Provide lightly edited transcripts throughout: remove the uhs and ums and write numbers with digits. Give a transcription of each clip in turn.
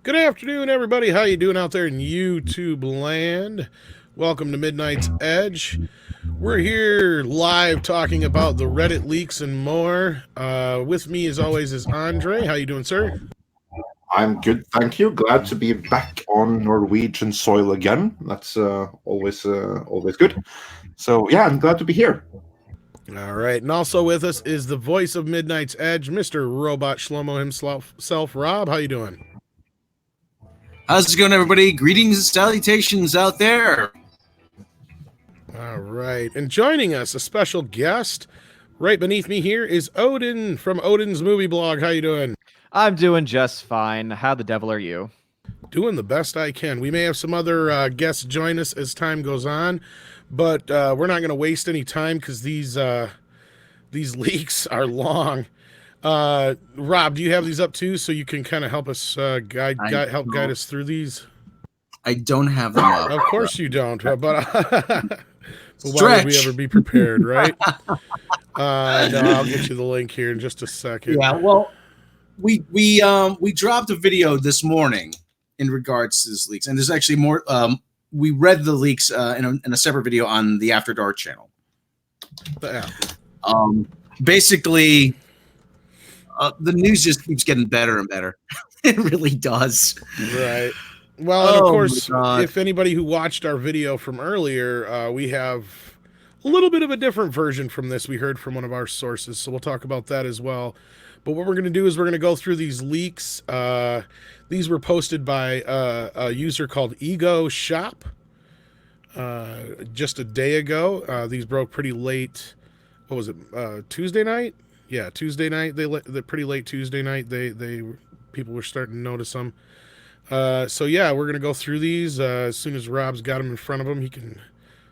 Good afternoon, everybody. How you doing out there in YouTube land? Welcome to Midnight's Edge. We're here live talking about the Reddit leaks and more. With me, as always, is Andre. How you doing, sir? I'm good, thank you. Glad to be back on Norwegian soil again. That's always good. So yeah, I'm glad to be here. All right, and also with us is the voice of Midnight's Edge, Mr. Robot Shlomo himself. Rob, how you doing? How's it going, everybody? Greetings and salutations out there. All right, and joining us, a special guest, right beneath me here is Odin from Odin's Movie Blog. How you doing? I'm doing just fine. How the devil are you? Doing the best I can. We may have some other guests join us as time goes on, but we're not going to waste any time because these leaks are long. Rob, do you have these up too, so you can kind of help us guide us through these? I don't have them up. Of course you don't, but why would we ever be prepared, right? No, I'll get you the link here in just a second. Yeah, well, we dropped a video this morning in regards to this leaks, and there's actually more. We read the leaks in a separate video on the After Dark channel. Yeah. Basically, the news just keeps getting better and better. It really does. Right. Well, and of course, if anybody who watched our video from earlier, we have a little bit of a different version from this. We heard from one of our sources, so we'll talk about that as well. But what we're going to do is we're going to go through these leaks. These were posted by a user called Ego Shop just a day ago. These broke pretty late. What was it? Tuesday night? Yeah, Tuesday night. They're pretty late Tuesday night. People were starting to notice them. So yeah, we're gonna go through these. As soon as Rob's got them in front of him, he can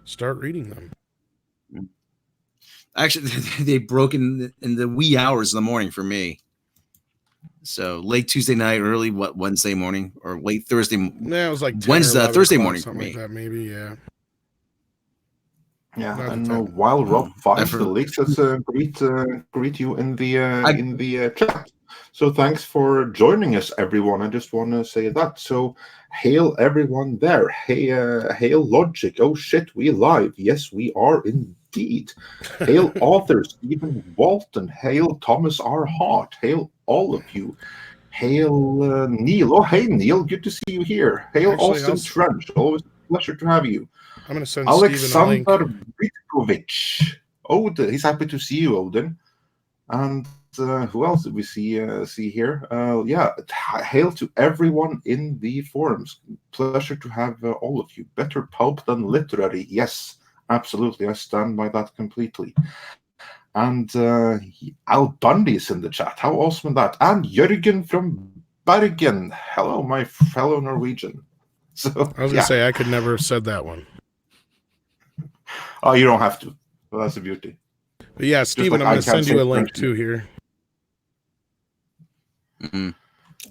start reading them. Actually, they broke in the wee hours of the morning for me. So late Tuesday night, early Wednesday morning, or late Thursday. Yeah, it was like Thursday morning for me. Like that, maybe, yeah. Yeah, and while Rob finds the leaks, let's greet you in the chat. So thanks for joining us, everyone. I just want to say that. So hail everyone there. Hey, hail Logic. Oh shit, we live. Yes, we are indeed. Hail author Stephen Walton. Hail Thomas R. Hart. Hail all of you. Hail Neil. Oh, hey Neil, good to see you here. Hail Austin Trench. Always a pleasure to have you. I'm going to send Alexander Britkovich. Odin, he's happy to see you, Odin. And who else did we see here? Yeah, hail to everyone in the forums. Pleasure to have all of you. Better pulp than literary. Yes, absolutely. I stand by that completely. And Al Bundy is in the chat. How awesome is that? And Jørgen from Bergen. Hello, my fellow Norwegian. So I was going to say, I could never have said that one. Oh, you don't have to. Well, that's the beauty. But yeah, Stephen, I'm going to send you a link too here.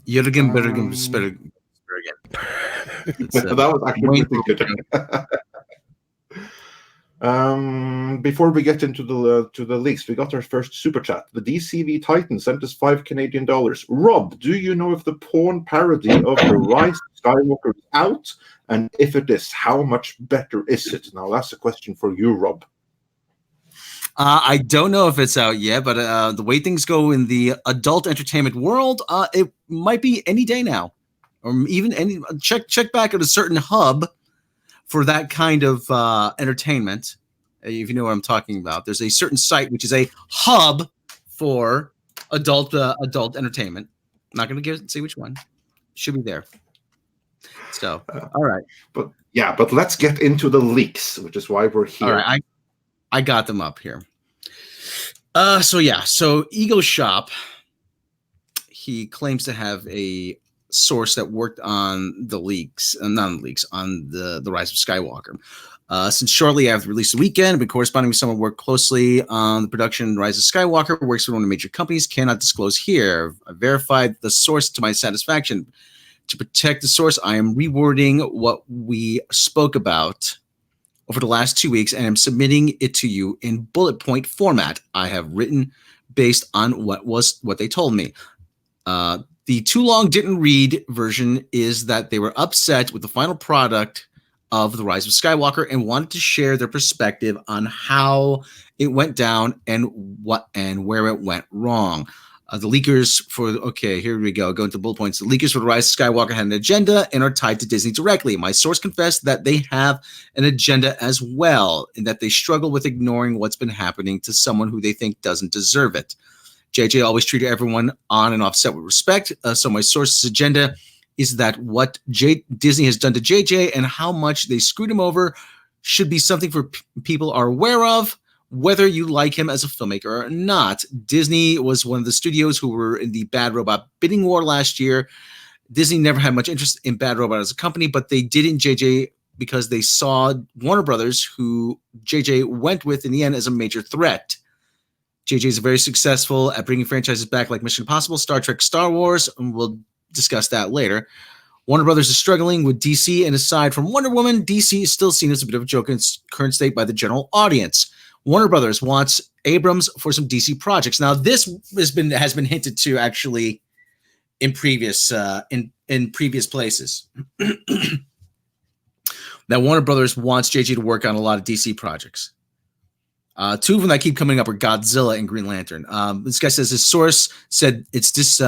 Jørgen Bergen. That was actually pretty good. Before we get into the leaks, we got our first super chat. The DCV Titan sent us $5 Canadian. Rob, do you know if the porn parody of The Rise of Skywalker is out? And if it is, how much better is it? Now, that's a question for you, Rob. I don't know if it's out yet, but the way things go in the adult entertainment world, it might be any day now, or even any. Check back at a certain hub for that kind of entertainment. If you know what I'm talking about, there's a certain site which is a hub for adult entertainment. I'm not going to say which one. Should be there. So, all right. But let's get into the leaks, which is why we're here. All right, I got them up here. So Ego Shop, he claims to have a source that worked on the leaks, on the Rise of Skywalker. Since shortly after the release of the weekend, been corresponding with someone who worked closely on the production Rise of Skywalker, works for one of the major companies, cannot disclose here. I verified the source to my satisfaction. To protect the source, I am rewording what we spoke about over the last 2 weeks and I'm submitting it to you in bullet point format. I have written based on what they told me. The too long didn't read version is that they were upset with the final product of The Rise of Skywalker and wanted to share their perspective on how it went down and what and where it went wrong. The leakers here we go. Go into bullet points. The leakers for The Rise of Skywalker had an agenda and are tied to Disney directly. My source confessed that they have an agenda as well, and that they struggle with ignoring what's been happening to someone who they think doesn't deserve it. JJ always treated everyone on and off set with respect. So my source's agenda is that what Disney has done to JJ and how much they screwed him over should be something for people are aware of, whether you like him as a filmmaker or not. Disney was one of the studios who were in the Bad Robot bidding war last year. Disney never had much interest in Bad Robot as a company, but they did in JJ because they saw Warner Brothers, who JJ went with in the end, as a major threat. JJ is very successful at bringing franchises back like Mission Impossible, Star Trek, Star Wars, and we'll discuss that later. Warner Brothers is struggling with DC, and aside from Wonder Woman, DC is still seen as a bit of a joke in its current state by the general audience. Warner Brothers wants Abrams for some DC projects. Now, this has been hinted to actually in previous places. That Warner Brothers wants JJ to work on a lot of DC projects. Two of them that keep coming up are Godzilla and Green Lantern. This guy says his source said it's this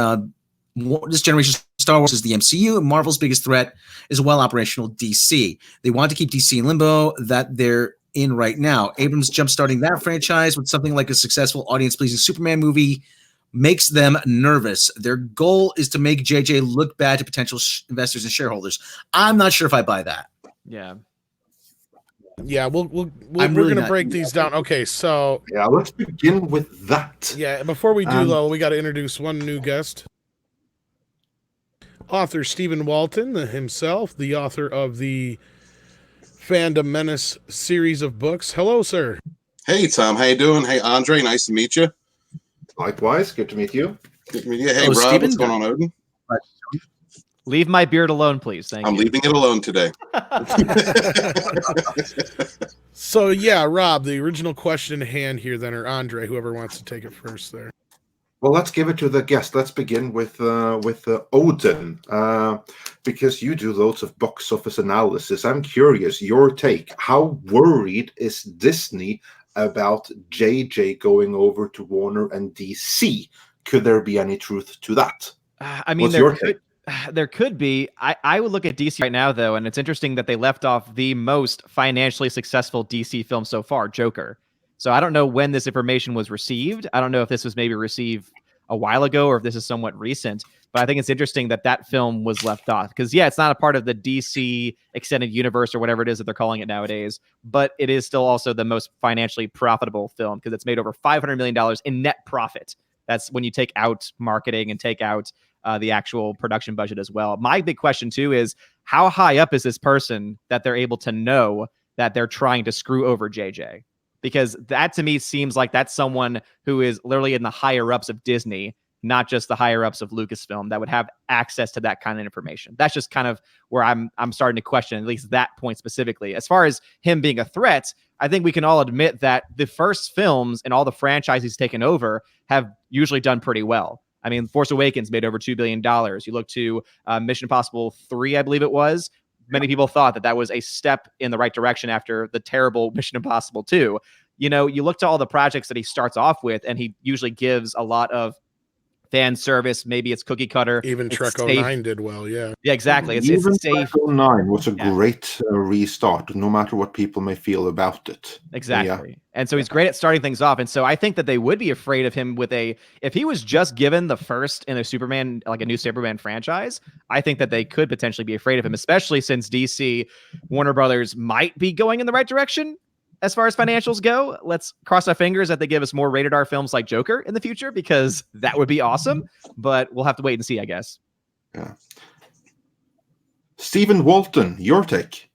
generation Star Wars is the MCU, and Marvel's biggest threat is a well-operational DC. They want to keep DC in limbo that they're in right now. Abrams jumpstarting that franchise with something like a successful audience-pleasing Superman movie makes them nervous. Their goal is to make JJ look bad to potential investors and shareholders. I'm not sure if I buy that. Yeah. Yeah, we're going to break these down. Okay, so yeah, let's begin with that. Yeah, before we do though, we got to introduce one new guest. Author Stephen Walton himself, the author of the Fandom Menace series of books. Hello, sir. Hey, Tom. How you doing? Hey, Andre. Nice to meet you. Likewise. Good to meet you. Good to meet you. Hey, Rob. Steven? What's going on, Odin? Leave my beard alone, please. Thank you. I'm leaving it alone today. So, yeah, Rob, the original question in hand here, then, or Andre, whoever wants to take it first there. Well, let's give it to the guest. Let's begin with Odin, because you do loads of box office analysis. I'm curious, your take. How worried is Disney about JJ going over to Warner and DC? Could there be any truth to that? I mean, there could be. I would look at DC right now, though, and it's interesting that they left off the most financially successful DC film so far, Joker. So I don't know when this information was received. I don't know if this was maybe received a while ago or if this is somewhat recent. But I think it's interesting that that film was left off because, yeah, it's not a part of the DC extended universe or whatever it is that they're calling it nowadays. But it is still also the most financially profitable film because it's made over $500 million in net profit. That's when you take out marketing and take out the actual production budget as well. My big question, too, is how high up is this person that they're able to know that they're trying to screw over JJ? Because that to me seems like that's someone who is literally in the higher ups of Disney, not just the higher ups of Lucasfilm that would have access to that kind of information. That's just kind of where I'm starting to question at least that point specifically. As far as him being a threat, I think we can all admit that the first films and all the franchises he's taken over have usually done pretty well. I mean, Force Awakens made over $2 billion. You look to Mission Impossible 3, I believe it was. Many people thought that was a step in the right direction after the terrible Mission Impossible 2. You know, you look to all the projects that he starts off with, and he usually gives a lot of fan service. Maybe it's cookie cutter. Even Trek 09 did well, yeah. Yeah, exactly. It's safe. Trek 09 was a great restart, no matter what people may feel about it. Exactly. Yeah. And so he's great at starting things off. And so I think that they would be afraid of him if he was just given the first in a Superman, like a new Superman franchise, I think that they could potentially be afraid of him, especially since DC, Warner Brothers might be going in the right direction. As far as financials go, let's cross our fingers that they give us more rated R films like Joker in the future, because that would be awesome. But we'll have to wait and see, I guess. Yeah. Stephen Walton, your take.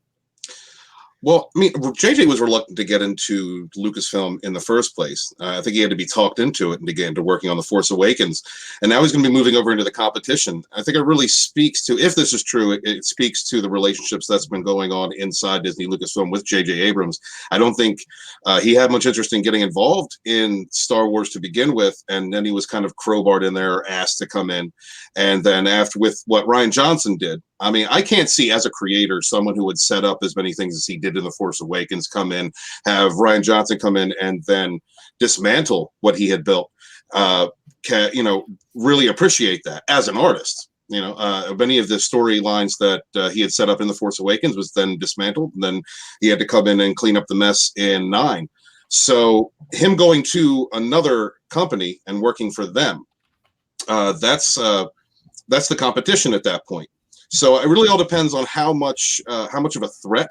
Well, I mean, JJ was reluctant to get into Lucasfilm in the first place. I think he had to be talked into it and to get into working on The Force Awakens. And now he's going to be moving over into the competition. I think it really speaks to, if this is true, it speaks to the relationships that's been going on inside Disney Lucasfilm with J.J. Abrams. I don't think he had much interest in getting involved in Star Wars to begin with. And then he was kind of crowbarred in there, asked to come in. And then after with what Rian Johnson did, I mean, I can't see as a creator someone who would set up as many things as he did in The Force Awakens come in, have Rian Johnson come in and then dismantle what he had built. Really appreciate that as an artist. Many of the storylines that he had set up in The Force Awakens was then dismantled, and then he had to come in and clean up the mess in 9. So him going to another company and working for them, that's the competition at that point. So it really all depends on how much of a threat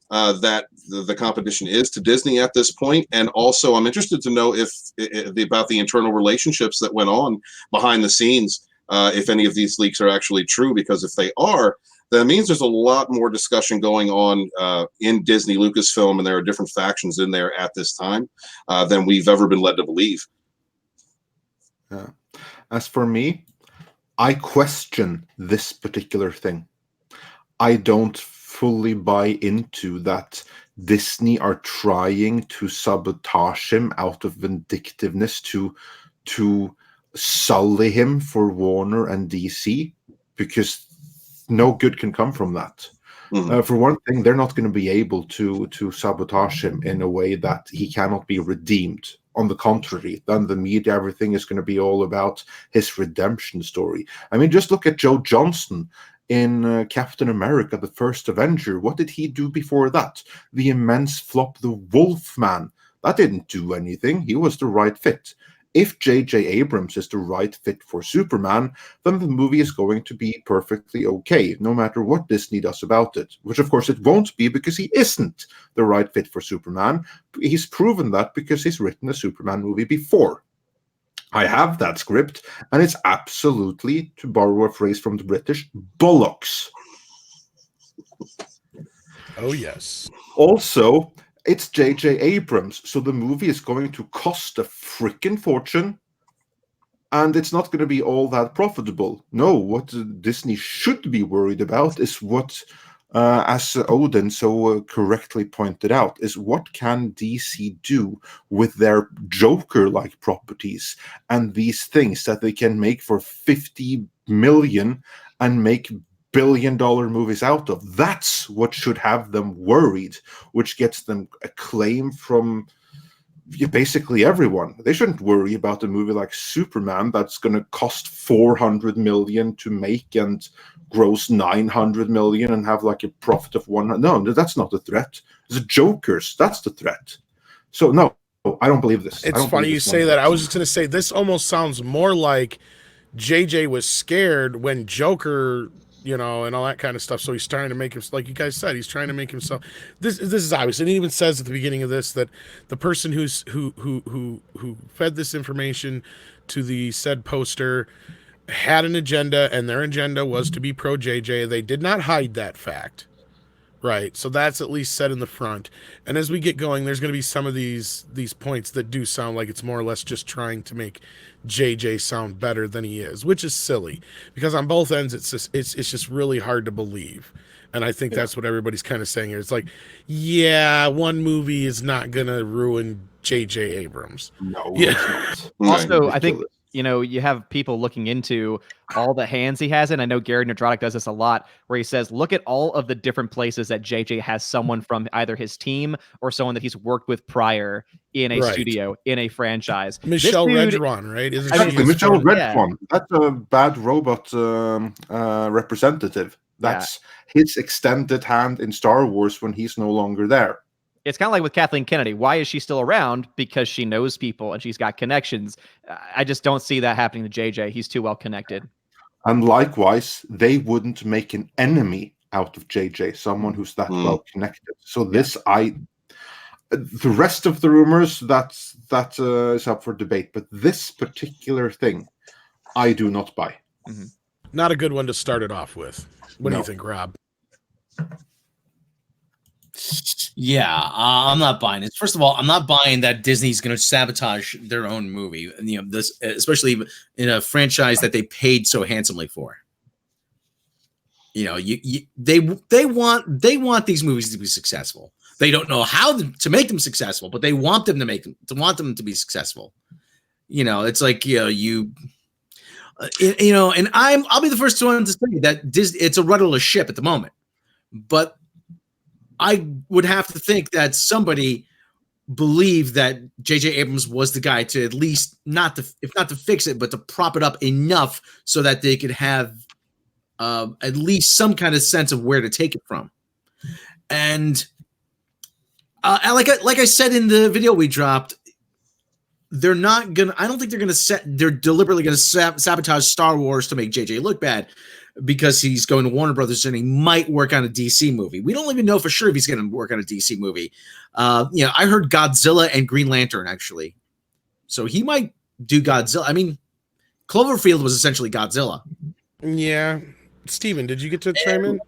that the competition is to Disney at this point. And also, I'm interested to know about the internal relationships that went on behind the scenes, if any of these leaks are actually true. Because if they are, that means there's a lot more discussion going on in Disney Lucasfilm, and there are different factions in there at this time than we've ever been led to believe. As for me, I question this particular thing. I don't fully buy into that Disney are trying to sabotage him out of vindictiveness to sully him for Warner and DC, because no good can come from that. For one thing, they're not going to be able to sabotage him in a way that he cannot be redeemed. On the contrary, then the media, everything is going to be all about his redemption story. I mean, just look at Joe Johnston in Captain America, the First Avenger. What did he do before that? The immense flop, The Wolfman. That didn't do anything. He was the right fit. If J.J. Abrams is the right fit for Superman, then the movie is going to be perfectly okay, no matter what Disney does about it. Which, of course, it won't be, because he isn't the right fit for Superman. He's proven that because he's written a Superman movie before. I have that script, and it's absolutely, to borrow a phrase from the British, bollocks. Oh, yes. Also, it's J.J. Abrams, so the movie is going to cost a freaking fortune, and it's not going to be all that profitable. No, what Disney should be worried about is what, as Odin so correctly pointed out, is what can DC do with their Joker-like properties and these things that they can make for $50 million and make billion-dollar movies out of. That's what should have them worried, which gets them acclaim from basically everyone. They shouldn't worry about a movie like Superman that's going to cost $400 million to make and gross $900 million and have like a profit of $100. No, that's not the threat. The Jokers, that's the threat. So no, I don't believe this. It's funny you say that. I was just going to say, this almost sounds more like JJ was scared when Joker, and all that kind of stuff. So he's trying to make him, like you guys said, he's trying to make himself. This is obvious. And it even says at the beginning of this that the person who fed this information to the said poster had an agenda, and their agenda was to be pro JJ. They did not hide that fact, right? So that's at least said in the front. And as we get going, there's going to be some of these points that do sound like it's more or less just trying to make JJ sound better than he is, which is silly, because on both ends it's just really hard to believe. And I think that's what everybody's kind of saying here. It's like, yeah, one movie is not gonna ruin JJ Abrams. No, yeah. Also, I think you have people looking into all the hands he has in. I know Gary Nerdrotic does this a lot, where he says, look at all of the different places that JJ has someone from either his team or someone that he's worked with prior in a studio, in a franchise. Michelle Redron, right? Michelle Redron. Yeah. That's a Bad Robot representative. That's his extended hand in Star Wars when he's no longer there. It's kind of like with Kathleen Kennedy. Why is she still around? Because she knows people and she's got connections. I just don't see that happening to JJ. He's too well connected. And likewise, they wouldn't make an enemy out of JJ, someone who's that well connected. So the rest of the rumors, that is up for debate. But this particular thing, I do not buy. Mm-hmm. Not a good one to start it off with. What do you think, Rob? Yeah, I'm not buying it. First of all, I'm not buying that Disney's going to sabotage their own movie. You know, this, especially in a franchise that they paid so handsomely for. You know, they want these movies to be successful. They don't know how to make them successful, but they want them to be successful. You know, it's like, and I'll be the first one to say that Disney, it's a rudderless ship at the moment, but I would have to think that somebody believed that J.J. Abrams was the guy to at least if not to fix it, but to prop it up enough so that they could have at least some kind of sense of where to take it from. And like I said in the video we dropped, I don't think they're deliberately gonna sabotage Star Wars to make JJ look bad, because he's going to Warner Brothers and he might work on a DC movie. We don't even know for sure if he's going to work on a DC movie. I heard Godzilla and Green Lantern, actually. So he might do Godzilla. I mean, Cloverfield was essentially Godzilla. Yeah. Steven, did you get to chime in?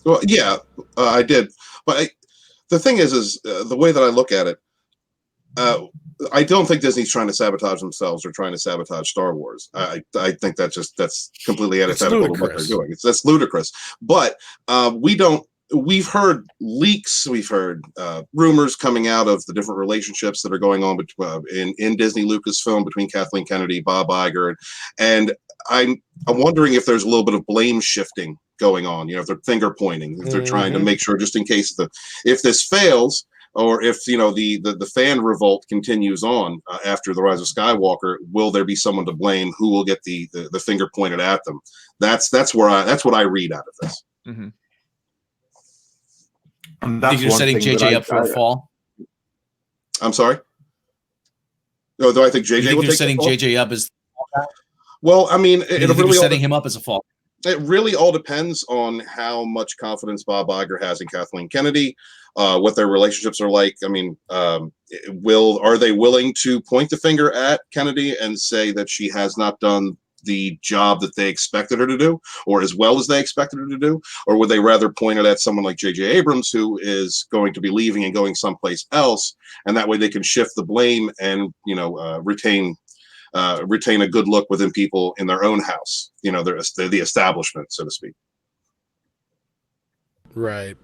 Well, yeah, I did. But the thing is the way that I look at it, I don't think Disney's trying to sabotage themselves or trying to sabotage Star Wars. I think that's completely antithetical to what they're doing. That's ludicrous. But we've heard leaks, we've heard rumors coming out of the different relationships that are going on in Disney Lucasfilm between Kathleen Kennedy, Bob Iger, and I'm wondering if there's a little bit of blame shifting going on. If they're finger pointing, if they're trying to make sure, just in case if this fails, or if the fan revolt continues on after the Rise of Skywalker, will there be someone to blame? Who will get the finger pointed at them? That's what I read out of this. Mm-hmm. And that's you're setting JJ up for a fall. I'm sorry. No, do I think JJ? You're setting JJ up as. Well, I mean, it'll really setting him up as a fall. It really all depends on how much confidence Bob Iger has in Kathleen Kennedy, what their relationships are like. I mean, are they willing to point the finger at Kennedy and say that she has not done the job that they expected her to do, or as well as they expected her to do? Or would they rather point it at someone like J.J. Abrams, who is going to be leaving and going someplace else, and that way they can shift the blame and retain a good look within people in their own house, the establishment, so to speak. Right.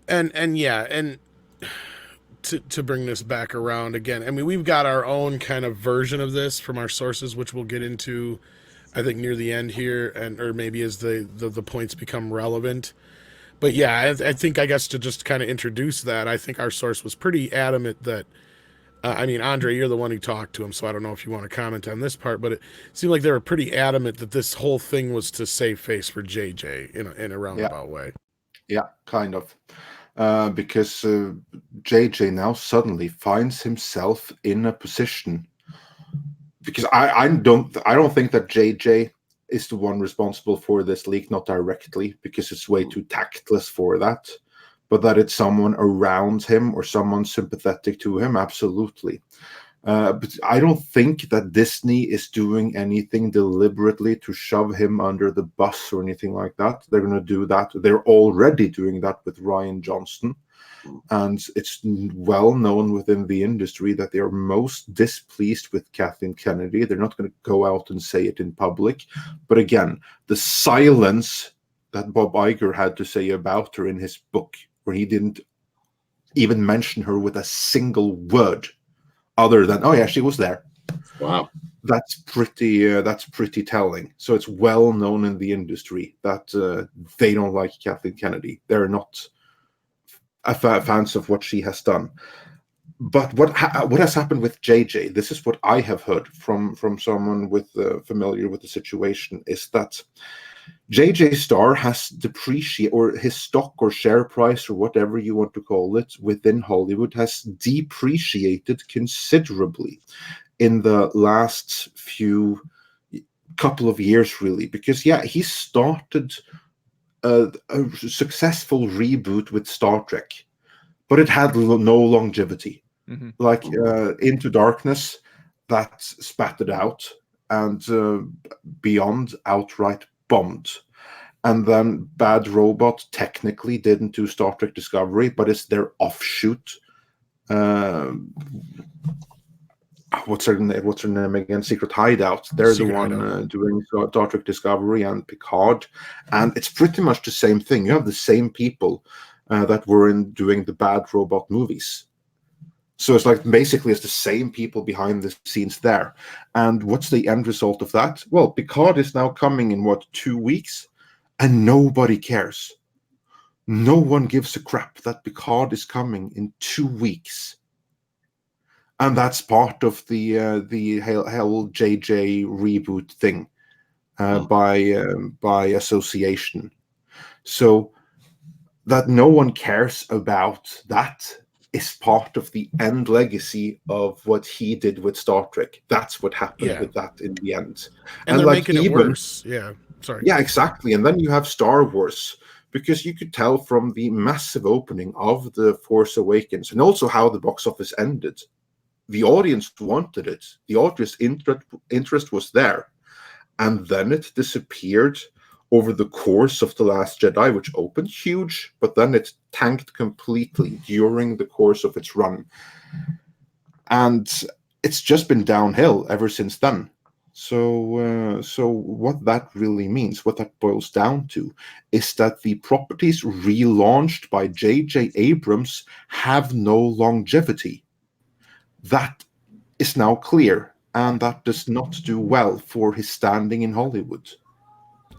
And yeah, and to bring this back around again, I mean, we've got our own kind of version of this from our sources, which we'll get into, I think, near the end here, or maybe as the points become relevant. But yeah, I think, I guess, to just kind of introduce that, I think our source was pretty adamant that, I mean, Andre, you're the one who talked to him, so I don't know if you want to comment on this part, but it seemed like they were pretty adamant that this whole thing was to save face for JJ in a roundabout way. Yeah, kind of. Because JJ now suddenly finds himself in a position, because I don't think that JJ is the one responsible for this leak, not directly, because it's way too tactless for that. But that it's someone around him or someone sympathetic to him, absolutely. But I don't think that Disney is doing anything deliberately to shove him under the bus or anything like that. They're going to do that. They're already doing that with Rian Johnson. And it's well known within the industry that they are most displeased with Kathleen Kennedy. They're not going to go out and say it in public. But again, the silence that Bob Iger had to say about her in his book, where he didn't even mention her with a single word other than, oh yeah, she was there. Wow. That's pretty telling. So it's well known in the industry that they don't like Kathleen Kennedy. They're not fans of what she has done. But what has happened with JJ, this is what I have heard from someone familiar with the situation, is that JJ Star has depreciated, or his stock or share price or whatever you want to call it within Hollywood has depreciated considerably in the last couple of years, really. Because he started a successful reboot with Star Trek, but it had no longevity. Mm-hmm. Like Into Darkness, that spat it out, and Beyond outright bombed. And then Bad Robot technically didn't do Star Trek Discovery, but it's their offshoot. What's her name again? Secret Hideout. They're the one doing Star Trek Discovery and Picard, and it's pretty much the same thing. You have the same people that were doing the Bad Robot movies. So it's like basically it's the same people behind the scenes there. And what's the end result of that? Well, Picard is now coming in 2 weeks, and nobody cares. No one gives a crap that Picard is coming in 2 weeks. And that's part of the Hell JJ reboot thing by association. So that no one cares about that is part of the end legacy of what he did with Star Trek. That's what happened with that in the end. And they're making it worse. Yeah, sorry. Yeah, exactly. And then you have Star Wars, because you could tell from the massive opening of The Force Awakens and also how the box office ended. The audience wanted it. The audience interest was there. And then it disappeared over the course of The Last Jedi, which opened huge, but then it tanked completely during the course of its run. And it's just been downhill ever since then. So what that really means, what that boils down to, is that the properties relaunched by J.J. Abrams have no longevity. That is now clear, and that does not do well for his standing in Hollywood.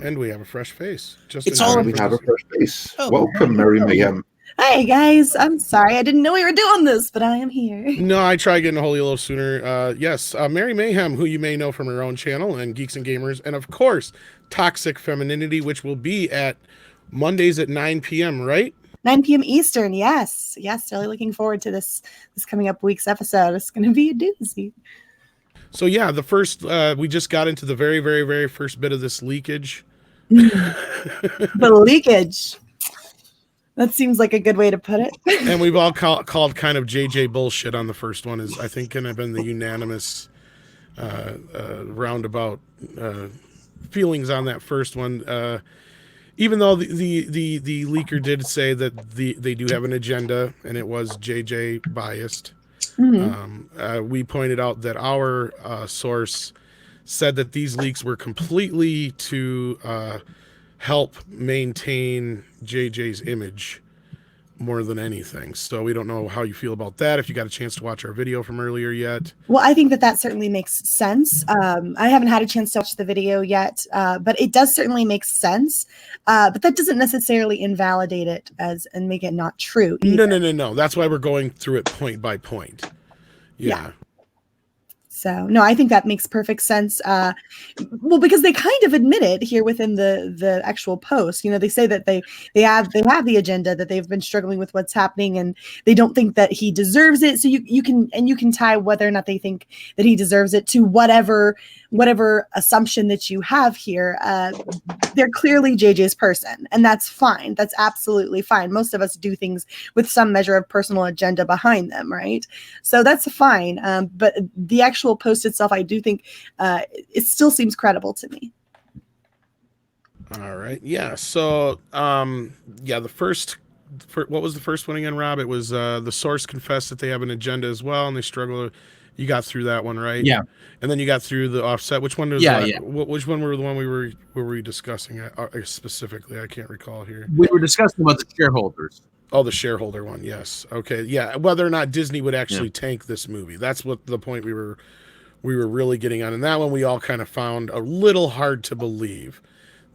And we have a fresh face. We have a fresh face. Oh, welcome, Mary Mayhem. Hi, guys. I'm sorry. I didn't know we were doing this, but I am here. No, I tried getting a hold of you a little sooner. Yes, Mary Mayhem, who you may know from her own channel, and Geeks and Gamers, and of course, Toxic Femininity, which will be at Mondays at 9 p.m., right? 9 p.m. Eastern, yes. Yes, really looking forward to this coming up week's episode. It's going to be a doozy. So, yeah, the first, we just got into the very, very, very first bit of this leakage. The leakage. That seems like a good way to put it. And we've all called kind of JJ bullshit on the first one, is I think going to have been the unanimous roundabout feelings on that first one. Even though the leaker did say that they do have an agenda and it was JJ biased, we pointed out that our source said that these leaks were completely to help maintain JJ's image more than anything. So we don't know how you feel about that, if you got a chance to watch our video from earlier yet. Well, I think that certainly makes sense. I haven't had a chance to watch the video yet, but it does certainly make sense. But that doesn't necessarily invalidate it and make it not true either. No. That's why we're going through it point by point. Yeah. So no, I think that makes perfect sense. Well, because they kind of admit it here within the actual post. You know, they say that they have the agenda, that they've been struggling with what's happening, and they don't think that he deserves it. So you can tie whether or not they think that he deserves it to whatever assumption that you have here. They're clearly JJ's person, and that's fine. That's absolutely fine. Most of us do things with some measure of personal agenda behind them, right? So that's fine. But the actual post itself, I do think it still seems credible to me. All right. Yeah. So, what was the first one again, Rob? It was the source confessed that they have an agenda as well, and they struggle. You got through that one, right? Yeah. And then you got through the offset. Which one was that? Yeah. Which one were the one we were discussing specifically? I can't recall here. We were discussing about the shareholders. Oh, the shareholder one. Yes. Okay. Yeah. Whether or not Disney would actually tank this movie. That's what the point we were really getting on. And that one we all kind of found a little hard to believe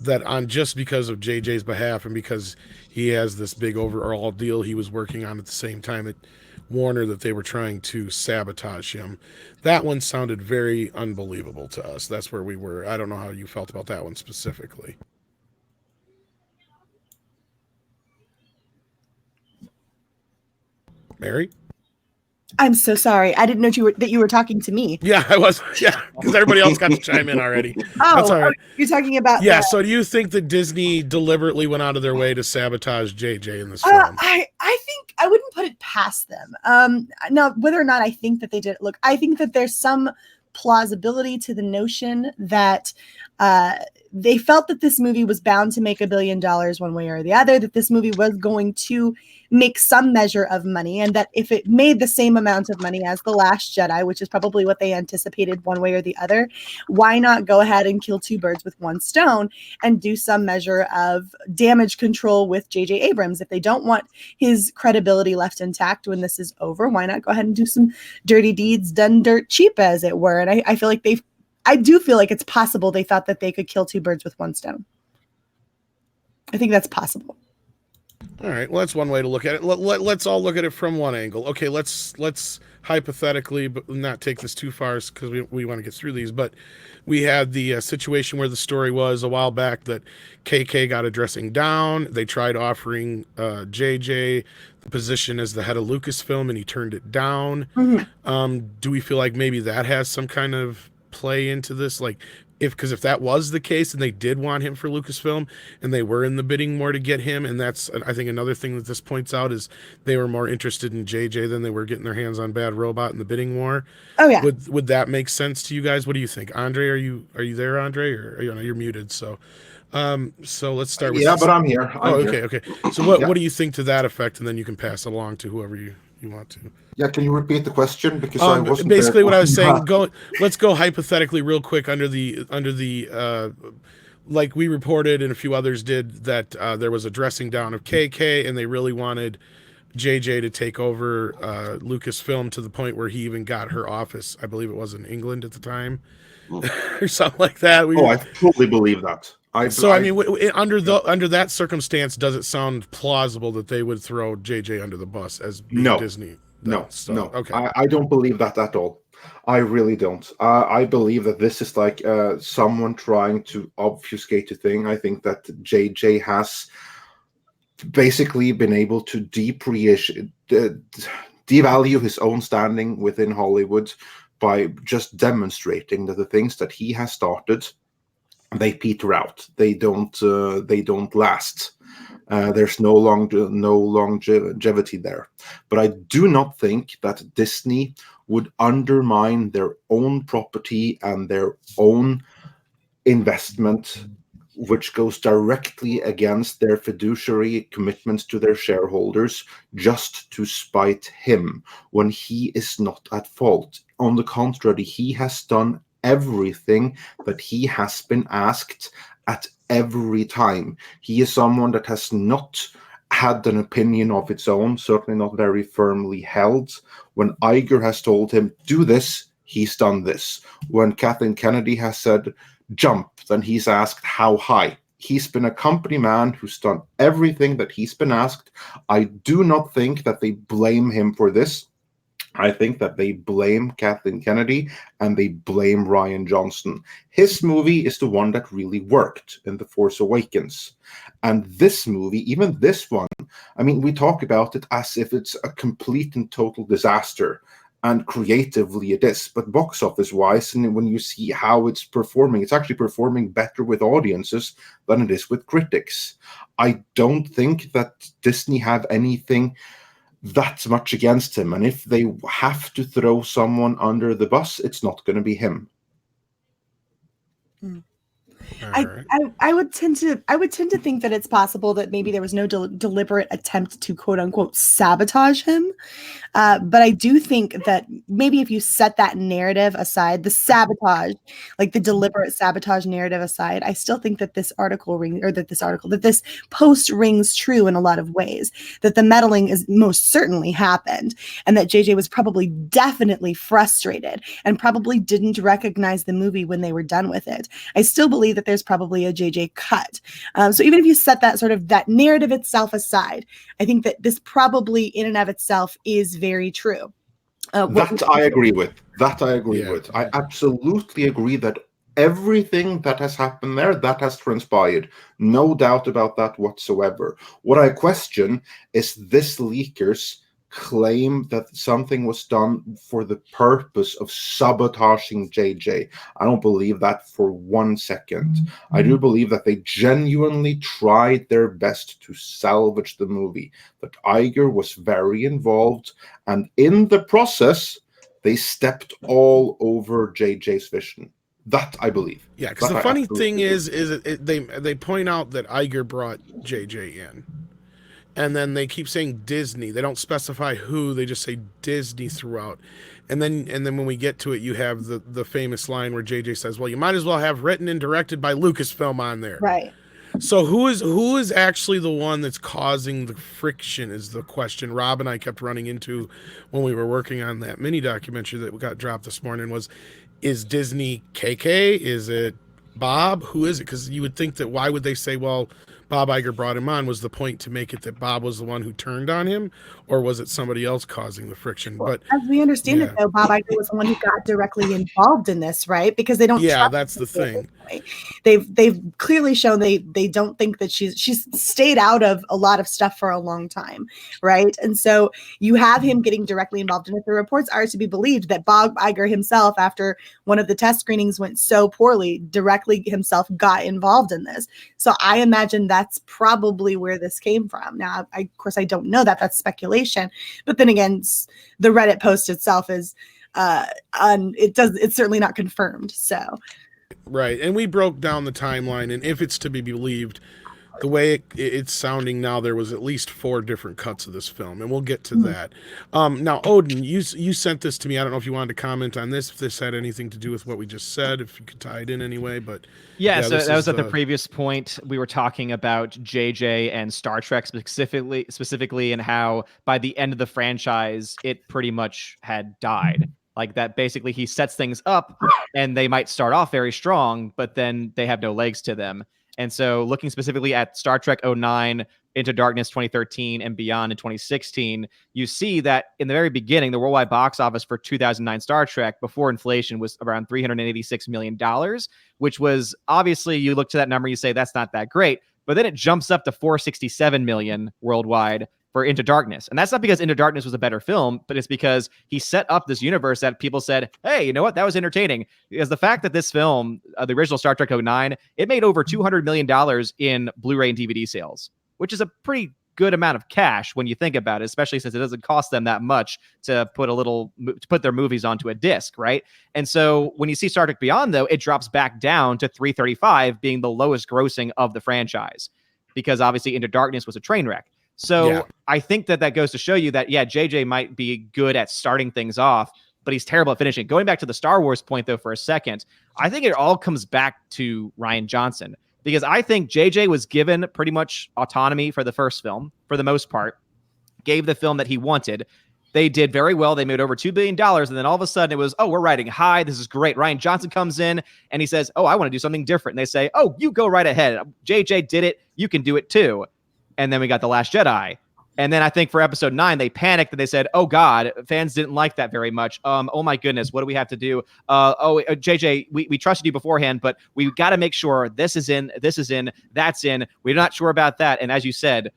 that on just because of JJ's behalf and because he has this big overall deal he was working on at the same time at Warner, that they were trying to sabotage him. That one sounded very unbelievable to us. That's where we were. I don't know how you felt about that one specifically. Mary? I'm so sorry. I didn't know that you were talking to me. Yeah, I was. Yeah, because everybody else got to chime in already. That's all right. You're talking about So do you think that Disney deliberately went out of their way to sabotage JJ in this film? I think I wouldn't put it past them. Now, whether or not I think that they did, look, I think that there's some plausibility to the notion that They felt that this movie was bound to make $1 billion one way or the other, that this movie was going to make some measure of money, and that if it made the same amount of money as The Last Jedi, which is probably what they anticipated one way or the other, why not go ahead and kill two birds with one stone and do some measure of damage control with J.J. Abrams? If they don't want his credibility left intact when this is over, why not go ahead and do some dirty deeds done dirt cheap, as it were? And I feel like I do feel like it's possible they thought that they could kill two birds with one stone. I think that's possible. All right. Well, that's one way to look at it. Let's all look at it from one angle. Okay, let's hypothetically, but not take this too far because we want to get through these. But we had the situation where the story was a while back that KK got a dressing down. They tried offering JJ the position as the head of Lucasfilm, and he turned it down. Mm-hmm. Do we feel like maybe that has some kind of play into this? Like, because if that was the case and they did want him for Lucasfilm and they were in the bidding more to get him, and that's, I think, another thing that this points out is they were more interested in JJ than they were getting their hands on Bad Robot in the bidding war. Oh yeah. Would that make sense to you guys? What do you think? Andre, are you there, Andre? Or you're muted, so let's start with but I'm here. Okay. So what do you think to that effect, and then you can pass it along to whoever you want to. Yeah, can you repeat the question? Because I wasn't basically there. What I was saying. Let's go hypothetically real quick under the like we reported and a few others did that there was a dressing down of KK and they really wanted JJ to take over Lucasfilm to the point where he even got her office. I believe it was in England at the time, or something like that. I totally believe that. Under that circumstance, does it sound plausible that they would throw JJ under the bus as Disney? No. Okay. I don't believe that at all. I really don't. I believe that this is like someone trying to obfuscate a thing. I think that JJ has basically been able to devalue his own standing within Hollywood by just demonstrating that the things that he has started, they peter out. They don't last. There's no longevity there. But I do not think that Disney would undermine their own property and their own investment, which goes directly against their fiduciary commitments to their shareholders, just to spite him when he is not at fault. On the contrary, he has done everything that he has been asked at every time. He is someone that has not had an opinion of its own, certainly not very firmly held. When Iger has told him, do this, he's done this. When Kathleen Kennedy has said, jump, then he's asked how high. He's been a company man who's done everything that he's been asked. I do not think that they blame him for this. I think that they blame Kathleen Kennedy and they blame Rian Johnson. His movie is the one that really worked in The Force Awakens. And this movie, even this one, I mean, we talk about it as if it's a complete and total disaster. And creatively it is. But box office-wise, and when you see how it's performing, it's actually performing better with audiences than it is with critics. I don't think that Disney have anything that much against him, and if they have to throw someone under the bus, it's not going to be him. I would tend to think that it's possible that maybe there was no deliberate attempt to quote unquote sabotage him, but I do think that maybe if you set that narrative aside, the sabotage, like the deliberate sabotage narrative aside, I still think that this post rings true in a lot of ways. That the meddling is most certainly happened, and that JJ was probably definitely frustrated and probably didn't recognize the movie when they were done with it. I still believe that there's probably a JJ cut. So even if you set that narrative itself aside, I think that this probably in and of itself is very true. I agree with. I absolutely agree that everything that has happened there, that has transpired. No doubt about that whatsoever. What I question is this leaker's claim that something was done for the purpose of sabotaging JJ. I don't believe that for 1 second. Mm-hmm. I do believe that they genuinely tried their best to salvage the movie. But Iger was very involved, and in the process, they stepped all over JJ's vision. That I believe. Yeah, because the funny thing is they point out that Iger brought JJ in, and then they keep saying Disney. They don't specify who. They just say Disney throughout, and then when we get to it, you have the famous line where JJ says, "Well, you might as well have written and directed by Lucasfilm on there." Right. So who is actually the one that's causing the friction is the question Rob and I kept running into when we were working on that mini documentary that got dropped this morning is Disney KK? Is it Bob? Who is it? Because you would think that why would they say, well, Bob Iger brought him on? Was the point to make it that Bob was the one who turned on him, or was it somebody else causing the friction? Well, but as we understand it, though, Bob Iger was the one who got directly involved in this, right? Because they don't. Yeah, that's the thing. They've clearly shown they don't think that she's stayed out of a lot of stuff for a long time, right? And so you have him getting directly involved. And if the reports are to be believed that Bob Iger himself, after one of the test screenings went so poorly, directly himself got involved in this. So I imagine that's probably where this came from. Now, of course, I don't know that. That's speculation. But then again, the Reddit post itself is it's certainly not confirmed. So. Right. And we broke down the timeline, and if it's to be believed, the way it's sounding now, there was at least 4 different cuts of this film, and we'll get to that. Now, Odin, you sent this to me. I don't know if you wanted to comment on this, if this had anything to do with what we just said, if you could tie it in anyway, but... Yeah, so that was at the previous point. We were talking about JJ and Star Trek specifically, and how by the end of the franchise, it pretty much had died. Like that, basically, he sets things up, and they might start off very strong, but then they have no legs to them. And so, looking specifically at Star Trek 09, Into Darkness 2013, and beyond in 2016, you see that in the very beginning, the worldwide box office for 2009 Star Trek before inflation was around $386 million, which was obviously, you look to that number, you say that's not that great, but then it jumps up to $467 million worldwide for Into Darkness. And that's not because Into Darkness was a better film, but it's because he set up this universe that people said, hey, you know what? That was entertaining. Because the fact that this film, the original Star Trek 09, it made over $200 million in Blu-ray and DVD sales, which is a pretty good amount of cash when you think about it, especially since it doesn't cost them that much to put their movies onto a disc, right? And so when you see Star Trek Beyond, though, it drops back down to 335 being the lowest grossing of the franchise, because obviously Into Darkness was a train wreck. So yeah. I think that goes to show you that, yeah, JJ might be good at starting things off, but he's terrible at finishing. Going back to the Star Wars point, though, for a second, I think it all comes back to Rian Johnson, because I think JJ was given pretty much autonomy for the first film, for the most part, gave the film that he wanted. They did very well. They made over $2 billion. And then all of a sudden it was, oh, we're riding high. This is great. Rian Johnson comes in and he says, oh, I want to do something different. And they say, oh, you go right ahead. JJ did it. You can do it too. And then we got The Last Jedi. And then I think for episode 9, they panicked and they said, oh, God, fans didn't like that very much. Oh, my goodness, what do we have to do? JJ, we trusted you beforehand, but we got to make sure this is in, that's in. We're not sure about that. And as you said,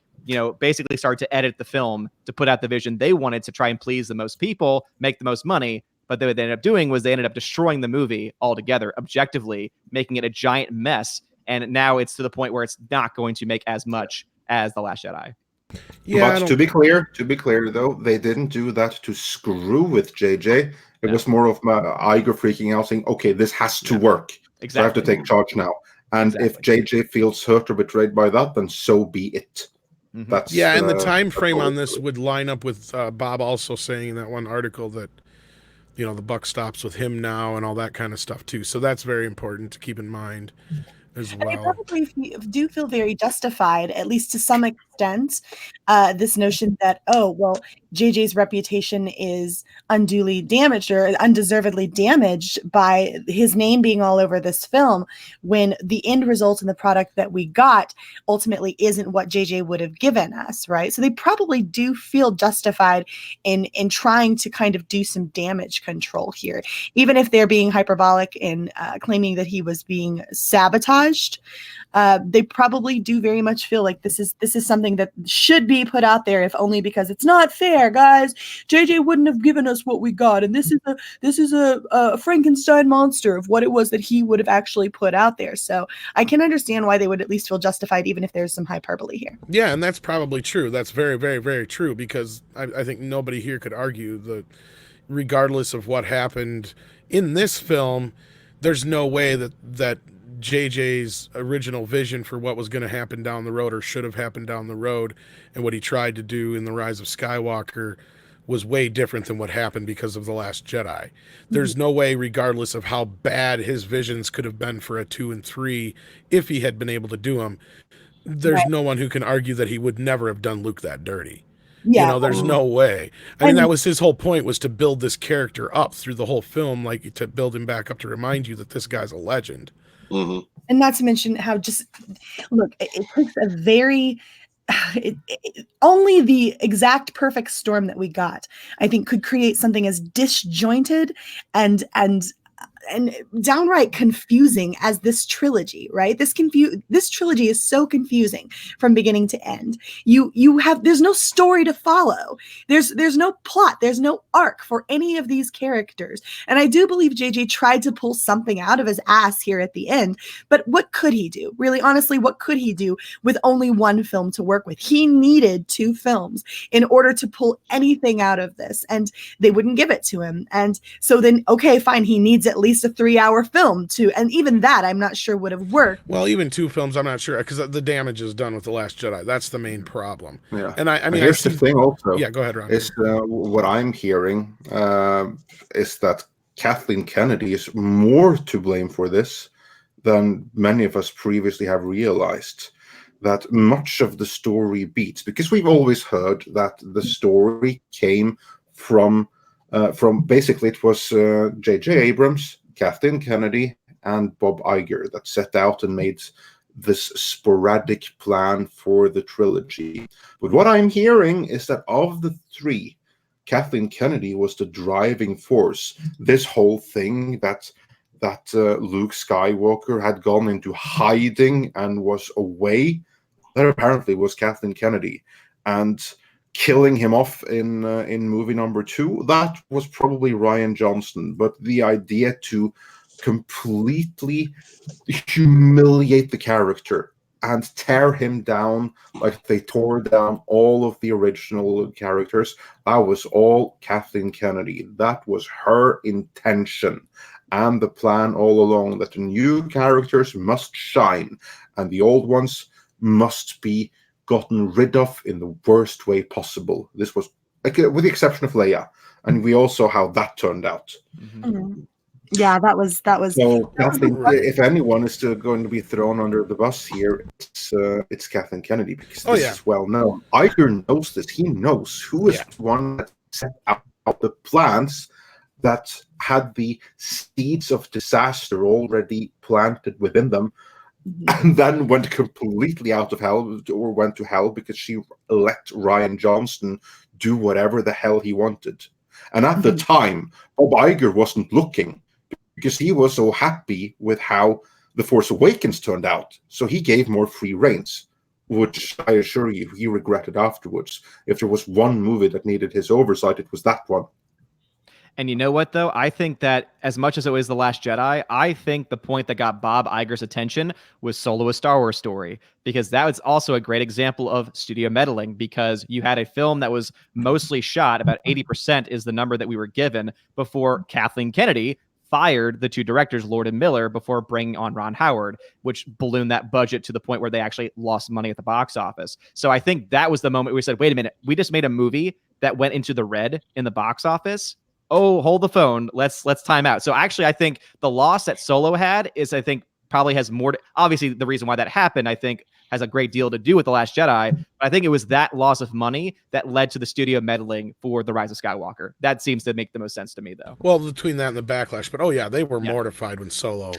basically start to edit the film to put out the vision they wanted to try and please the most people, make the most money. But what they ended up doing was they ended up destroying the movie altogether, objectively, making it a giant mess. And now it's to the point where it's not going to make as much as The Last Jedi. Yeah, but to be clear though, they didn't do that to screw with JJ. It was more of Iger freaking out, saying, "Okay, this has to work. Exactly. So I have to take charge now." And if JJ feels hurt or betrayed by that, then so be it. Mm-hmm. That's and the time frame on this would line up with Bob also saying in that one article that the buck stops with him now and all that kind of stuff too. So that's very important to keep in mind. As well. And I probably do feel very justified, at least to some extent, this notion that, oh, well, JJ's reputation is unduly damaged or undeservedly damaged by his name being all over this film, when the end result and the product that we got ultimately isn't what JJ would have given us, right? So they probably do feel justified in trying to kind of do some damage control here, even if they're being hyperbolic in claiming that he was being sabotaged. They probably do very much feel like this is something that should be put out there, if only because it's not fair, guys. JJ wouldn't have given us what we got, and this is a Frankenstein monster of what it was that he would have actually put out there. So I can understand why they would at least feel justified, even if there's some hyperbole here. Yeah, and that's probably true. That's very, very, very true, because I think nobody here could argue that regardless of what happened in this film, there's no way that JJ's original vision for what was going to happen down the road or should have happened down the road and what he tried to do in The Rise of Skywalker was way different than what happened because of The Last Jedi. There's no way, regardless of how bad his visions could have been for a 2 and 3, if he had been able to do them, there's no one who can argue that he would never have done Luke that dirty. Yeah. You know, there's no way. I mean, that was his whole point, was to build this character up through the whole film, like to build him back up to remind you that this guy's a legend. Mm-hmm. And not to mention how just, look, it takes a very, only the exact perfect storm that we got, I think, could create something as disjointed and downright confusing as this trilogy, right? This trilogy is so confusing from beginning to end. There's no story to follow. There's no plot. There's no arc for any of these characters. And I do believe JJ tried to pull something out of his ass here at the end, but what could he do? Really, honestly, what could he do with only one film to work with? He needed 2 films in order to pull anything out of this, and they wouldn't give it to him. And so then, okay, fine, he needs at least a 3-hour film too, and even that I'm not sure would have worked. Well, even 2 films, I'm not sure, because the damage is done with The Last Jedi. That's the main problem. Yeah. And I mean, here's the thing also. Yeah, go ahead, Ron. Is what I'm hearing is that Kathleen Kennedy is more to blame for this than many of us previously have realized. That much of the story beats, because we've always heard that the story came from basically, it was J.J. Abrams, Kathleen Kennedy, and Bob Iger that set out and made this sporadic plan for the trilogy. But what I'm hearing is that of the 3, Kathleen Kennedy was the driving force. This whole thing that Luke Skywalker had gone into hiding and was away, that apparently was Kathleen Kennedy. And killing him off in movie number 2, that was probably Rian Johnson. But the idea to completely humiliate the character and tear him down like they tore down all of the original characters, that was all Kathleen Kennedy. That was her intention and the plan all along, that the new characters must shine and the old ones must be gotten rid of in the worst way possible. This was, like, with the exception of Leia, and we all saw how that turned out. Mm-hmm. Yeah, that was. So Kathleen, if anyone is still going to be thrown under the bus here, it's Kathleen Kennedy, because this is well known. Iger knows this. He knows who is the one that set out the plans that had the seeds of disaster already planted within them. And then went completely out of hell, or went to hell, because she let Rian Johnson do whatever the hell he wanted. And at the time, Bob Iger wasn't looking, because he was so happy with how The Force Awakens turned out. So he gave more free reins, which I assure you he regretted afterwards. If there was one movie that needed his oversight, it was that one. And you know what, though? I think that as much as it was The Last Jedi, I think the point that got Bob Iger's attention was Solo: A Star Wars Story, because that was also a great example of studio meddling, because you had a film that was mostly shot, about 80% is the number that we were given, before Kathleen Kennedy fired the 2 directors, Lord and Miller, before bringing on Ron Howard, which ballooned that budget to the point where they actually lost money at the box office. So I think that was the moment we said, wait a minute, we just made a movie that went into the red in the box office. Oh, hold the phone. Let's time out. So actually, I think the loss that Solo had is, I think, probably has more to, obviously the reason why that happened, I think, has a great deal to do with The Last Jedi. But I think it was that loss of money that led to the studio meddling for The Rise of Skywalker. That seems to make the most sense to me, though. Well, between that and the backlash. But they were mortified when Solo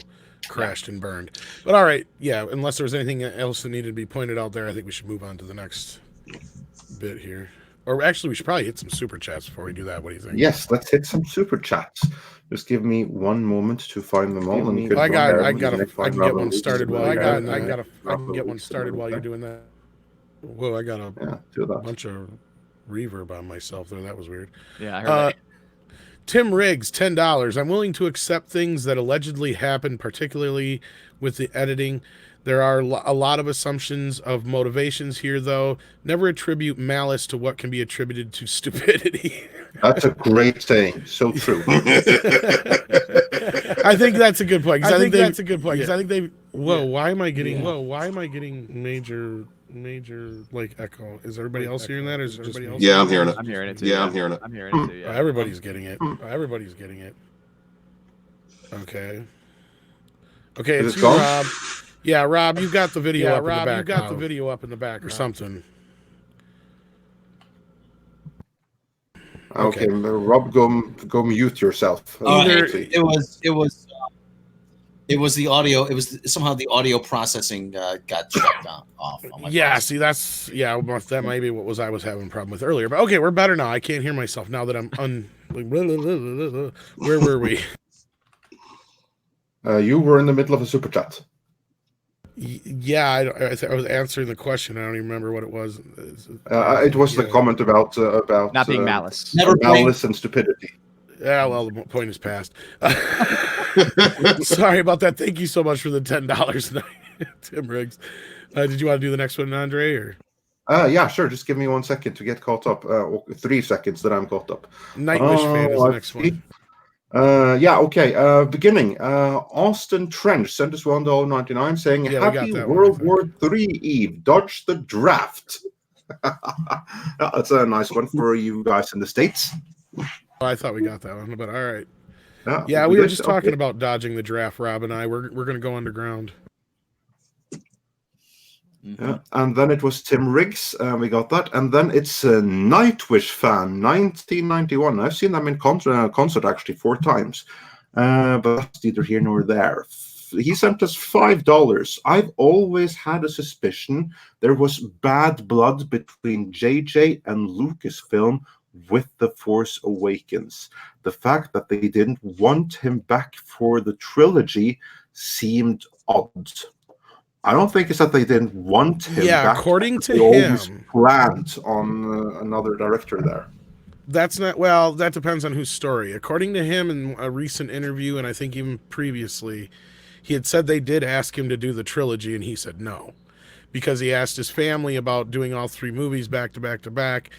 crashed and burned. But all right, unless there was anything else that needed to be pointed out there, I think we should move on to the next bit here. Or actually, we should probably hit some super chats before we do that. What do you think? Yes, let's hit some super chats. Just give me one moment to find them all. I can get one started while you're doing that. Whoa, I got a bunch of reverb on myself there. That was weird. Yeah, I heard that. Tim Riggs, $10. I'm willing to accept things that allegedly happened, particularly with the editing, There are a lot of assumptions of motivations here, though. Never attribute malice to what can be attributed to stupidity. That's a great saying. So true. I think that's a good point. I think that's a good point. Because I think they. Whoa! Why am I getting? Major like echo? Is everybody else hearing that? Or is everybody else? Yeah, I'm hearing it. I'm hearing it too. Yeah, I'm hearing it. I'm hearing it too. Yeah. Everybody's getting it. Everybody's getting it. Okay. Okay, it's you, Rob. Yeah, Rob, you got the video up in the back. You got the video up in the back or something. Okay, Rob, go mute yourself. It was the audio. It was somehow the audio processing got shut down off. On my phone. See, that might be what I was having a problem with earlier. But okay, we're better now. I can't hear myself now that I'm Where were we? You were in the middle of a super chat. Yeah, I was answering the question. I don't even remember what it was. It was the comment about not being malice, malice and stupidity. Yeah, well, the point is passed. Sorry about that. Thank you so much for the $10, Tim Riggs. Did you want to do the next one, Andre? Or yeah, sure. Just give me 1 second to get caught up. 3 seconds that I'm caught up. Nightwish fan is the next one. Yeah, okay. Beginning. Austin Trench sent us $1.99 saying, Happy World War III Eve. Dodge the draft. That's a nice one for you guys in the States. I thought we got that one, but all right. Yeah, we were just talking about dodging the draft, Rob and I. We're going to go underground. Yeah, and then it was Tim Riggs. We got that. And then it's a Nightwish fan, 1991. I've seen them in concert actually 4 times. But that's neither here nor there. He sent us $5. I've always had a suspicion there was bad blood between JJ and Lucasfilm with The Force Awakens. The fact that they didn't want him back for the trilogy seemed odd. I don't think it's that they didn't want him back. According to him, planned on another director there. That's not, well, that depends on whose story. According to him in a recent interview, and I think even previously, he had said they did ask him to do the trilogy, and he said no. Because he asked his family about doing all 3 movies back to back to back,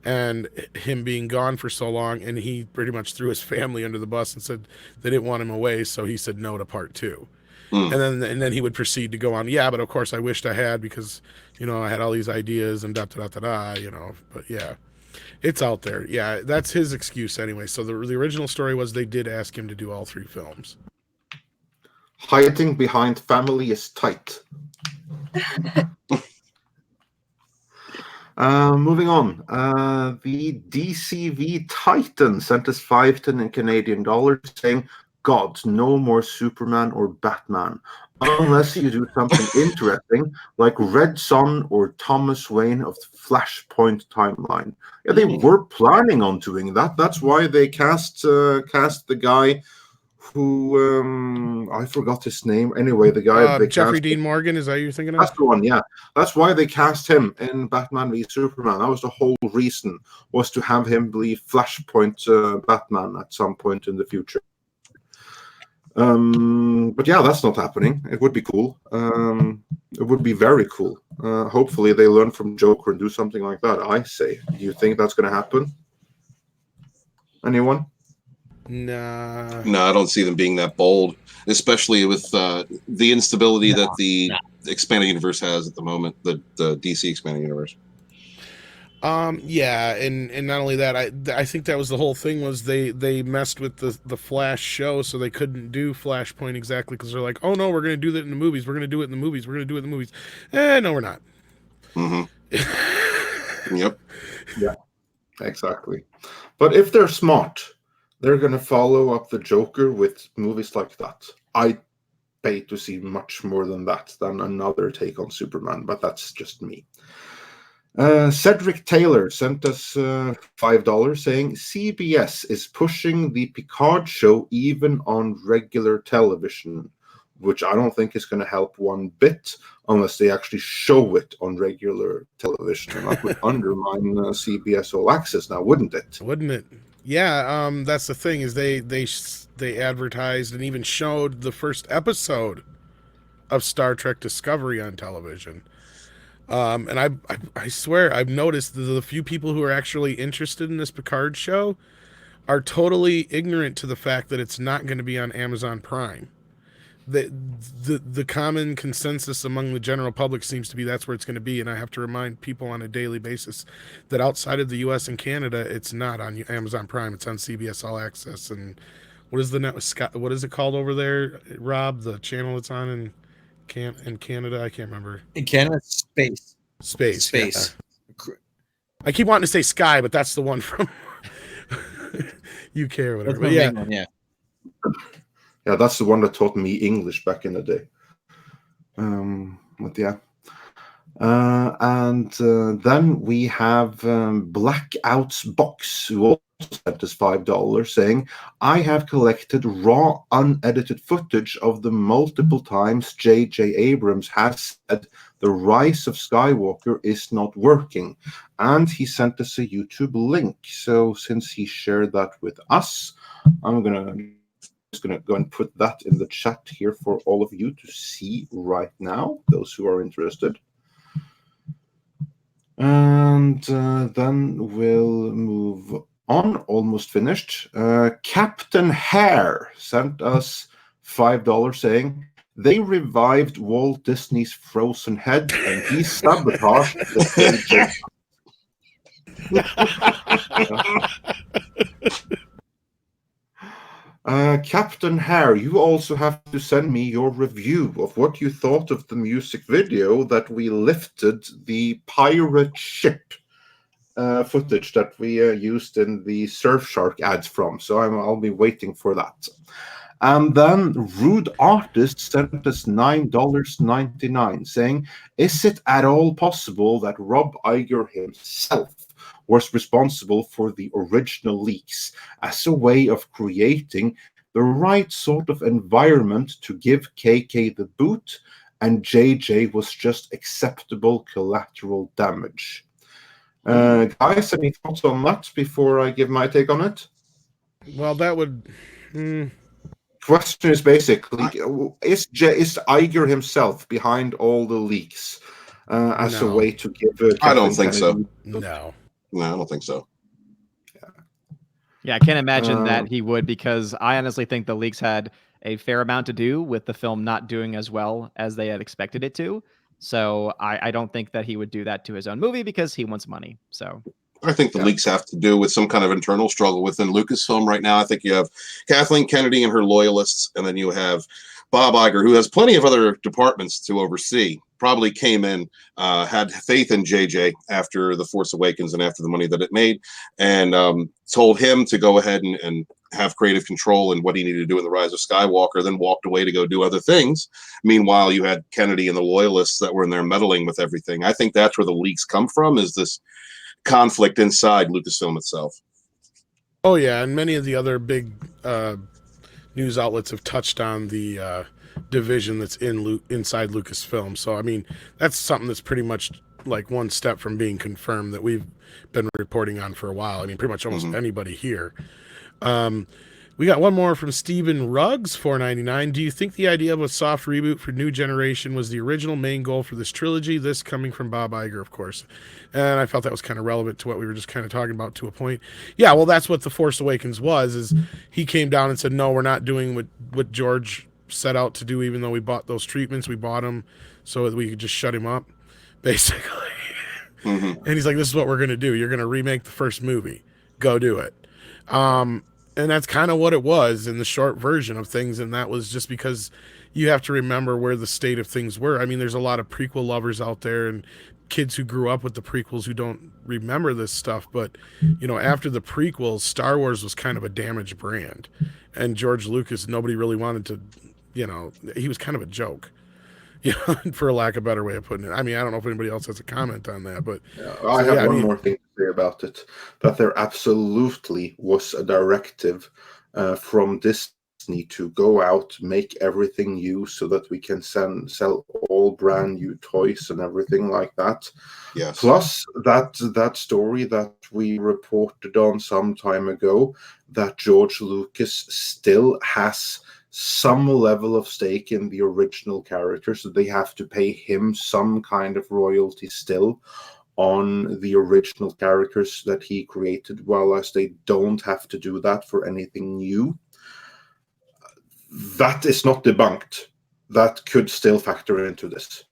and him being gone for so long, and he pretty much threw his family under the bus and said they didn't want him away, so he said no to part 2. And then he would proceed to go on. Yeah, but of course I wished I had, because I had all these ideas and But yeah, it's out there. Yeah, that's his excuse anyway. So the original story was they did ask him to do all 3 films. Hiding behind family is tight. Moving on. The DCV Titan sent us $5 Canadian saying, God, no more Superman or Batman, unless you do something interesting like Red Son or Thomas Wayne of the Flashpoint timeline. Yeah, they were planning on doing that. That's why they cast the guy who I forgot his name. Anyway, the guy they Jeffrey Dean Morgan. Is that you're thinking of? That's the one. Yeah, that's why they cast him in Batman v Superman. That was the whole reason, was to have him be Flashpoint Batman at some point in the future. But yeah, that's not happening. It would be cool. It would be very cool. Hopefully they learn from Joker and do something like that. I say, do you think that's going to happen? Anyone? Nah. No, I don't see them being that bold, especially with the instability that the expanded universe has at the moment, the DC expanded universe. Yeah, and not only that, I think that was the whole thing, was they messed with the Flash show, so they couldn't do Flashpoint exactly, because they're like, oh no, we're going to do that in the movies, we're going to do it in the movies, we're going to do it in the movies. No, we're not. Mm-hmm. Yep. Yeah, exactly. But if they're smart, they're going to follow up the Joker with movies like that. I pay to see much more than that, than another take on Superman, but that's just me. Cedric Taylor sent us $5 saying CBS is pushing the Picard show even on regular television, which I don't think is going to help one bit unless they actually show it on regular television. And that would undermine CBS All Access now, wouldn't it? Wouldn't it? Yeah, that's the thing, is they advertised and even showed the first episode of Star Trek Discovery on television. And I swear I've noticed that the few people who are actually interested in this Picard show are totally ignorant to the fact that it's not going to be on Amazon Prime. The common consensus among the general public seems to be that's where it's going to be, and I have to remind people on a daily basis that outside of the U.S. and Canada, it's not on Amazon Prime. It's on CBS All Access. And what is what is it called over there, Rob? The channel it's on in Canada, I can't remember. In Canada, Space. Yeah. I keep wanting to say Sky, but that's the one from UK or whatever. But yeah. Yeah, that's the one that taught me English back in the day. But yeah. And then we have Blackout's Box, who also sent us $5, saying, I have collected raw, unedited footage of the multiple times J.J. Abrams has said the Rise of Skywalker is not working. And he sent us a YouTube link. So since he shared that with us, I'm just going to go and put that in the chat here for all of you to see right now, those who are interested. And then we'll move on, almost finished. Captain Hare sent us $5 saying, they revived Walt Disney's Frozen Head and he sabotaged the Captain Hare, you also have to send me your review of what you thought of the music video that we lifted the pirate ship footage that we used in the Surfshark ads from. So I'll be waiting for that. And then Rude Artist sent us $9.99 saying, is it at all possible that Rob Iger himself was responsible for the original leaks as a way of creating the right sort of environment to give KK the boot, and JJ was just acceptable collateral damage? Guys, any thoughts on that before I give my take on it? Well, that would... Question is basically, is Iger himself behind all the leaks as a way to give... I don't think so. No, I don't think so. Yeah, I can't imagine that he would, because I honestly think the leaks had a fair amount to do with the film not doing as well as they had expected it to. So I don't think that he would do that to his own movie because he wants money. So I think the leaks have to do with some kind of internal struggle within Lucasfilm right now. I think you have Kathleen Kennedy and her loyalists, and then you have Bob Iger, who has plenty of other departments to oversee. Probably came in, had faith in JJ after The Force Awakens and after the money that it made, and told him to go ahead and have creative control in what he needed to do in The Rise of Skywalker, then walked away to go do other things. Meanwhile, you had Kennedy and the loyalists that were in there meddling with everything. I think that's where the leaks come from, is this conflict inside Lucasfilm itself. Oh, yeah, and many of the other big news outlets have touched on the division that's inside Lucasfilm. So, I mean, that's something that's pretty much like one step from being confirmed that we've been reporting on for a while. I mean, pretty much almost anybody here. We got one more from Stephen Ruggs, $4.99. Do you think the idea of a soft reboot for New Generation was the original main goal for this trilogy? This coming from Bob Iger, of course. And I felt that was kind of relevant to what we were just kind of talking about to a point. Yeah, well, that's what The Force Awakens was, is he came down and said, no, we're not doing what George set out to do, even though we bought those treatments. We bought them so that we could just shut him up, basically. And he's like, this is what we're going to do. You're going to remake the first movie. Go do it. And that's kind of what it was in the short version of things. And that was just because you have to remember where the state of things were. I mean, there's a lot of prequel lovers out there and kids who grew up with the prequels who don't remember this stuff. But, you know, after the prequels, Star Wars was kind of a damaged brand. And George Lucas, nobody really wanted to, you know, he was kind of a joke. You know, for a lack of a better way of putting it. I mean, I don't know if anybody else has a comment on that, but I have one more thing to say about it. That there absolutely was a directive from Disney to go out, make everything new, so that we can sell all brand new toys and everything like that. Yes. Plus that story that we reported on some time ago, that George Lucas still has some level of stake in the original character, so they have to pay him some kind of royalty still on the original characters that he created, while as they don't have to do that for anything new. That is not debunked. That could still factor into this,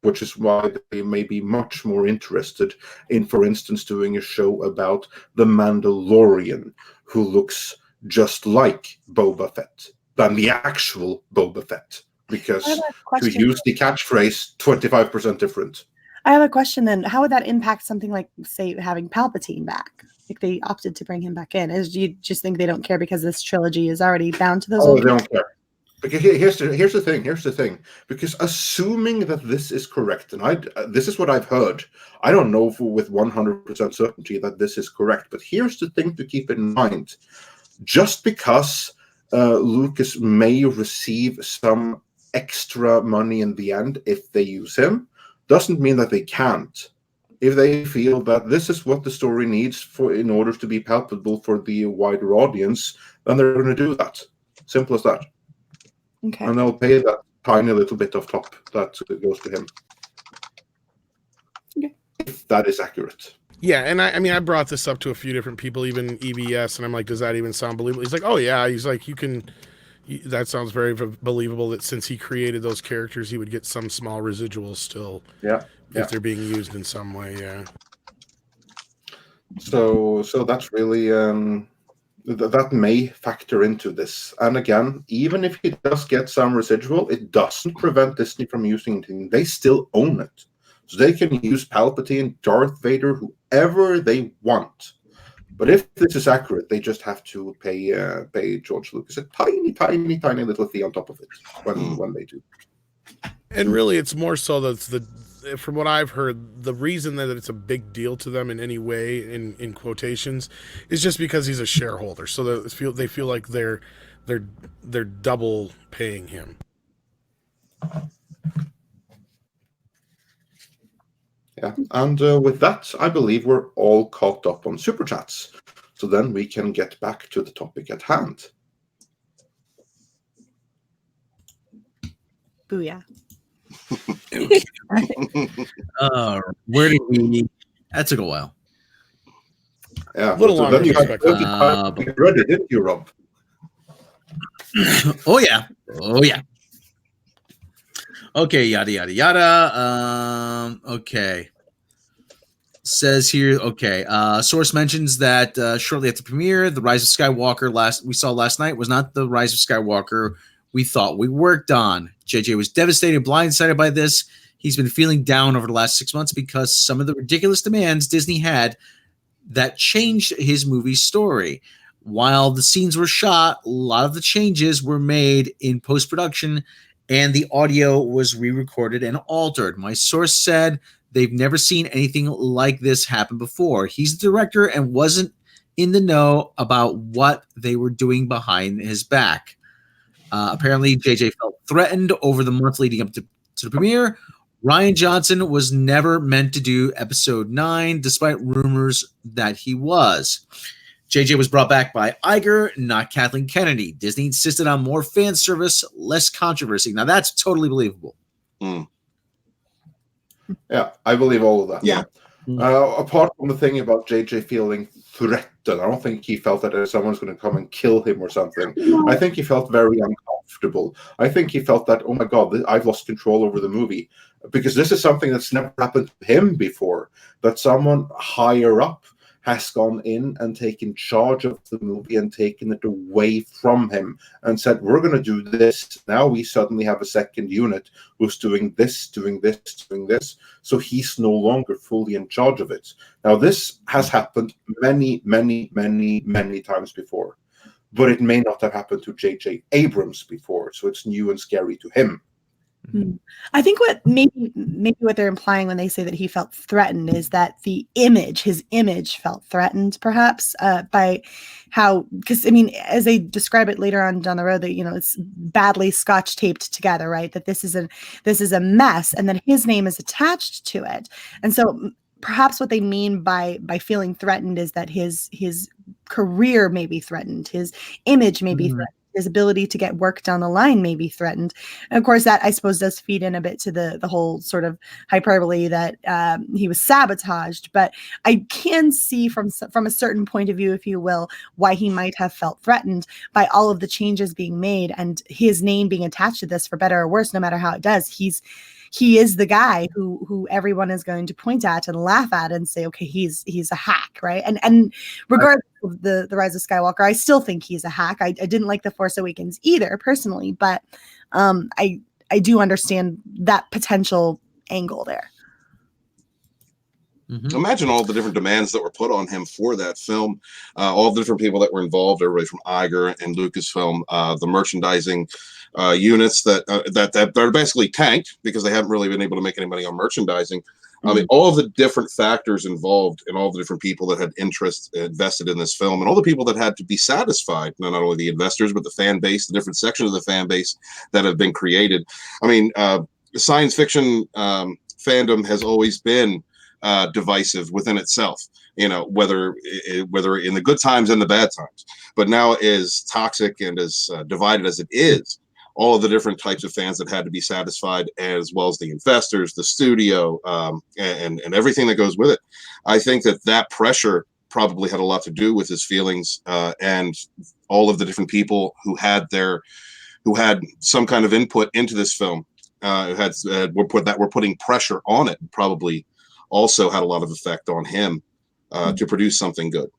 which is why they may be much more interested in, for instance, doing a show about the Mandalorian, who looks just like Boba Fett, than the actual Boba Fett, because to use the catchphrase, 25% different. I have a question then. How would that impact something like, say, having Palpatine back? Like they opted to bring him back in. Do you just think they don't care because this trilogy is already bound to those old people? They don't care. Because here's the thing. Because assuming that this is correct, and this is what I've heard, I don't know with 100% certainty that this is correct, but here's the thing to keep in mind. Just because Lucas may receive some extra money in the end if they use him, doesn't mean that they can't. If they feel that this is what the story needs in order to be palpable for the wider audience, then they're going to do that. Simple as that. Okay. And they'll pay that tiny little bit of top that goes to him. Okay. If that is accurate. Yeah, and I brought this up to a few different people, even EBS, and I'm like, does that even sound believable? He's like, oh yeah. He's like, that sounds very believable that since he created those characters, he would get some small residuals still. Yeah. If they're being used in some way, yeah. So that's really that may factor into this. And again, even if he does get some residual, it doesn't prevent Disney from using it. They still own it. So they can use Palpatine, Darth Vader, whoever they want. But if this is accurate, they just have to pay George Lucas a tiny, tiny, tiny little fee on top of it when they do. And really, it's more so that from what I've heard, the reason that it's a big deal to them in any way, in quotations, is just because he's a shareholder. So they feel like they're double paying him. Yeah, and with that, I believe we're all caught up on Super Chats. So then we can get back to the topic at hand. Booyah. Where did we... That took a while. Yeah, a little longer. You read it, didn't you, Rob? Oh, yeah. Okay, yada, yada, yada. Okay. Says here, okay. Source mentions that shortly after premiere, the Rise of Skywalker we saw last night was not the Rise of Skywalker we thought we worked on. JJ was devastated, blindsided by this. He's been feeling down over the last 6 months because some of the ridiculous demands Disney had that changed his movie story. While the scenes were shot, a lot of the changes were made in post-production and the audio was re-recorded and altered. My source said they've never seen anything like this happen before. He's the director and wasn't in the know about what they were doing behind his back. Apparently, JJ felt threatened over the month leading up to the premiere. Rian Johnson was never meant to do episode 9, despite rumors that he was. JJ was brought back by Iger, not Kathleen Kennedy. Disney insisted on more fan service, less controversy. Now, that's totally believable. Yeah, I believe all of that. Yeah. Apart from the thing about JJ feeling threatened, I don't think he felt that someone's going to come and kill him or something. I think he felt very uncomfortable. I think he felt that, oh my God, I've lost control over the movie. Because this is something that's never happened to him before, that someone higher up has gone in and taken charge of the movie and taken it away from him and said, we're going to do this. Now we suddenly have a second unit who's doing this, doing this, doing this. So he's no longer fully in charge of it. Now, this has happened many, many, many, many times before, but it may not have happened to J.J. Abrams before. So it's new and scary to him. I think what maybe what they're implying when they say that he felt threatened is that his image felt threatened, perhaps by how, because I mean, as they describe it later on down the road, that it's badly scotch taped together, right? That this is a mess, and that his name is attached to it, and so perhaps what they mean by feeling threatened is that his career may be threatened, his image may be threatened. his ability to get work down the line may be threatened. And of course, that I suppose does feed in a bit to the whole sort of hyperbole that he was sabotaged. But I can see from a certain point of view, if you will, why he might have felt threatened by all of the changes being made and his name being attached to this, for better or worse. No matter how it does, he is the guy who everyone is going to point at and laugh at and say, okay, he's a hack, right? And regardless of the Rise of Skywalker, I still think he's a hack. I didn't like The Force Awakens either personally, but I do understand that potential angle there. Mm-hmm. Imagine all the different demands that were put on him for that film, all the different people that were involved, everybody from Iger and Lucasfilm, the merchandising units that are basically tanked because they haven't really been able to make any money on merchandising. I mean, all of the different factors involved and all the different people that had interest invested in this film and all the people that had to be satisfied, not only the investors, but the fan base, the different sections of the fan base that have been created. I mean, science fiction fandom has always been divisive within itself, you know, whether in the good times and the bad times, but now as toxic and as divided as it is, all of the different types of fans that had to be satisfied, as well as the investors, the studio, and everything that goes with it. I think that pressure probably had a lot to do with his feelings, and all of the different people who had some kind of input into this film, were putting pressure on it, probably also had a lot of effect on him to produce something good.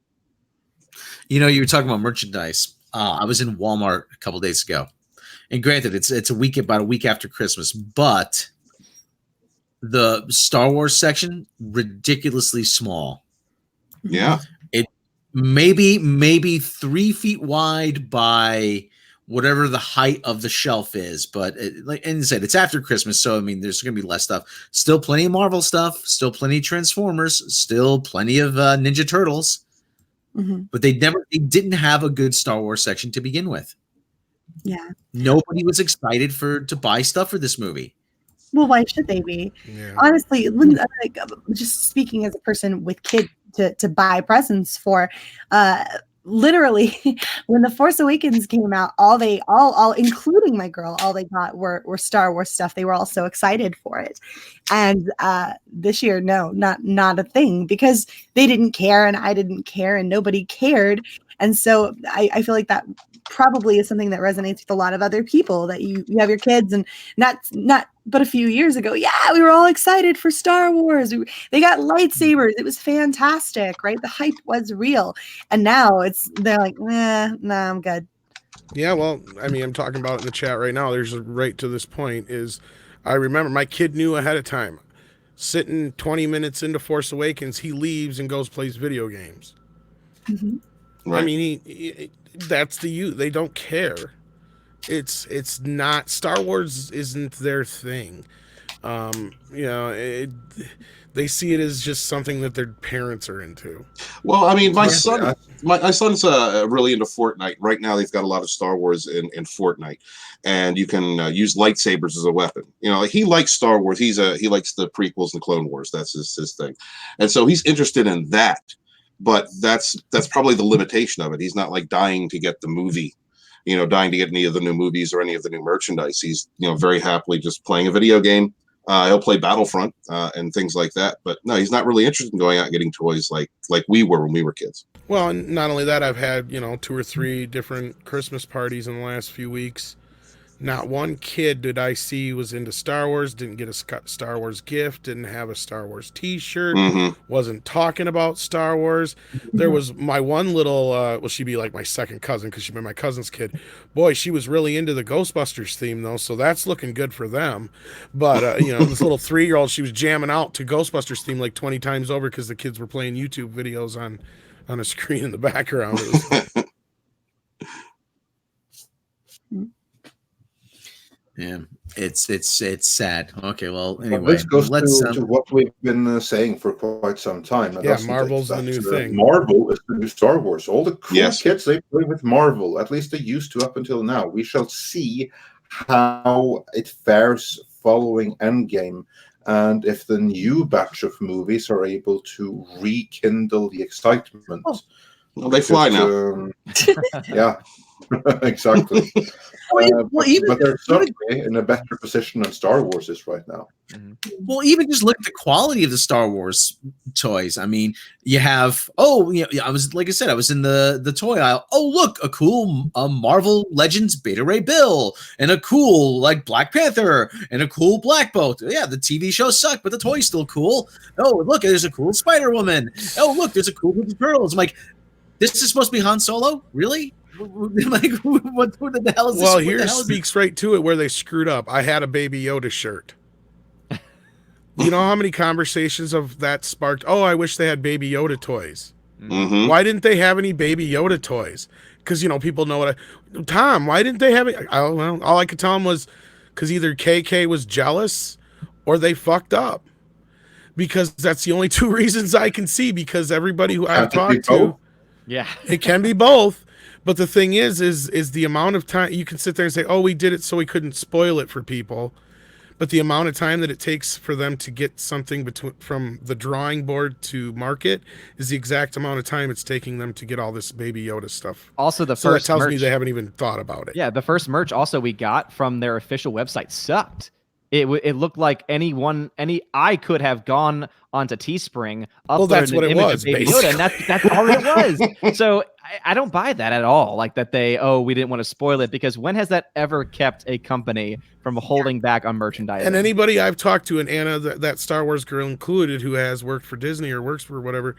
You know, you were talking about merchandise. I was in Walmart a couple days ago, and granted, it's about a week after Christmas, but the Star Wars section ridiculously small. Yeah, it maybe 3 feet wide by whatever the height of the shelf is, but like I said, it's after Christmas, so I mean, there's going to be less stuff. Still plenty of Marvel stuff, still plenty of Transformers, still plenty of Ninja Turtles, but they didn't have a good Star Wars section to begin with. Yeah, nobody was excited to buy stuff for this movie. Well, why should they be? Yeah. Honestly, just speaking as a person with kids to buy presents for, literally, when The Force Awakens came out, all including my girl, all they got were Star Wars stuff. They were all so excited for it. And this year, no, not a thing, because they didn't care and I didn't care and nobody cared. And so I feel like that probably is something that resonates with a lot of other people, that you have your kids, and not but a few years ago, yeah, we were all excited for Star Wars. They got lightsabers. It was fantastic, right? The hype was real. And now they're like, nah, I'm good. Yeah, well, I mean, I'm talking about it in the chat right now. There's right to this point is, I remember my kid knew ahead of time. Sitting 20 minutes into Force Awakens, he leaves and goes plays video games. Mm-hmm. Right. I mean, that's the youth. They don't care. It's not, Star Wars isn't their thing. They see it as just something that their parents are into. Well, I mean, my son's really into Fortnite right now. They've got a lot of Star Wars in Fortnite, and you can use lightsabers as a weapon. You know, like, he likes Star Wars. He likes the prequels and Clone Wars. That's his thing, and so he's interested in that. But that's probably the limitation of it. He's not like dying to get the movie, dying to get any of the new movies or any of the new merchandise. He's, very happily just playing a video game. He'll play Battlefront and things like that. But no, he's not really interested in going out and getting toys like we were when we were kids. Well, and not only that, I've had, 2 or 3 different Christmas parties in the last few weeks. Not one kid did I see was into Star Wars, didn't get a Star Wars gift, didn't have a Star Wars t-shirt, wasn't talking about Star Wars. There was my one little, she'd be like my second cousin because she'd been my cousin's kid. Boy, she was really into the Ghostbusters theme, though, so that's looking good for them. But, this little 3-year-old, she was jamming out to Ghostbusters theme like 20 times over because the kids were playing YouTube videos on a screen in the background. Yeah, it's sad. Okay, well, anyway, this goes to what we've been saying for quite some time. Yeah, Marvel's the new thing. Marvel is the new Star Wars. All the cool kids, they play with Marvel. At least they used to up until now. We shall see how it fares following Endgame, and if the new batch of movies are able to rekindle the excitement. Well, they fly now. Yeah. Exactly. Well, but they're certainly in a better position than Star Wars is right now. Well, even just look at the quality of the Star Wars toys. I mean, you have I was I was in the toy aisle. Oh, look, a cool Marvel Legends Beta Ray Bill, and a cool like Black Panther, and a cool Black Bolt. Yeah, the TV show sucked, but the toy's still cool. Oh, look, there's a cool Spider Woman. Oh, look, there's a cool Ninja Turtles. I'm like, this is supposed to be Han Solo, really? Like, what the hell is this? Well, here speaks right to it where they screwed up. I had a Baby Yoda shirt. You know how many conversations of that sparked? Oh, I wish they had Baby Yoda toys. Mm-hmm. Why didn't they have any Baby Yoda toys? Because, people know what Tom, why didn't they have it? Oh, well, all I could tell him was because either KK was jealous or they fucked up. Because that's the only two reasons I can see, because everybody who I've talked to, it can be both. But the thing is the amount of time you can sit there and say, oh, we did it so we couldn't spoil it for people. But the amount of time that it takes for them to get something from the drawing board to market is the exact amount of time it's taking them to get all this Baby Yoda stuff. Also, that tells me they haven't even thought about it. Yeah, the first merch also we got from their official website sucked. It looked like I could have gone onto Teespring, uploaded an image of Baby Yoda, and that's all it was. So I don't buy that at all. Like that we didn't want to spoil it, because when has that ever kept a company from holding back on merchandise? And anybody I've talked to, and Anna, that Star Wars girl included, who has worked for Disney or works for whatever,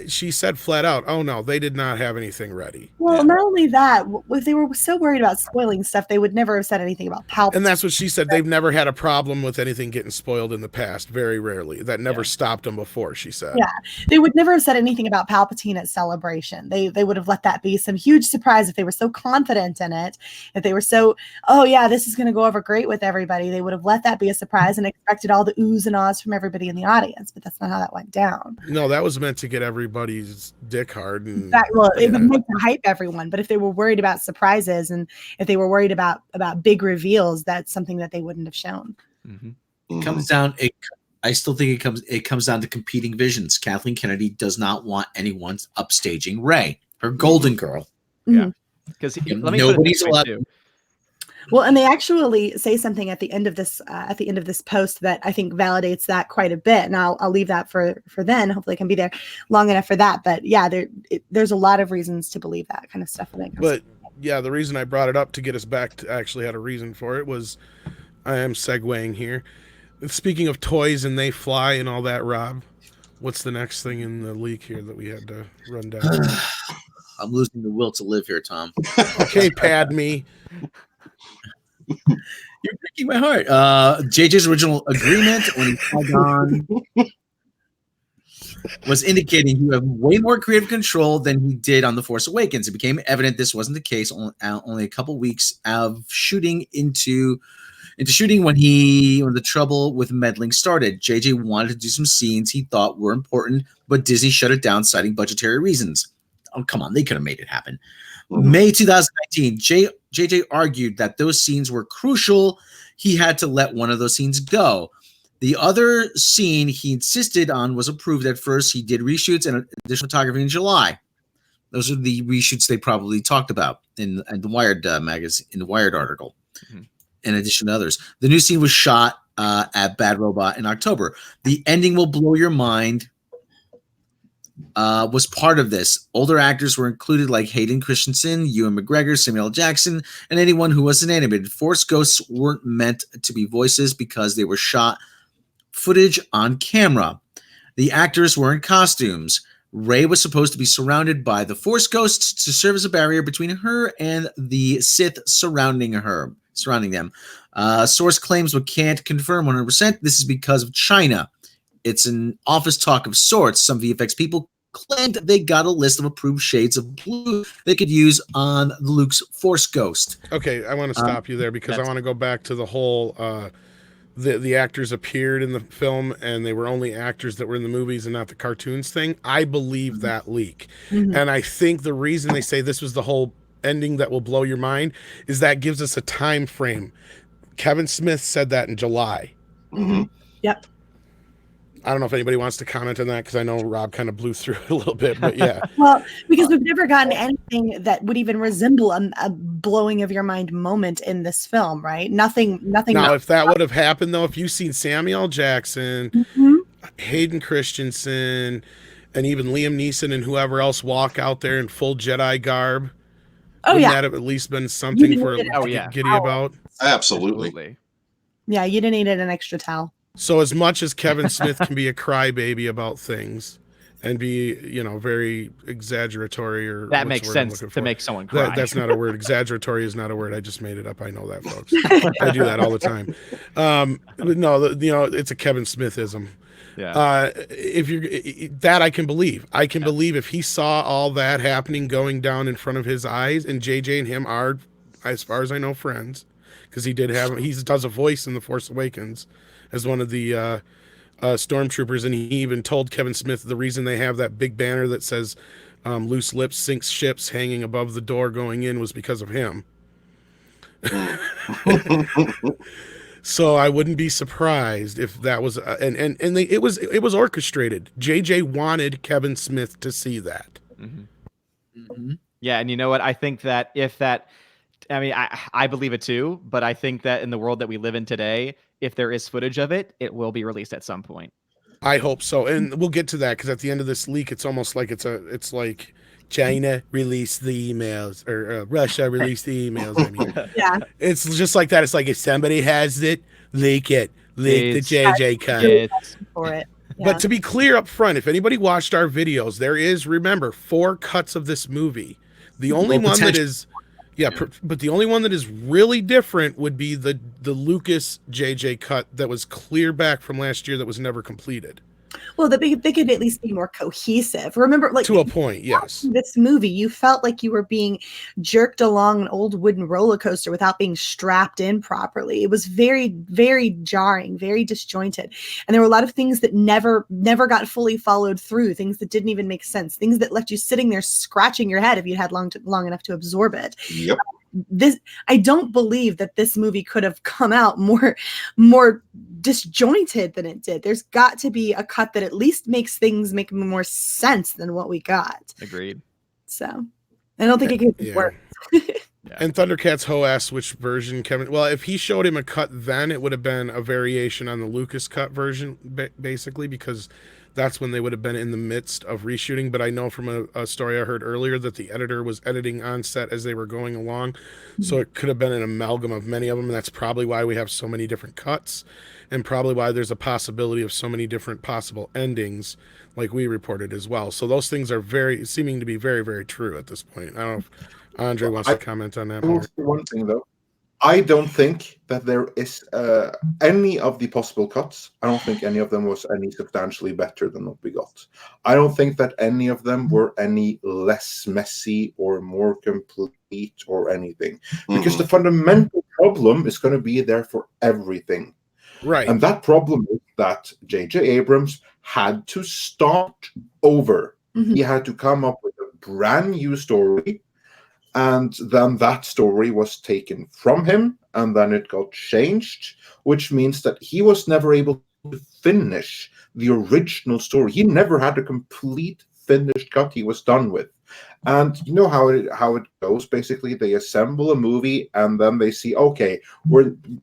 she said flat out, oh no, they did not have anything ready. Well, not only that, if they were so worried about spoiling stuff, they would never have said anything about Palpatine. And that's what she said. They've never had a problem with anything getting spoiled in the past. Very rarely. That never stopped them before, she said. Yeah. They would never have said anything about Palpatine at Celebration. They would have let that be some huge surprise if they were so confident in it. If they were so, oh yeah, this is going to go over great with everybody, they would have let that be a surprise and expected all the oohs and ahs from everybody in the audience. But that's not how that went down. No, that was meant to get everybody's dick hard. And, it would make to hype everyone. But if they were worried about surprises, and if they were worried about big reveals, that's something that they wouldn't have shown. It comes down. I still think it comes down to competing visions. Kathleen Kennedy does not want anyone upstaging Rey, her golden girl. Yeah, because nobody's allowed to. Well, and they actually say something at the end of this post that I think validates that quite a bit. And I'll leave that for then. Hopefully I can be there long enough for that. But yeah, there's a lot of reasons to believe that kind of stuff. But yeah, the reason I brought it up to get us back to actually had a reason for it was, I am segueing here. Speaking of toys and they fly and all that, Rob, what's the next thing in the leak here that we had to run down? I'm losing the will to live here, Tom. Okay, Padme. You're breaking my heart. JJ's original agreement when he signed on was indicating he had way more creative control than he did on The Force Awakens. It became evident this wasn't the case only a couple weeks of shooting into shooting when the trouble with meddling started. JJ wanted to do some scenes he thought were important, but Disney shut it down, citing budgetary reasons. Oh, come on, they could have made it happen. May 2019, JJ argued that those scenes were crucial. He had to let one of those scenes go. The other scene he insisted on was approved at first. He did reshoots and additional photography in July. Those are the reshoots they probably talked about in the Wired magazine, in the Wired article, in addition to others. The new scene was shot at Bad Robot in October. The ending will blow your mind. Was part of this. Older actors were included, like Hayden Christensen, Ewan McGregor, Samuel L. Jackson, and anyone who wasn't animated. Force ghosts weren't meant to be voices because they were shot footage on camera. The actors were in costumes. Rey was supposed to be surrounded by the Force ghosts to serve as a barrier between her and the Sith surrounding them. Source claims but can't confirm 100%. This is because of China. It's an office talk of sorts. Some VFX people claimed they got a list of approved shades of blue they could use on Luke's Force Ghost. Okay, I want to stop you there because I want to go back to the whole the actors appeared in the film and they were only actors that were in the movies and not the cartoons thing. I believe that leak. And I think the reason they say this was the whole ending that will blow your mind is that gives us a time frame. Kevin Smith said that in July. Yep. I don't know if anybody wants to comment on that because I know Rob kind of blew through it a little bit, but yeah. Well, because we've never gotten anything that would even resemble a blowing of your mind moment in this film, right? Nothing. Now, if that would have happened, though, if you've seen Samuel L. Jackson, Hayden Christensen, and even Liam Neeson and whoever else walk out there in full Jedi garb, wouldn't that have at least been something to get giddy about? Absolutely. Yeah, you didn't need an extra towel. So as much as Kevin Smith can be a crybaby about things and be, very exaggeratory, or that makes sense to make someone cry. That's not a word. Exaggeratory is not a word. I just made it up. I know that, folks. I do that all the time. But no, it's a Kevin Smithism. Yeah. If you're that, I can believe. I can believe if he saw all that happening going down in front of his eyes, and JJ and him are, as far as I know, friends, because he does a voice in The Force Awakens as one of the stormtroopers, and he even told Kevin Smith the reason they have that big banner that says "Loose Lips sinks ships" hanging above the door going in was because of him. So I wouldn't be surprised if that was it was orchestrated. JJ wanted Kevin Smith to see that. Yeah, and you know what? I think that I believe it too, but I think that in the world that we live in today, if there is footage of it, it will be released at some point. I hope so, and we'll get to that because at the end of this leak, it's almost like it's like China released the emails, or Russia released the emails. I mean, yeah, it's just like that. It's like if somebody has it, leak the JJ cut. For it. Yeah. But to be clear up front, if anybody watched our videos, there is, remember, 4 cuts of this movie. The only one that is. But the only one that is really different would be the Lucas JJ cut that was clear back from last year that was never completed. Well, they could at least be more cohesive. Remember, to a point, yes. This movie, you felt like you were being jerked along an old wooden roller coaster without being strapped in properly. It was very, very jarring, very disjointed, and there were a lot of things that never got fully followed through. Things that didn't even make sense. Things that left you sitting there scratching your head if you had long enough to absorb it. Yep. I don't believe that this movie could have come out more disjointed than it did. There's got to be a cut that at least makes things make more sense than what we got. Agreed. So I don't think it could work. And Thundercats Ho asked which version Kevin. Well, if he showed him a cut, then it would have been a variation on the Lucas cut version, basically, because that's when they would have been in the midst of reshooting. But I know from a story I heard earlier that the editor was editing on set as they were going along. So it could have been an amalgam of many of them. And that's probably why we have so many different cuts, and probably why there's a possibility of so many different possible endings like we reported as well. So those things are seeming to be very, very true at this point. I don't know if Andre wants to comment on that. One thing, though. I don't think that there is any of the possible cuts. I don't think any of them was any substantially better than what we got. I don't think that any of them were any less messy or more complete or anything. Because the fundamental problem is going to be there for everything. Right. And that problem is that J.J. Abrams had to start over. He had to come up with a brand new story. And then that story was taken from him, and then it got changed, which means that he was never able to finish the original story. He never had a complete finished cut he was done with. And you know how it goes. Basically, they assemble a movie, and then they see, okay,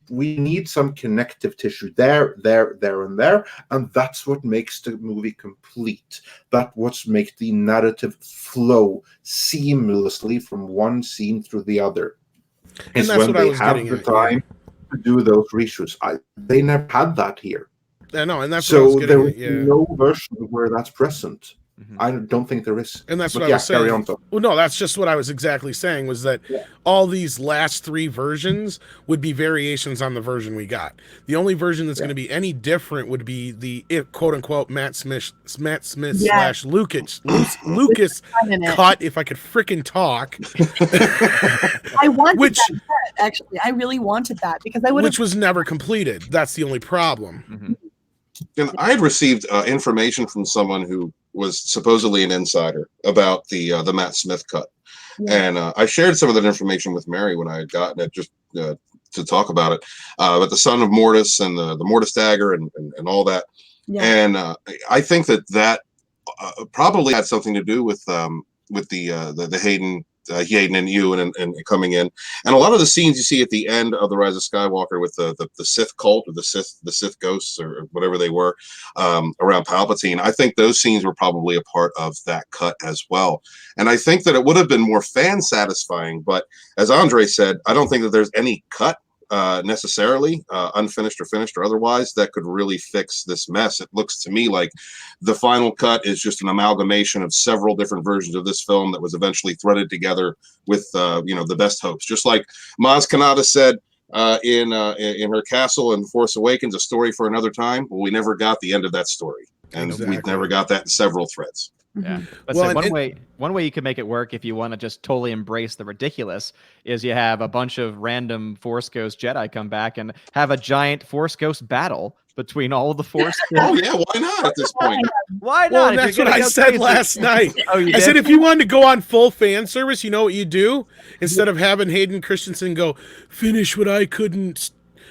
we need some connective tissue there, and there, and that's what makes the movie complete. That's what makes the narrative flow seamlessly from one scene through the other. And that's when they have the time to do those reshoots. They never had that here. I know, and that's so there is no version where that's present. I don't think there is. And that's what I was saying. Well, no, that's just what I was exactly saying, was that all these last 3 versions would be variations on the version we got. The only version that's going to be any different would be the quote-unquote Matt Smith / Lucas cut, if I could frickin' talk. I wanted that cut, actually. I really wanted that, because I would have... Which was never completed. That's the only problem. And I had received information from someone who was supposedly an insider about the Matt Smith cut, and I shared some of that information with Mary when I had gotten it, just to talk about it. But the son of Mortis and the Mortis dagger and all that, Yeah. And I think that probably had something to do with the Hayden and Ewan and coming in, and a lot of the scenes you see at the end of the Rise of Skywalker with the Sith cult or the Sith ghosts or whatever they were around Palpatine. I think those scenes were probably a part of that cut as well, and I think that it would have been more fan satisfying. But as Andre said, I don't think that there's any cut necessarily unfinished or finished or otherwise that could really fix this mess. It looks to me like the final cut is just an amalgamation of several different versions of this film that was eventually threaded together with the best hopes, just like Maz Kanata said in her castle in Force Awakens, a story for another time. Well, we never got the end of that story, and we've never got that in several threads. Yeah, but well, so one way you could make it work if you want to just totally embrace the ridiculous is you have a bunch of random Force Ghost Jedi come back and have a giant Force Ghost battle between all of the Force. Oh yeah, why not at this point? Why not? Well, that's what I said last night. I said if you wanted to go on full fan service, you know what you do? Instead of having Hayden Christensen go finish what I couldn't.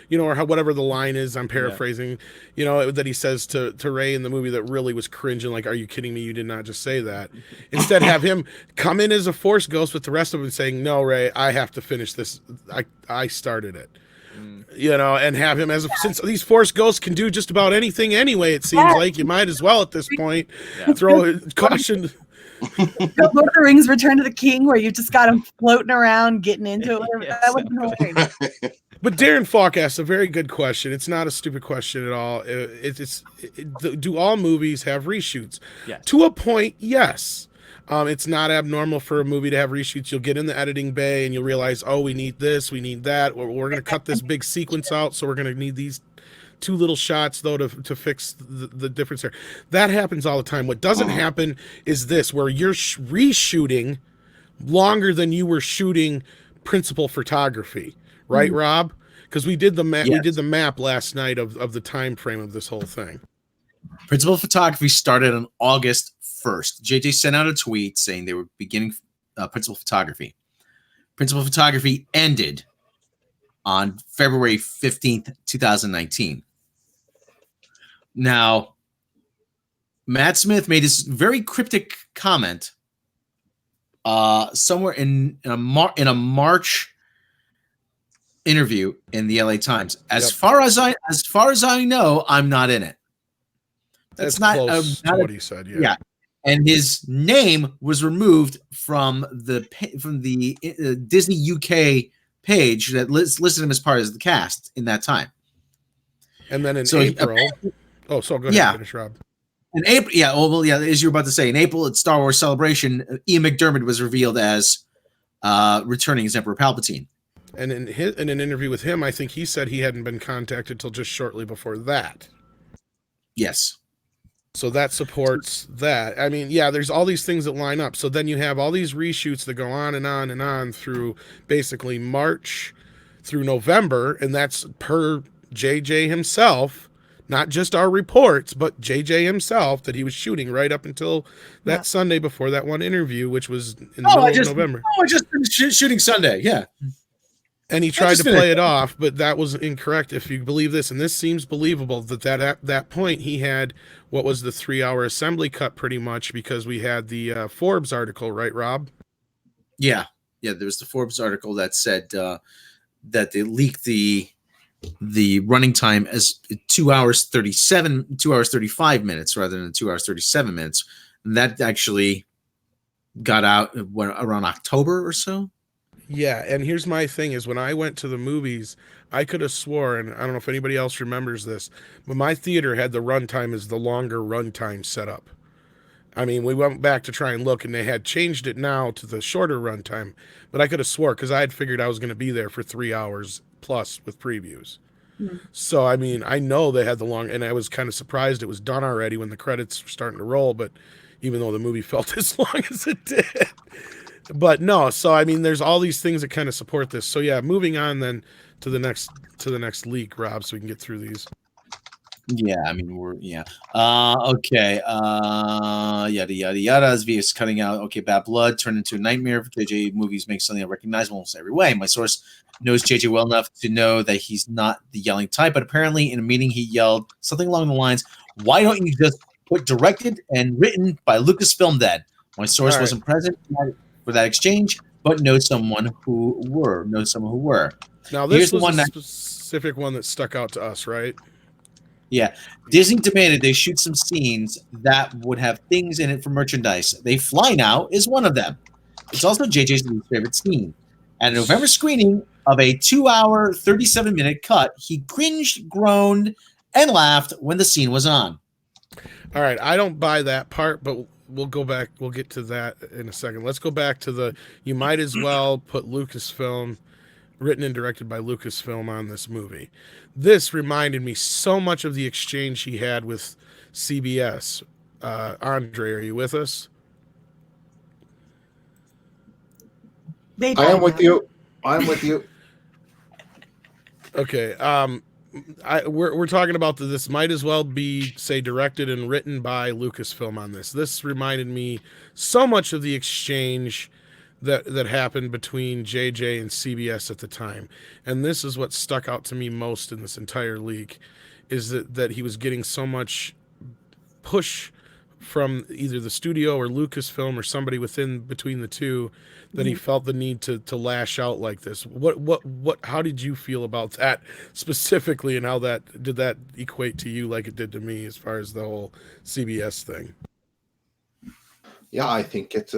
Or whatever the line is, I'm paraphrasing, that he says to Rey in the movie that really was cringing, like, are you kidding me? You did not just say that. Instead, have him come in as a Force ghost with the rest of them saying, no, Rey, I have to finish this. I started it. And have him since these Force ghosts can do just about anything anyway, it seems like you might as well at this point throw caution. Lord of the Rings Return to the King, where you just got him floating around, getting into it. That would be hilarious. But Darren Falk asked a very good question. It's not a stupid question at all. Do all movies have reshoots? Yes. To a point, yes. It's not abnormal for a movie to have reshoots. You'll get in the editing bay and you'll realize, oh, we need this, we need that. We're going to cut this big sequence out, so we're going to need these two little shots, though, to fix the difference there. That happens all the time. What doesn't happen is this, where you're reshooting longer than you were shooting principal photography. Right, Rob? Because we did the map. Yes. We did the map last night of the time frame of this whole thing. Principal photography started on August 1st. JJ sent out a tweet saying they were beginning principal photography. Principal photography ended on February 15th, 2019. Now, Matt Smith made this very cryptic comment somewhere in a March interview in the LA Times. As far as I know, I'm not in it. That's not close to what he said. Yeah. And his name was removed from the Disney UK page that listed him as part of the cast in that time. And then in April. Go ahead. Finish, Rob. In April, as you were about to say, in April at Star Wars Celebration, Ian McDiarmid was revealed as returning as Emperor Palpatine. And in an interview with him, I think he said he hadn't been contacted till just shortly before that. Yes. So that supports that. I mean, there's all these things that line up. So then you have all these reshoots that go on and on and on through basically March through November, and that's per JJ himself, not just our reports, but JJ himself, that he was shooting right up until that Sunday before that one interview, which was in the middle of November. I just finished shooting Sunday, yeah. And he tried to play it off, but that was incorrect if you believe this. And this seems believable that at that point he had what was the 3-hour assembly cut pretty much, because we had the Forbes article, right, Rob? Yeah. There was the Forbes article that said that they leaked the running time as 2 hours 35 minutes rather than 2 hours 37 minutes. And that actually got out around October or so. Yeah, and here's my thing is when I went to the movies, I could have sworn, I don't know if anybody else remembers this, but my theater had the runtime as the longer runtime setup. I mean, we went back to try and look, and they had changed it now to the shorter runtime, but I could have swore, because I had figured I was going to be there for 3 hours plus with previews. So, I mean, I know they had the long, and I was kind of surprised it was done already when the credits were starting to roll, but even though the movie felt as long as it did. But no, so I mean, there's all these things that kind of support this. So yeah, moving on then to the next leak, Rob, so we can get through these. Yeah, I mean okay. Yada yada yada. As V is cutting out. Okay, Bad Blood turned into a nightmare for JJ. Movies make something unrecognizable in almost every way. My source knows JJ well enough to know that he's not the yelling type, but apparently in a meeting he yelled something along the lines, "Why don't you just put directed and written by Lucasfilm then?" My source wasn't present for that exchange, but knows someone who were. Now this was a specific one that stuck out to us, right? Yeah, Disney demanded they shoot some scenes that would have things in it for merchandise. They Fly Now is one of them. It's also JJ's favorite scene. At a November screening of a 2-hour, 37-minute cut, he cringed, groaned, and laughed when the scene was on. All right, I don't buy that part, but we'll go back. We'll get to that in a second. Let's go back to you might as well put Lucasfilm, written and directed by Lucasfilm, on this movie. This reminded me so much of the exchange he had with CBS. Andre, are you with us? I am with you. Okay. We're talking about this might as well be, say, directed and written by Lucasfilm on this. This reminded me so much of the exchange that happened between JJ and CBS at the time. And this is what stuck out to me most in this entire leak, is that he was getting so much push from either the studio or Lucasfilm or somebody between the two, that he felt the need to lash out like this. How did you feel about that specifically, and how did that equate to you like it did to me as far as the whole CBS thing? Yeah, I think it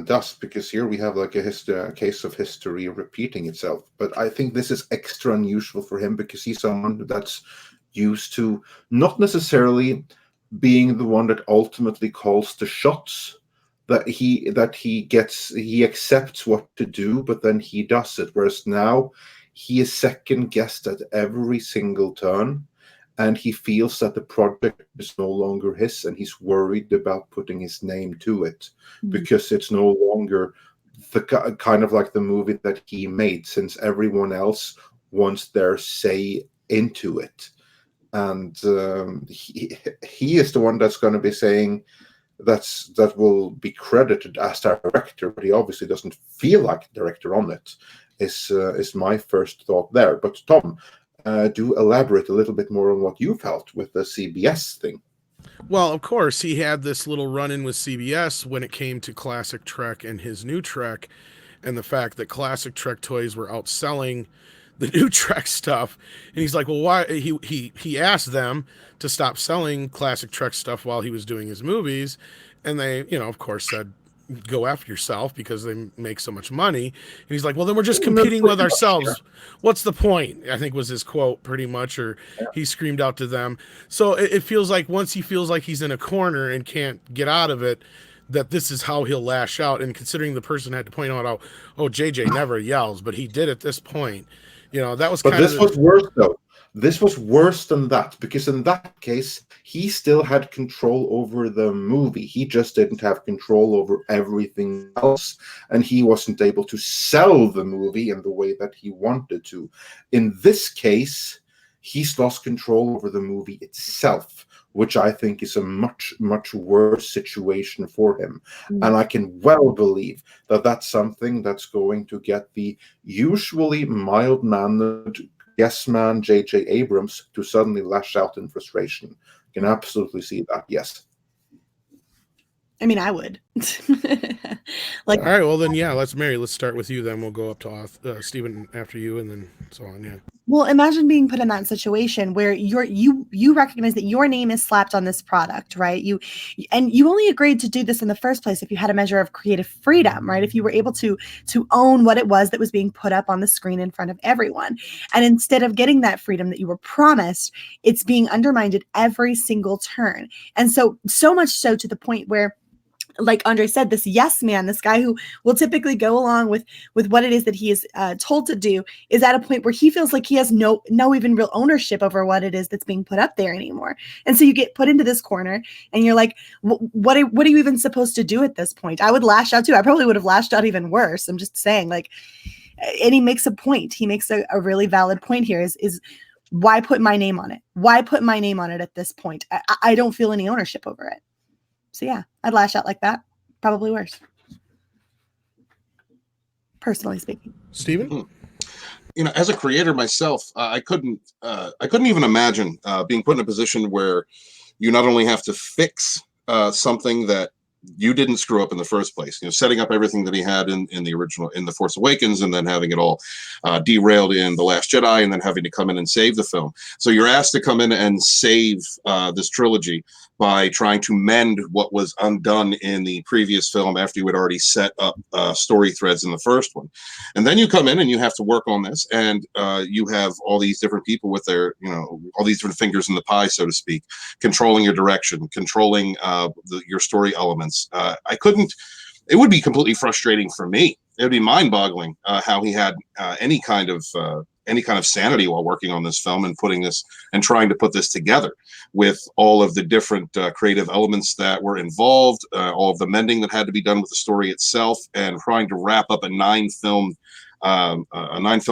does, because here we have like a case of history repeating itself. But I think this is extra unusual for him because he's someone that's used to not necessarily being the one that ultimately calls the shots. That he accepts what to do, but then he does it. Whereas now he is second guessed at every single turn. And he feels that the project is no longer his, and he's worried about putting his name to it, because it's no longer the kind of like the movie that he made, since everyone else wants their say into it. And he is the one that's going to be saying that will be credited as director, but he obviously doesn't feel like a director on it, is my first thought there. But Tom, do elaborate a little bit more on what you felt with the CBS thing. Well, of course, he had this little run-in with CBS when it came to Classic Trek and his new Trek, and the fact that Classic Trek toys were outselling the new Trek stuff. And he's like, well, why? He asked them to stop selling Classic Trek stuff while he was doing his movies, and they, of course, said, go after yourself because they make so much money. And he's like, well, then we're just competing with ourselves. What's the point? I think was his quote, pretty much, or he screamed out to them. So it feels like once he feels like he's in a corner and can't get out of it, that this is how he'll lash out. And considering the person had to point out how, JJ never yells, but he did at this point. That was But this was worse, though. This was worse than that, because in that case, he still had control over the movie. He just didn't have control over everything else, and he wasn't able to sell the movie in the way that he wanted to. In this case, he's lost control over the movie itself, which I think is a much, much worse situation for him. And I can well believe that that's something that's going to get the usually mild-mannered yes man J.J. Abrams to suddenly lash out in frustration. You can absolutely see that, yes. I mean, I would. All right, well then, yeah, let's start with you, then we'll go up to Stephen after you, and then so on. Yeah. Well, imagine being put in that situation where you recognize that your name is slapped on this product, right? You only agreed to do this in the first place if you had a measure of creative freedom, right? If you were able to own what it was that was being put up on the screen in front of everyone. And instead of getting that freedom that you were promised, it's being undermined at every single turn. And so much so to the point where, like Andre said, this yes man, this guy who will typically go along with what it is that he is told to do, is at a point where he feels like he has no even real ownership over what it is that's being put up there anymore. And so you get put into this corner and you're like, what are you even supposed to do at this point? I would lash out too. I probably would have lashed out even worse. I'm just saying, like, and he makes a point. He makes a really valid point here is Why put my name on it? Why put my name on it at this point? I don't feel any ownership over it. So yeah, I'd lash out like that. Probably worse. Personally speaking. Steven? As a creator myself, I couldn't even imagine being put in a position where you not only have to fix something that you didn't screw up in the first place, setting up everything that he had in the original, in The Force Awakens, and then having it all derailed in The Last Jedi, and then having to come in and save the film. So you're asked to come in and save this trilogy by trying to mend what was undone in the previous film after you had already set up story threads in the first one. And then you come in and you have to work on this, and you have all these different people with their, all these different fingers in the pie, so to speak, controlling your direction, controlling your story elements. It would be completely frustrating for me. It would be mind-boggling how he had any kind of sanity while working on this film and putting this and trying to put this together with all of the different creative elements that were involved, all of the mending that had to be done with the story itself, and trying to wrap up a nine-film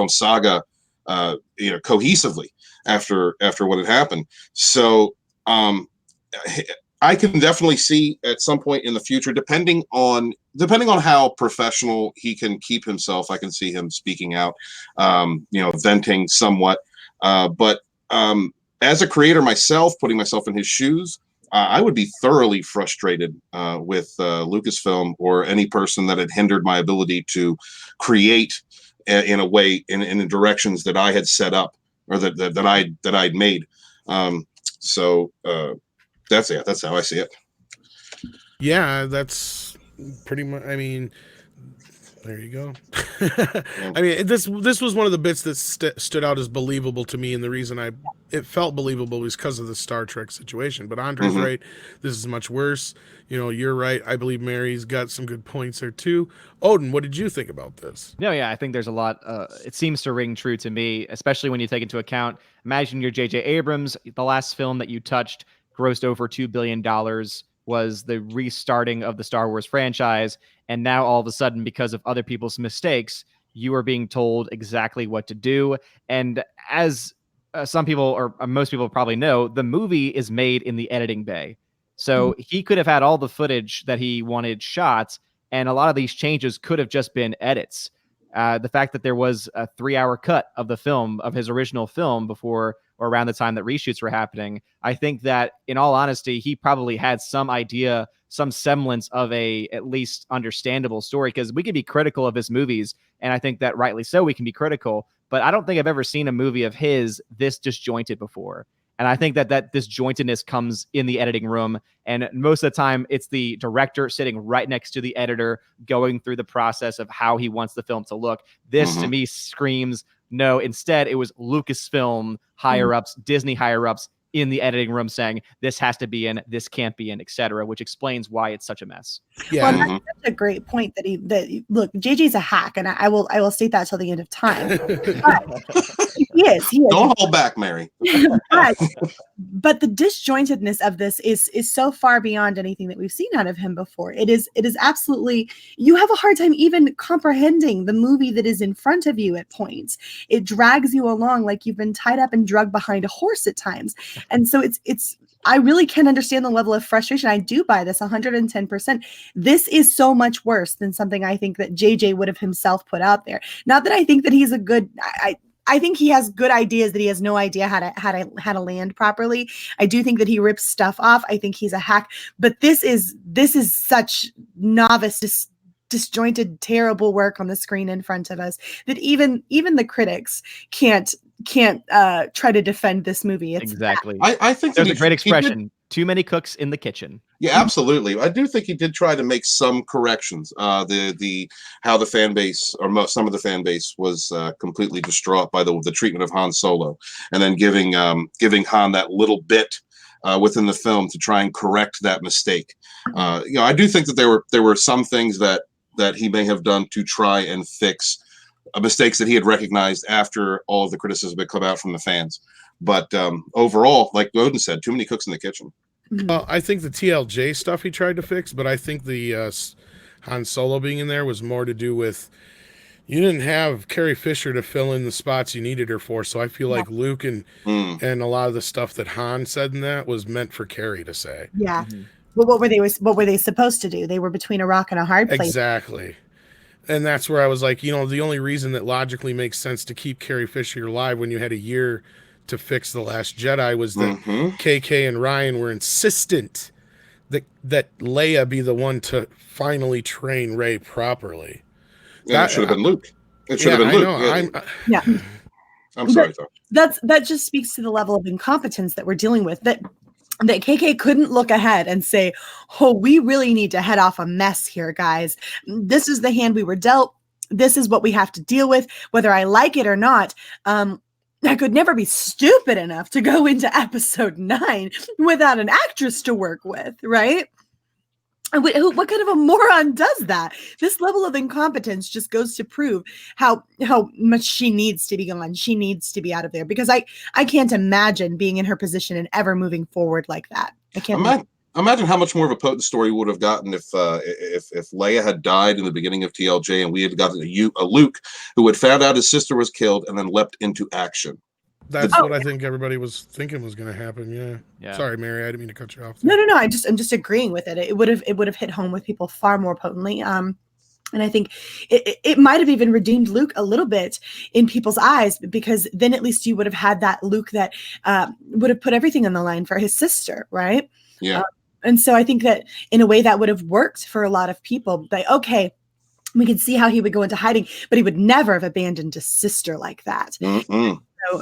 saga, cohesively after what had happened. So I can definitely see at some point in the future, depending on how professional he can keep himself, I can see him speaking out, venting somewhat. But as a creator myself, putting myself in his shoes, I would be thoroughly frustrated with Lucasfilm or any person that had hindered my ability to create in a way, in directions that I had set up or that I'd made. So that's how I see it. Yeah, that's pretty much. I mean, there you go. I mean, this was one of the bits that stood out as believable to me, and the reason it felt believable was because of the Star Trek situation. But Andre's right; this is much worse. You're right. I believe Mary's got some good points there too. Odin, what did you think about this? No, yeah, I think there's a lot. It seems to ring true to me, especially when you take into account. Imagine you're J.J. Abrams. The last film that you touched grossed over $2 billion, was the restarting of the Star Wars franchise. And now all of a sudden, because of other people's mistakes, you are being told exactly what to do. And as some people or most people probably know, the movie is made in the editing bay. So he could have had all the footage that he wanted shot, and a lot of these changes could have just been edits. The fact that there was a 3-hour cut of the film, of his original film, before or around the time that reshoots were happening, I think that, in all honesty, he probably had some idea, some semblance of a at least understandable story, because we can be critical of his movies, and I think that rightly so we can be critical, but I don't think I've ever seen a movie of his this disjointed before. And I think that disjointedness comes in the editing room. And most of the time, it's the director sitting right next to the editor, going through the process of how he wants the film to look. This, to me, screams, no, instead, it was Lucasfilm higher-ups, Disney higher-ups in the editing room saying, this has to be in, this can't be in, etc., which explains why it's such a mess. Yeah, well, that's such a great point that look, JJ's a hack, and I will state that till the end of time. He is. Don't hold back, Mary. but the disjointedness of this is so far beyond anything that we've seen out of him before. It is absolutely, you have a hard time even comprehending the movie that is in front of you at points. It drags you along like you've been tied up and drugged behind a horse at times. And so it's I really can understand the level of frustration. I do buy this 110%. This is so much worse than something I think that JJ would have himself put out there. Not that I think that he's a good, I think he has good ideas that he has no idea how to land properly. I do think that he rips stuff off. I think he's a hack, but this is such novice, disjointed, terrible work on the screen in front of us that even the critics can't try to defend this movie. It's exactly. I think there's a great expression. Too many cooks in the kitchen. Yeah, absolutely. I do think he did try to make some corrections. How the fan base, or some of the fan base, was completely distraught by the treatment of Han Solo, and then giving Han that little bit within the film to try and correct that mistake. I do think that there were some things that he may have done to try and fix mistakes that he had recognized after all of the criticism had come out from the fans. But overall, like Odin said, too many cooks in the kitchen. Well, I think the TLJ stuff he tried to fix, but I think the Han Solo being in there was more to do with You didn't have Carrie Fisher to fill in the spots you needed her for, so I feel like Luke and a lot of the stuff that Han said in that was meant for Carrie to say. Yeah. Well, what were they supposed to do? They were between a rock and a hard place. Exactly. And that's where I was like, the only reason that logically makes sense to keep Carrie Fisher alive when you had a year to fix The Last Jedi was that KK and Ryan were insistent that Leia be the one to finally train Rey properly. Yeah, it should have been Luke. It should have been Luke. I'm sorry, though. That just speaks to the level of incompetence that we're dealing with. That KK couldn't look ahead and say, "Oh, we really need to head off a mess here, guys. This is the hand we were dealt. This is what we have to deal with, whether I like it or not." I could never be stupid enough to go into episode 9 without an actress to work with, right? What kind of a moron does that? This level of incompetence just goes to prove how much she needs to be gone. She needs to be out of there, because I can't imagine being in her position and ever moving forward like that. I can't. Imagine how much more of a potent story we would have gotten if Leia had died in the beginning of TLJ and we had gotten a Luke who had found out his sister was killed and then leapt into action. That's what I think everybody was thinking was going to happen. Yeah. Sorry, Mary, I didn't mean to cut you off there. No. I'm just agreeing with it. It would have hit home with people far more potently. And I think it might have even redeemed Luke a little bit in people's eyes, because then at least you would have had that Luke that would have put everything on the line for his sister, right? Yeah. And so I think that in a way that would have worked for a lot of people. Like, okay, we could see how he would go into hiding, but he would never have abandoned his sister like that.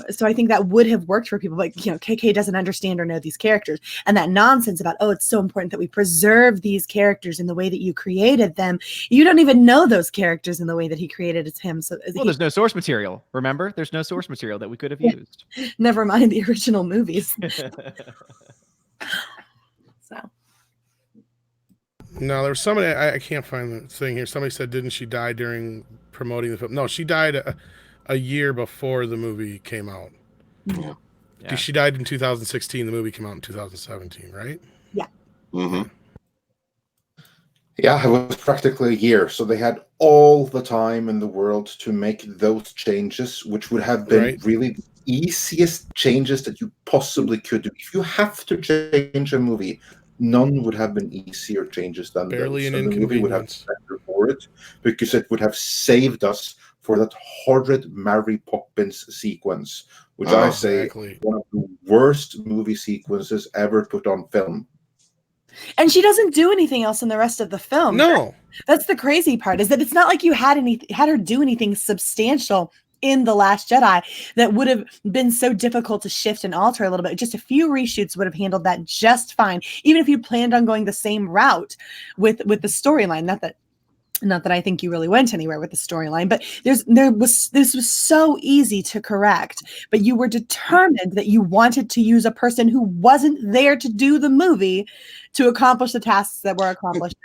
So I think that would have worked for people. But KK doesn't understand or know these characters, and that nonsense about, it's so important that we preserve these characters in the way that you created them. You don't even know those characters in the way that he created him. So there's no source material. Remember, there's no source material that we could have used. Never mind the original movies. So. No, there was somebody, I can't find the thing here. Somebody said, didn't she die during promoting the film? No, she died a year before the movie came out. Yeah. Because she died in 2016. The movie came out in 2017, right? Yeah. Mm-hmm. Yeah, it was practically a year. So they had all the time in the world to make those changes, which would have been really the easiest changes that you possibly could do. If you have to change a movie, none would have been easier changes than barely those. An inconvenience. The movie would have been better for it, because it would have saved us for that horrid Mary Poppins sequence, which I say one of the worst movie sequences ever put on film. And she doesn't do anything else in the rest of the film. No. That's the crazy part, is that it's not like you had her do anything substantial in The Last Jedi that would have been so difficult to shift and alter a little bit. Just a few reshoots would have handled that just fine, even if you planned on going the same route with the storyline. Not that I think you really went anywhere with the storyline, but this was so easy to correct, but you were determined that you wanted to use a person who wasn't there to do the movie to accomplish the tasks that were accomplished.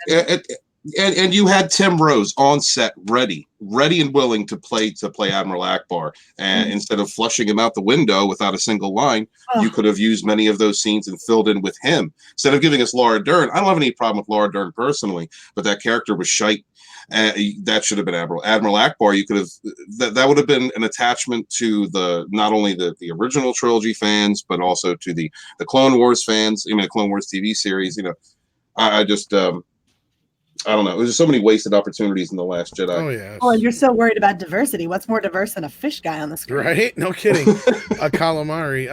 And you had Tim Rose on set, ready and willing to play Admiral Akbar. And instead of flushing him out the window without a single line, you could have used many of those scenes and filled in with him. Instead of giving us Laura Dern, I don't have any problem with Laura Dern personally, but that character was shite. That should have been Admiral Akbar. You could have that would have been an attachment to not only the original trilogy fans, but also to the Clone Wars fans. The Clone Wars TV series. I just I don't know. There's so many wasted opportunities in The Last Jedi. Oh yeah. Oh, and you're so worried about diversity. What's more diverse than a fish guy on the screen? Right? No kidding. A calamari.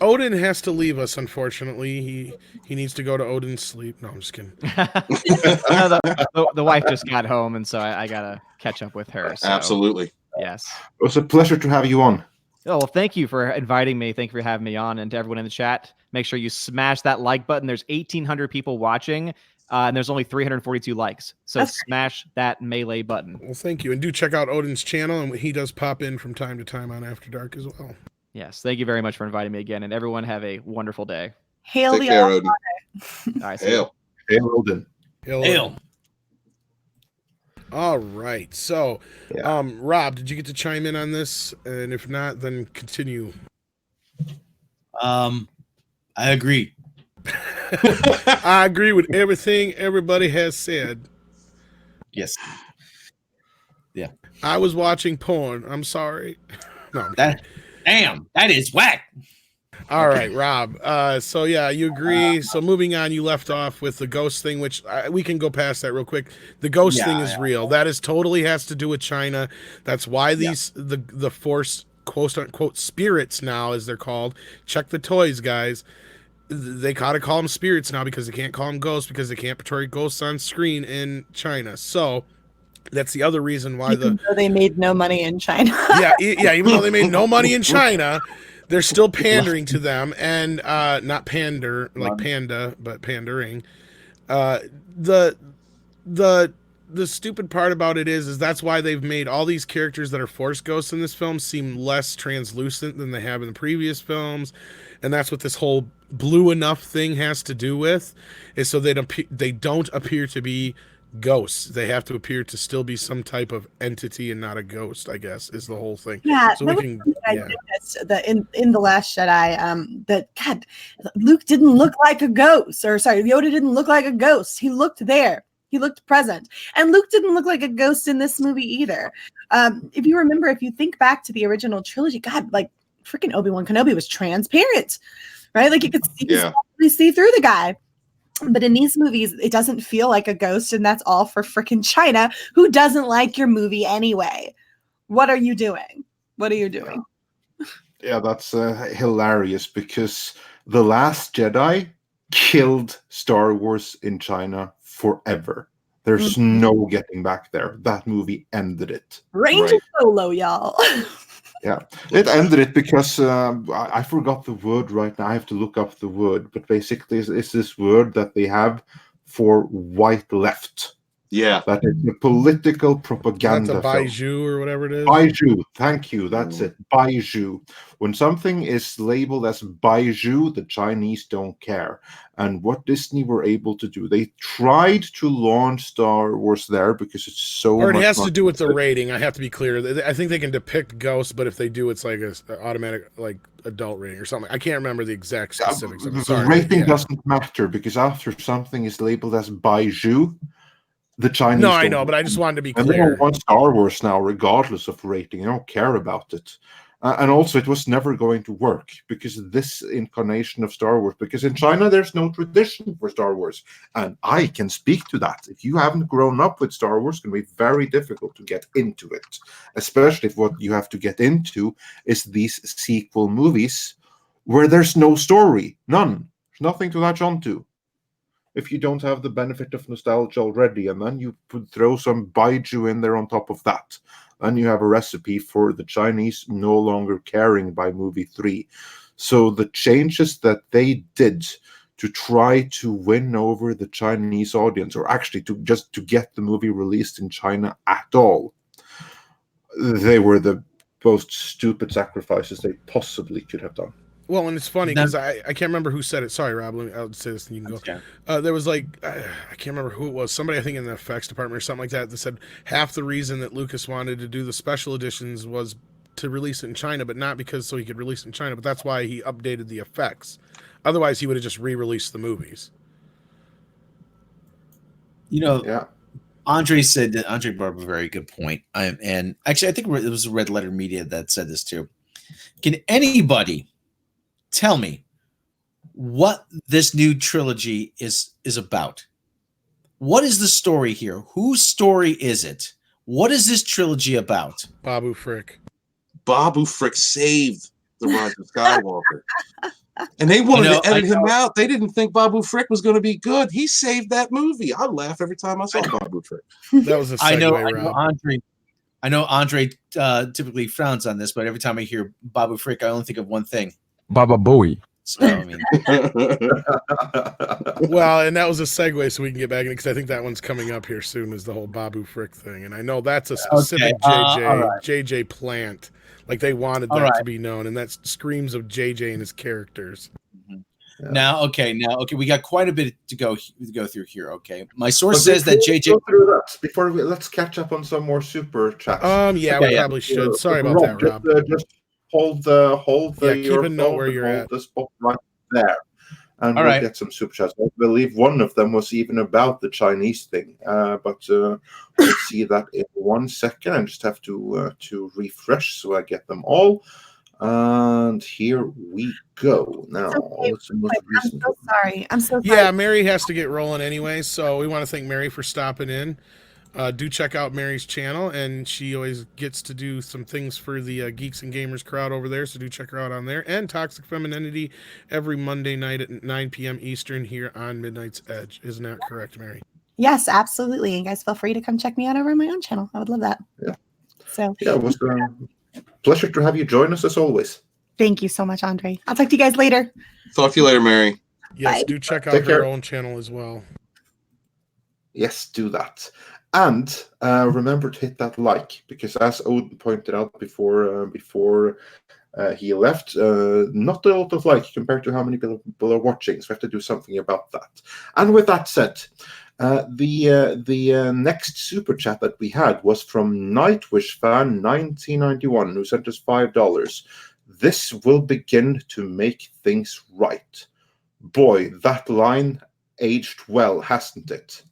Odin has to leave us, unfortunately. He needs to go to Odin's sleep. No, I'm just kidding. The wife just got home, and so I gotta catch up with her. So. Absolutely. Yes. It was a pleasure to have you on. Oh, well, thank you for inviting me. Thank you for having me on. And to everyone in the chat, make sure you smash that like button. There's 1,800 people watching, and there's only 342 likes. So smash that melee button. Well, thank you. And do check out Odin's channel, and he does pop in from time to time on After Dark as well. Yes. Thank you very much for inviting me again. And everyone have a wonderful day. Hail Take the care, Odin. All right. Hail. Hail Odin. Hail. All right. So, Rob, did you get to chime in on this? And if not, then continue. I agree. I agree with everything everybody has said. Yes. Yeah. I was watching porn. I'm sorry. No. That is whack. All right, Rob. So yeah, you agree. So moving on, you left off with the ghost thing, which we can go past that real quick. The ghost thing is real. That is totally has to do with China. That's why these the Force quote unquote spirits now, as they're called. Check the toys, guys. They gotta call them spirits now because they can't call them ghosts because they can't portray ghosts on screen in China. So that's the other reason why even though they made no money in China. Even though they made no money in China, they're still pandering to them, and not pander like panda, but pandering. The stupid part about it is that's why they've made all these characters that are Force ghosts in this film seem less translucent than they have in the previous films, and that's what this whole blue enough thing has to do with, is so they don't appear to be ghosts. They have to appear to still be some type of entity and not a ghost, I guess, is the whole thing. Yeah, so we can. I noticed that in the Last Jedi, that God, Luke didn't look like a ghost, or sorry, Yoda didn't look like a ghost. He looked there. He looked present, and Luke didn't look like a ghost in this movie either. If you remember, if you think back to the original trilogy, God, like freaking Obi-Wan Kenobi was transparent, right? Like you could see through the guy. But in these movies, it doesn't feel like a ghost, and that's all for freaking China, who doesn't like your movie anyway. What are you doing? What are you doing? Yeah, that's hilarious, because The Last Jedi killed Star Wars in China forever. There's no getting back there. That movie ended it. Ranger Solo, y'all. Yeah, it ended it because I forgot the word right now. I have to look up the word, but basically it's this word that they have for white left. Yeah. That is the political propaganda. That's a Baiju or whatever it is. Baiju, thank you. That's it. Baiju. When something is labeled as Baiju, the Chinese don't care. And what Disney were able to do, they tried to launch Star Wars there because it's so Or it much has to do with the rating. I have to be clear. I think they can depict ghosts, but if they do, it's like an automatic like adult rating or something. I can't remember the exact specifics. The rating doesn't matter, because after something is labeled as Baiju, the Chinese. No, I know, but I just wanted to be clear. And they don't want Star Wars now, regardless of rating. They don't care about it. And also, it was never going to work, because this incarnation of Star Wars, because in China, there's no tradition for Star Wars. And I can speak to that. If you haven't grown up with Star Wars, it's going to be very difficult to get into it, especially if what you have to get into is these sequel movies where there's no story. None. There's nothing to latch onto. If you don't have the benefit of nostalgia already, and then you throw some Baiju in there on top of that, then you have a recipe for the Chinese no longer caring by movie 3. So the changes that they did to try to win over the Chinese audience, or actually to get the movie released in China at all, they were the most stupid sacrifices they possibly could have done. Well, and it's funny because I can't remember who said it. Sorry, Rob. I'll say this and you can go. Okay. There was like, I can't remember who it was. Somebody, I think, in the effects department or something like that said half the reason that Lucas wanted to do the special editions was to release it in China, but not because so he could release it in China, but that's why he updated the effects. Otherwise, he would have just re-released the movies. You know, Andre brought up a very good point. And actually, I think it was Red Letter Media that said this too. Can anybody tell me what this new trilogy is about? What is the story here? Whose story is it? What is this trilogy about? Babu Frick. Babu Frick saved the Rise of Skywalker. And they wanted to edit him out. They didn't think Babu Frick was going to be good. He saved that movie. I laugh every time I saw Babu Frick. That was a segue, I know Andre typically frowns on this, but every time I hear Babu Frick, I only think of one thing. Baba Booey. So, I mean. Well, and that was a segue, so we can get back in, because I think that one's coming up here soon, is the whole Babu Frick thing. And I know that's a specific JJ plant. Like, they wanted that to be known, and that screams of JJ and his characters. Yeah. Now, we got quite a bit to go through here. Okay, my source says that JJ. Before let's catch up on some more super chats. We probably should. Sorry about that, Rob. Just hold the keep a note where you're at. The spot right there. and we'll get some super chats. I believe one of them was even about the Chinese thing, but we'll see that in 1 second. I just have to refresh so I get them all. And here we go. Now, I'm so sorry. I'm so sorry. Yeah, Mary has to get rolling anyway, so we want to thank Mary for stopping in. Do check out Mary's channel, and she always gets to do some things for the Geeks and Gamers crowd over there, so do check her out on there. And Toxic Femininity every Monday night at 9 p.m. Eastern here on Midnight's Edge. Isn't that correct, Mary? Yes, absolutely. And guys, feel free to come check me out over on my own channel. I would love that. Yeah. So yeah, it was pleasure to have you join us as always. Thank you so much, Andre. I'll talk to you guys later. Talk to you later, Mary. Yes, do check out her own channel as well. Yes, do that. And remember to hit that like, because as Odin pointed out before he left, not a lot of like compared to how many people are watching. So we have to do something about that. And with that said, the next super chat that we had was from Nightwish Fan 1991, who sent us $5. This will begin to make things right. Boy, that line aged well, hasn't it?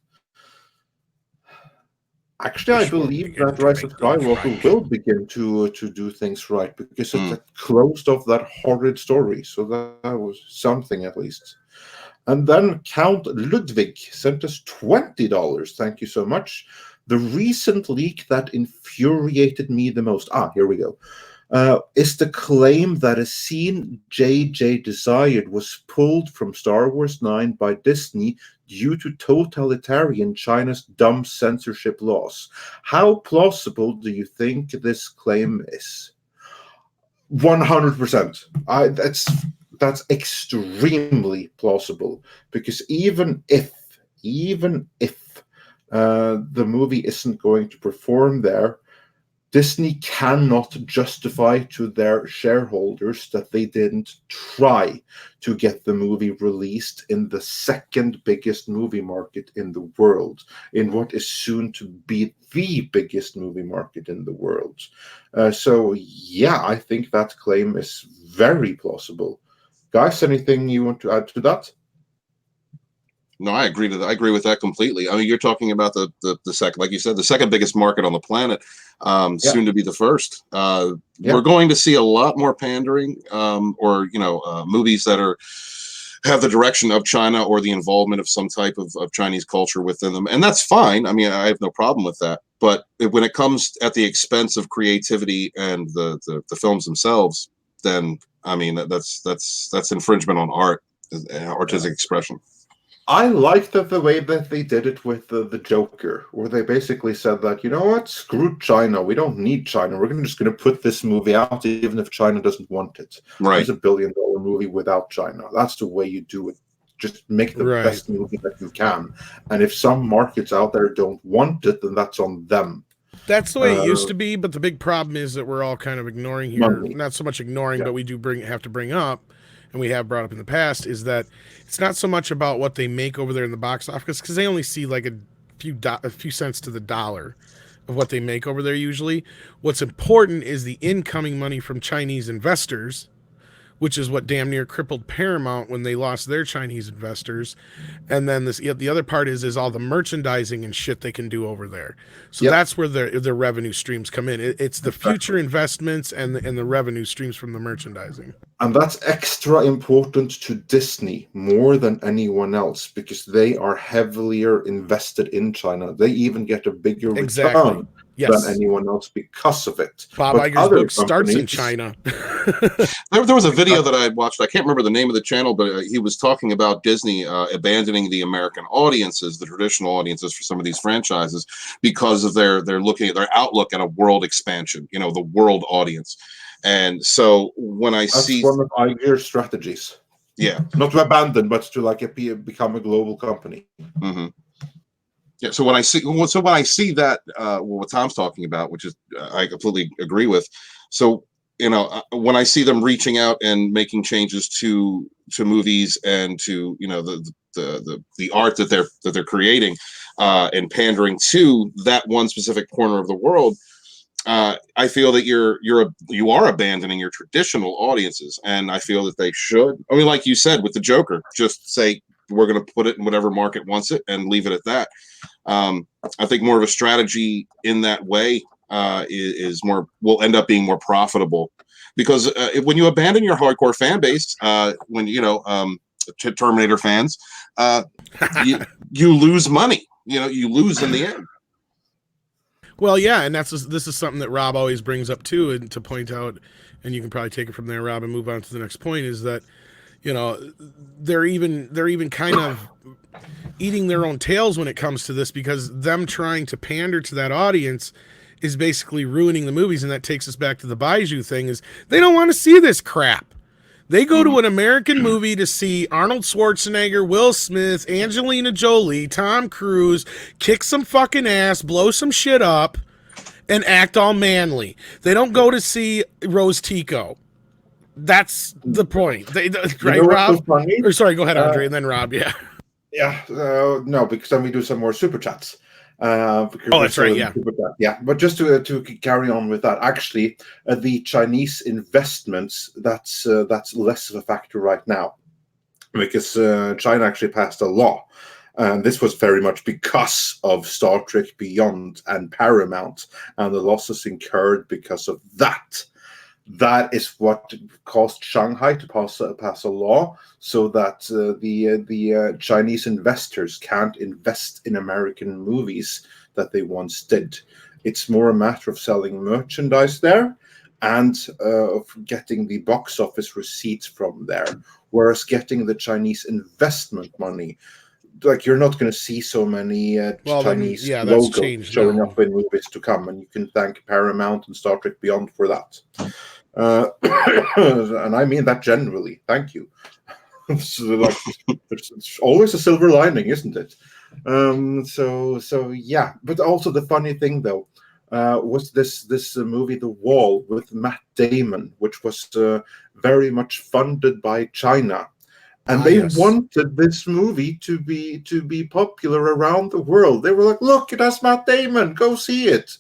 Actually, I believe that Rise of Skywalker will begin to do things right, because it closed off that horrid story. So that was something, at least. And then Count Ludwig sent us $20. Thank you so much. The recent leak that infuriated me the most. Here we go. Is the claim that a scene JJ desired was pulled from Star Wars IX by Disney due to totalitarian China's dumb censorship laws. How plausible do you think this claim is? 100%. That's extremely plausible, because even if the movie isn't going to perform there, Disney cannot justify to their shareholders that they didn't try to get the movie released in the second biggest movie market in the world, in what is soon to be the biggest movie market in the world. So yeah, I think that claim is very plausible. Guys, anything you want to add to that? No, I agree to that. I agree with that completely. I mean, you're talking about the second, like you said, the second biggest market on the planet, soon to be the first. We're going to see a lot more pandering, or movies that have the direction of China or the involvement of some type of Chinese culture within them, and that's fine. I mean, I have no problem with that. But when it comes at the expense of creativity and the films themselves, then I mean that's infringement on art, artistic expression. I liked the way that they did it with the Joker, where they basically said that, you know what, screw China, we don't need China, we're just going to put this movie out even if China doesn't want it. Right. It's $1 billion movie without China. That's the way you do it. Just make the best movie that you can. And if some markets out there don't want it, then that's on them. That's the way it used to be, but the big problem is that we're all kind of ignoring here. Money. Not so much ignoring, but we do have to bring up, and we have brought up in the past, is that it's not so much about what they make over there in the box office, because they only see like a few cents to the dollar of what they make over there usually. What's important is the incoming money from Chinese investors, which is what damn near crippled Paramount when they lost their Chinese investors. And then the other part is all the merchandising and shit they can do over there. So that's where the revenue streams come in. It's the future investments and the revenue streams from the merchandising. And that's extra important to Disney more than anyone else, because they are heavilier invested in China. They even get a bigger return than anyone else because of it. Bob Iger's book starts in China. There was a video that I watched. I can't remember the name of the channel, but he was talking about Disney abandoning the American audiences, the traditional audiences for some of these franchises, because of their looking at their outlook at a world expansion, the world audience. And so when that's one of Iger's strategies. Yeah. Not to abandon, but to become a global company. Mm-hmm. Yeah, so when I see that, what Tom's talking about, which is I completely agree with. So when I see them reaching out and making changes to movies and to the art that they're creating, and pandering to that one specific corner of the world, I feel that you are abandoning your traditional audiences, and I feel that they should. I mean, like you said with the Joker, just say we're going to put it in whatever market wants it and leave it at that. I think more of a strategy in that way will end up being more profitable, because when you abandon your hardcore fan base, when Terminator fans, you lose money. You lose in the end. Well, yeah, and this is something that Rob always brings up too, and to point out, and you can probably take it from there, Rob, and move on to the next point, is that they're even kind of eating their own tails when it comes to this, because them trying to pander to that audience is basically ruining the movies. And that takes us back to the Baiju thing, is they don't want to see this crap. They go to an American movie to see Arnold Schwarzenegger, Will Smith, Angelina Jolie, Tom Cruise kick some fucking ass, blow some shit up, and act all manly. They don't go to see Rose Tico. That's the point. Right, Rob? So or sorry, go ahead, Andre, and then Rob. Yeah. Yeah. No, because then we do some more super chats. That's right. Yeah. Yeah. But just to carry on with that, actually, the Chinese investments, that's less of a factor right now, because China actually passed a law. And this was very much because of Star Trek Beyond and Paramount and the losses incurred because of that. That is what caused Shanghai to pass a law so that the Chinese investors can't invest in American movies that they once did. It's more a matter of selling merchandise there and of getting the box office receipts from there, whereas getting the Chinese investment money, like, you're not going to see so many Chinese logos showing up in movies to come, and you can thank Paramount and Star Trek Beyond for that. And I mean that generally. Thank you. So, it's always a silver lining, isn't it? So yeah. But also the funny thing, though, was this movie, The Wall, with Matt Damon, which was very much funded by China. And they wanted this movie to be popular around the world. They were like, look, it has Matt Damon, go see it.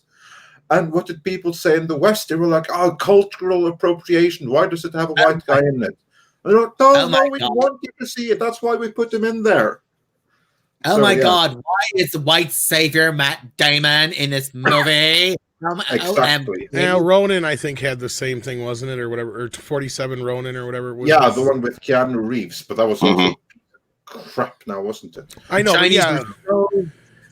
And what did people say in the West? They were like, oh, cultural appropriation. Why does it have a white guy in it? And they're like, no, we want you to see it. That's why we put him in there. Oh, so, my God. Why is the white savior Matt Damon in this movie? Exactly. Now, Ronin, I think, had the same thing, wasn't it? Or whatever, or 47 Ronin or whatever it was. Yeah, the one with Keanu Reeves. But that was also crap now, wasn't it? I know,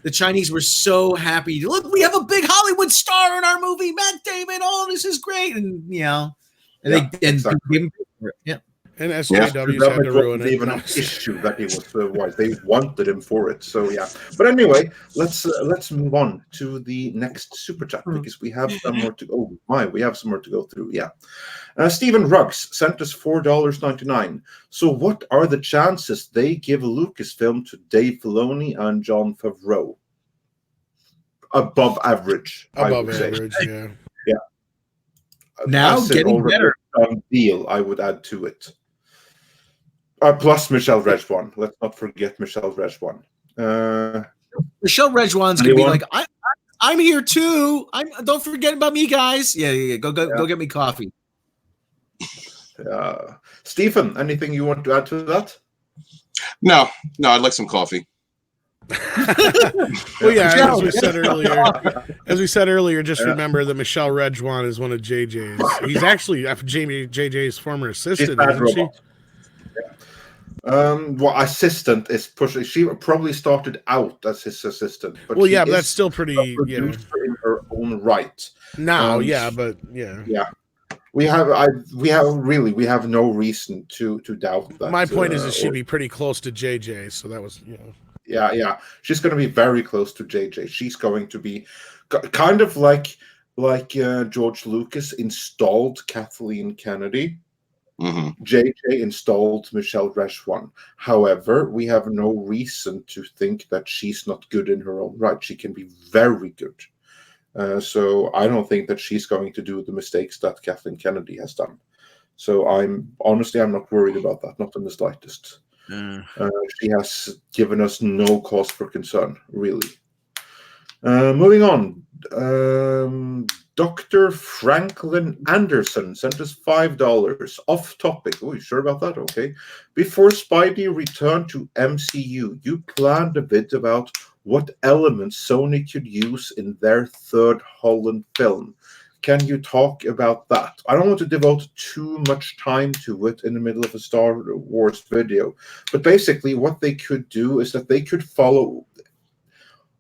the Chinese were so happy. Look, we have a big Hollywood star in our movie, Matt Damon. Oh, this is great. And, they exactly. And SJWs had to ruin it. Even an issue that he was white. They wanted him for it. So yeah. But anyway, let's move on to the next super chat, because we have some more to go. We have some more to go through. Yeah. Stephen Ruggs sent us $4.99. So what are the chances they give Lucasfilm to Dave Filoni and Jon Favreau? Above average. Above average, yeah. Yeah. Now getting better. Deal, I would add to it. Plus Michelle Rejwan. Let's not forget Michelle Rejwan. Michelle Rejwan's gonna be like, I'm here too. Don't forget about me, guys. Yeah. Go get me coffee. Stephen, anything you want to add to that? No, I'd like some coffee. Well, yeah, as we said earlier, just remember that Michelle Rejwan is one of JJ's. He's actually JJ's former assistant, isn't she? Well, assistant is pushing. She probably started out as his assistant, but but that's still pretty in her own right. Now, we have no reason to doubt that. My point is that she'd be pretty close to JJ, so that was Yeah, she's going to be very close to JJ. She's going to be kind of like George Lucas installed Kathleen Kennedy. JJ installed Michelle Rejwan. However, we have no reason to think that she's not good in her own right. She can be very good. So I don't think that she's going to do the mistakes that Kathleen Kennedy has done. So I'm not worried about that, not in the slightest. She has given us no cause for concern, really. Moving on. Dr. Franklin Anderson sent us $5. Off topic. Oh, you sure about that? Okay. Before Spidey returned to MCU, you planned a bit about what elements Sony could use in their third Holland film. Can you talk about that? I don't want to devote too much time to it in the middle of a Star Wars video, but basically what they could do is that they could follow,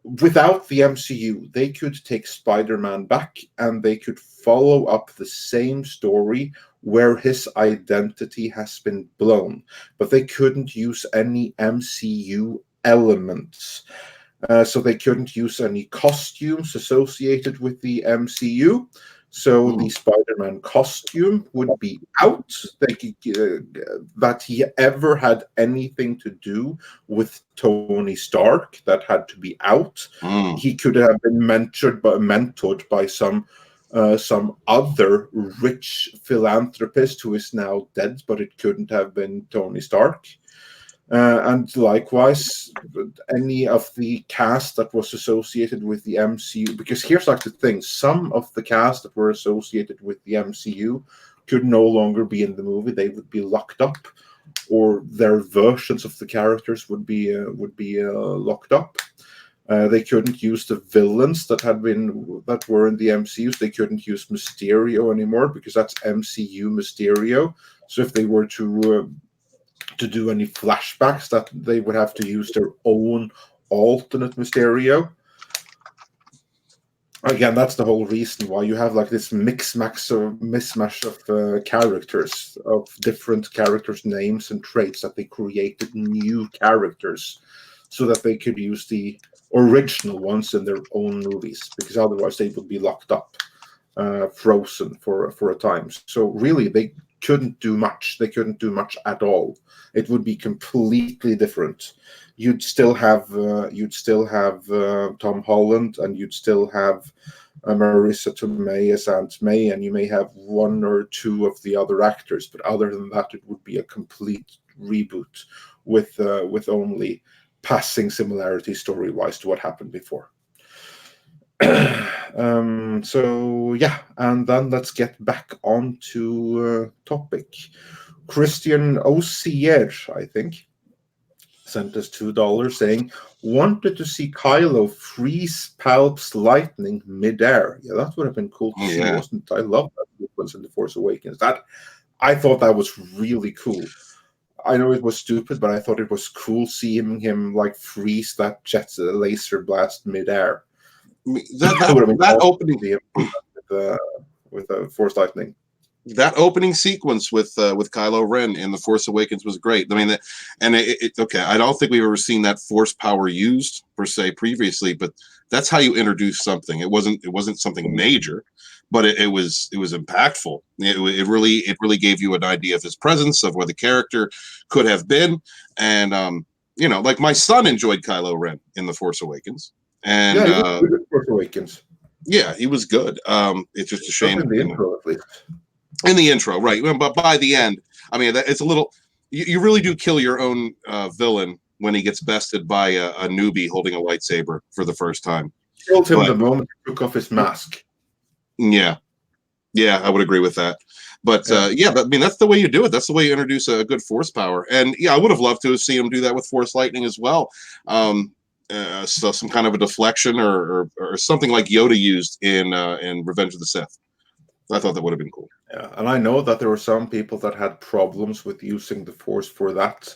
without the MCU, they could take Spider-Man back and they could follow up the same story where his identity has been blown, but they couldn't use any MCU elements. So they couldn't use any costumes associated with the MCU. So the Spider-Man costume would be out. That he ever had anything to do with Tony Stark, that had to be out. He could have been mentored by some other rich philanthropist who is now dead, but it couldn't have been Tony Stark. And likewise, any of the cast that was associated with the MCU, because here's like the thing, some of the cast that were associated with the MCU could no longer be in the movie. They would be locked up, or their versions of the characters would be locked up. They couldn't use the villains that were in the MCU. They couldn't use Mysterio anymore because that's MCU Mysterio. So if they were to do any flashbacks, that they would have to use their own alternate Mysterio. Again, that's the whole reason why you have like this mismatch of characters, of different characters' names and traits, that they created new characters so that they could use the original ones in their own movies, because otherwise they would be locked up, frozen for a time. So really, they couldn't do much. They couldn't do much at all. It would be completely different. You'd still have Tom Holland, and you'd still have Marissa Tomei as Aunt May, and you may have one or two of the other actors. But other than that, it would be a complete reboot with only passing similarities story-wise to what happened before. So yeah, and then let's get back onto topic. Christian Osier, I think, sent us $2 saying, wanted to see Kylo freeze Palp's lightning midair. Yeah, that would have been cool to see, wasn't it? I love that sequence in The Force Awakens. I thought that was really cool. I know it was stupid, but I thought it was cool seeing him like freeze that jet laser blast midair. That opening with Force lightning. That opening sequence with Kylo Ren in The Force Awakens was great. I mean, okay, I don't think we've ever seen that Force power used per se previously, but that's how you introduce something. It wasn't something major, but it was impactful. It really gave you an idea of his presence, of where the character could have been, and like my son enjoyed Kylo Ren in The Force Awakens, and Force Awakens. Yeah, he was good. It's just a shame in the intro, at least. In the intro, right? But by the end, I mean, it's a little. You really do kill your own villain when he gets bested by a newbie holding a lightsaber for the first time. Killed him the moment he took off his mask. Yeah, I would agree with that. But but I mean, that's the way you do it. That's the way you introduce a good Force power. And yeah, I would have loved to have seen him do that with Force lightning as well. So some kind of a deflection or something like Yoda used in Revenge of the Sith. I thought that would have been cool. Yeah, and I know that there were some people that had problems with using the Force for that.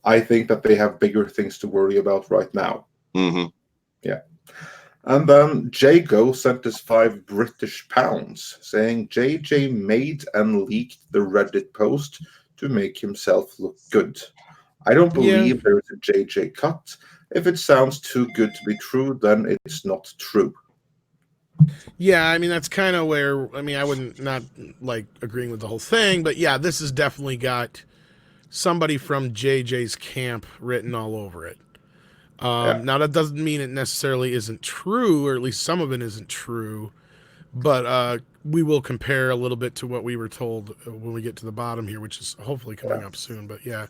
I think that they have bigger things to worry about right now. Mm-hmm. Yeah. And then Jago sent us £5 saying JJ made and leaked the Reddit post to make himself look good. I don't believe there is a JJ cut. If it sounds too good to be true, then it's not true. Yeah, I mean, that's kind of where, I mean, I wouldn't not like agreeing with the whole thing, but yeah, this has definitely got somebody from JJ's camp written all over it. Now, that doesn't mean it necessarily isn't true, or at least some of it isn't true, but we will compare a little bit to what we were told when we get to the bottom here, which is hopefully coming up soon. But yeah,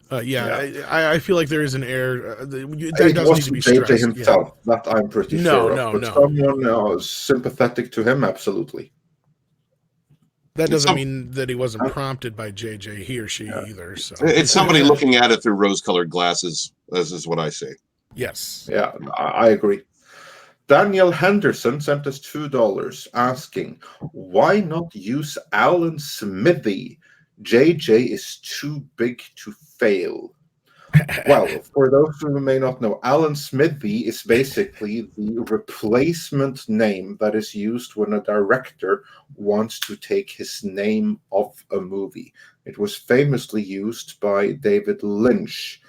I feel like there is an error. That it does need to be stressed. JJ himself. That I'm pretty sure of. But someone sympathetic to him, absolutely. That doesn't mean that he wasn't prompted by JJ, he or she either. So it's somebody looking at it through rose-colored glasses. This is what I say. Yes. Yeah, I agree. Daniel Henderson sent us $2 asking, why not use Alan Smithy? JJ is too big to fail. Well, for those who may not know, Alan Smithy is basically the replacement name that is used when a director wants to take his name off a movie. It was famously used by David Lynch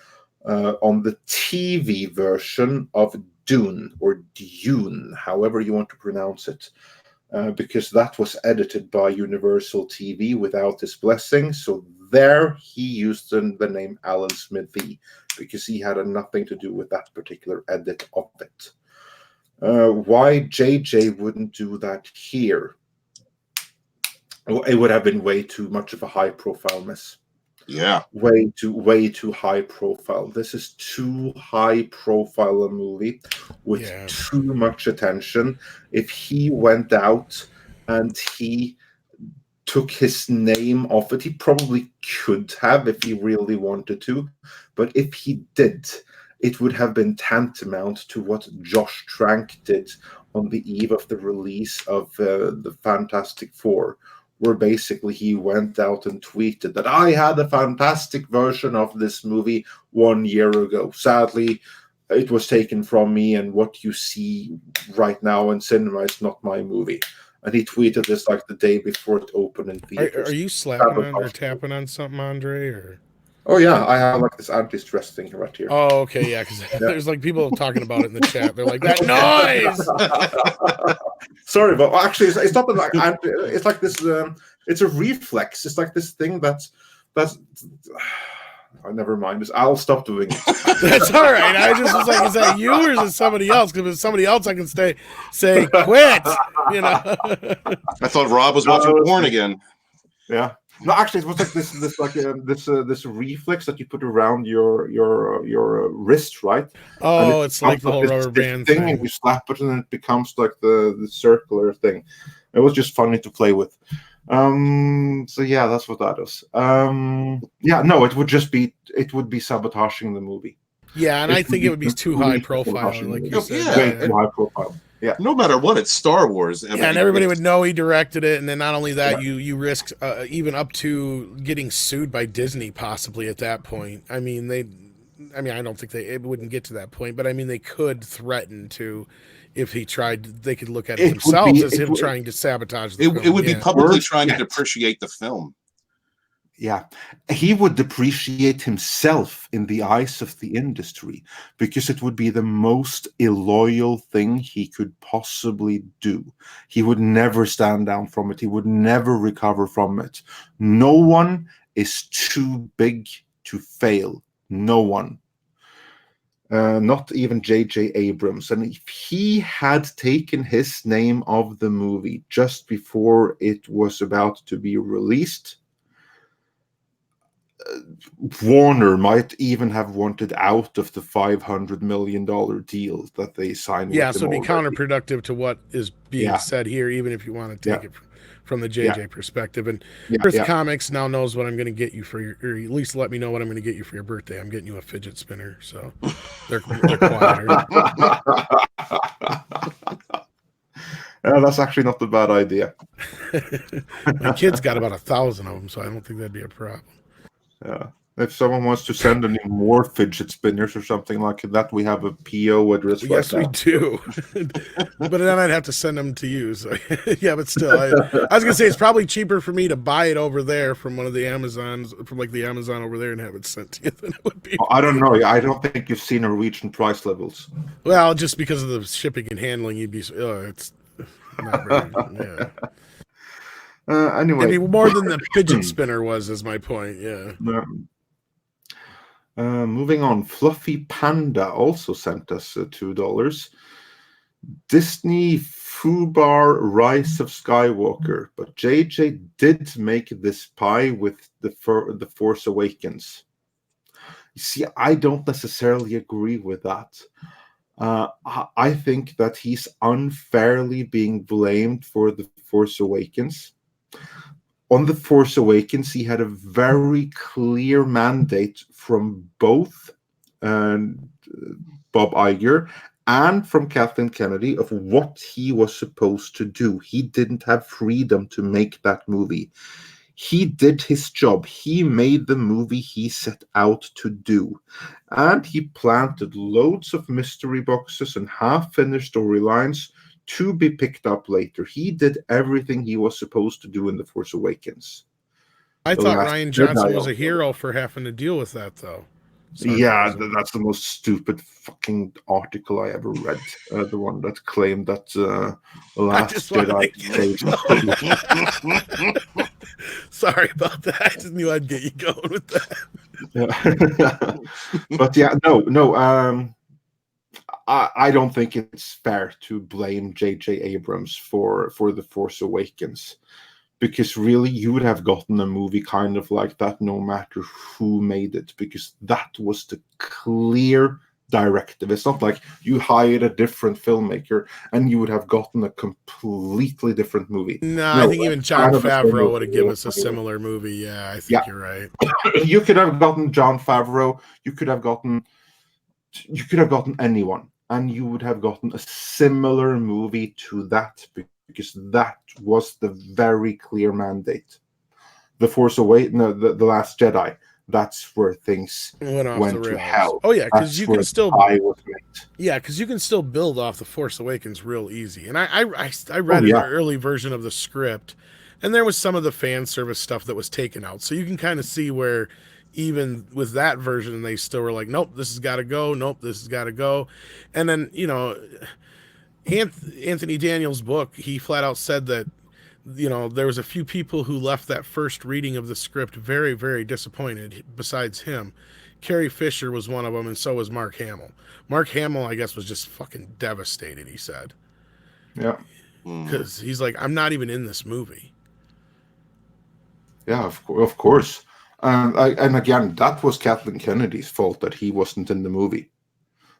on the TV version of Dune, or Dune, however you want to pronounce it, because that was edited by Universal TV without his blessing. So there he used the name Alan Smithy because he had nothing to do with that particular edit of it. Why JJ wouldn't do that here? It would have been way too much of a high-profile mess. Yeah, way too high profile. This is too high profile a movie with too much attention. If he went out and he took his name off it, he probably could have if he really wanted to. But if he did, it would have been tantamount to what Josh Trank did on the eve of the release of the Fantastic Four, where basically he went out and tweeted that I had a fantastic version of this movie 1 year ago. Sadly, it was taken from me, and what you see right now in cinema is not my movie. And he tweeted this like the day before it opened in theaters. Are you slapping on or tapping on something, Andre? Or? Oh yeah, I have like this anti-stress thing right here. Oh, okay, yeah, because there's like people talking about it in the chat. They're like, that noise! Sorry, but actually, it's not like it's like this. It's a reflex. It's like this thing that's. Oh, never mind. I'll stop doing it. That's all right. I just was like, is that you or is it somebody else? Because if it's somebody else, I can say quit. You know. I thought Rob was watching porn again. Yeah. No, actually, it was like this reflex that you put around your wrist, right? Oh, it's like the whole rubber band thing. And you slap it, and it becomes like the circular thing. It was just funny to play with. So yeah, that's what that is. Yeah, no, it would be sabotaging the movie. Yeah, and I think it would be too high profile, like you said. Way too high profile. Yeah. No matter what, it's Star Wars. Yeah, and everybody would know he directed it, and then not only that, you risk even up to getting sued by Disney possibly at that point. I mean, I don't think it wouldn't get to that point, but I mean, they could threaten to. If he tried, they could look at it themselves as him trying to sabotage the film. It would be publicly trying to depreciate the film. Yeah, he would depreciate himself in the eyes of the industry because it would be the most illoyal thing he could possibly do. He would never stand down from it. He would never recover from it. No one is too big to fail. No one. Not even J.J. Abrams. And if he had taken his name off the movie just before it was about to be released, Warner might even have wanted out of the $500 million deal that they signed. Yeah, so it'd be counterproductive to what is being said here, even if you want to take it from the JJ perspective. And Earth Comics now knows what I'm going to get you for your, or at least let me know what I'm going to get you for your birthday. I'm getting you a fidget spinner, so they're quieter. That's actually not a bad idea. My kid's got about 1,000 of them, so I don't think that'd be a problem. Yeah. If someone wants to send any more fidget spinners or something like that, we have a PO address. Yes, we do. But then I'd have to send them to you. So yeah, but still, I was gonna say it's probably cheaper for me to buy it over there from one of the Amazons, from like the Amazon over there, and have it sent to you than it would be. I don't know. I don't think you've seen Norwegian price levels. Well, just because of the shipping and handling, you'd be. It's not very. Yeah. Anyway, maybe more than the fidget spinner was, is my point. Yeah. Moving on, Fluffy Panda also sent us $2. Disney Fubar Rise of Skywalker, but JJ did make this pie with the Force Awakens. See, I don't necessarily agree with that. I think that he's unfairly being blamed for The Force Awakens. On The Force Awakens, he had a very clear mandate from both Bob Iger and from Kathleen Kennedy of what he was supposed to do. He didn't have freedom to make that movie. He did his job. He made the movie he set out to do. And he planted loads of mystery boxes and half-finished storylines to be picked up later. He did everything he was supposed to do in The Force Awakens. I thought Rian Johnson was a hero for having to deal with that, though. Yeah, that's the most stupid fucking article I ever read. The one that claimed that The Last Jedi saved. Sorry about that. I just knew I'd get you going with that. Yeah. But yeah, no. I don't think it's fair to blame J.J. Abrams for The Force Awakens. Because really, you would have gotten a movie kind of like that no matter who made it, because that was the clear directive. It's not like you hired a different filmmaker and you would have gotten a completely different movie. No, I think even Jon Favreau would have given us a similar movie. Yeah, I think you're right. You could have gotten Jon Favreau. You could have gotten anyone, and you would have gotten a similar movie to that, because that was the very clear mandate. The Force Awakens, no, the Last Jedi. That's where things went to hell. Oh yeah, because you can still because you can still build off The Force Awakens real easy. And I read an early version of the script, and there was some of the fan service stuff that was taken out. So you can kind of see where even with that version, they still were like, nope, this has got to go. Nope, this has got to go. And then Anthony Daniels' book, he flat out said that, there was a few people who left that first reading of the script very, very disappointed besides him. Carrie Fisher was one of them, and so was Mark Hamill. Mark Hamill, I guess, was just fucking devastated, he said. Yeah. Because he's like, I'm not even in this movie. Yeah, of course. And again, that was Kathleen Kennedy's fault that he wasn't in the movie.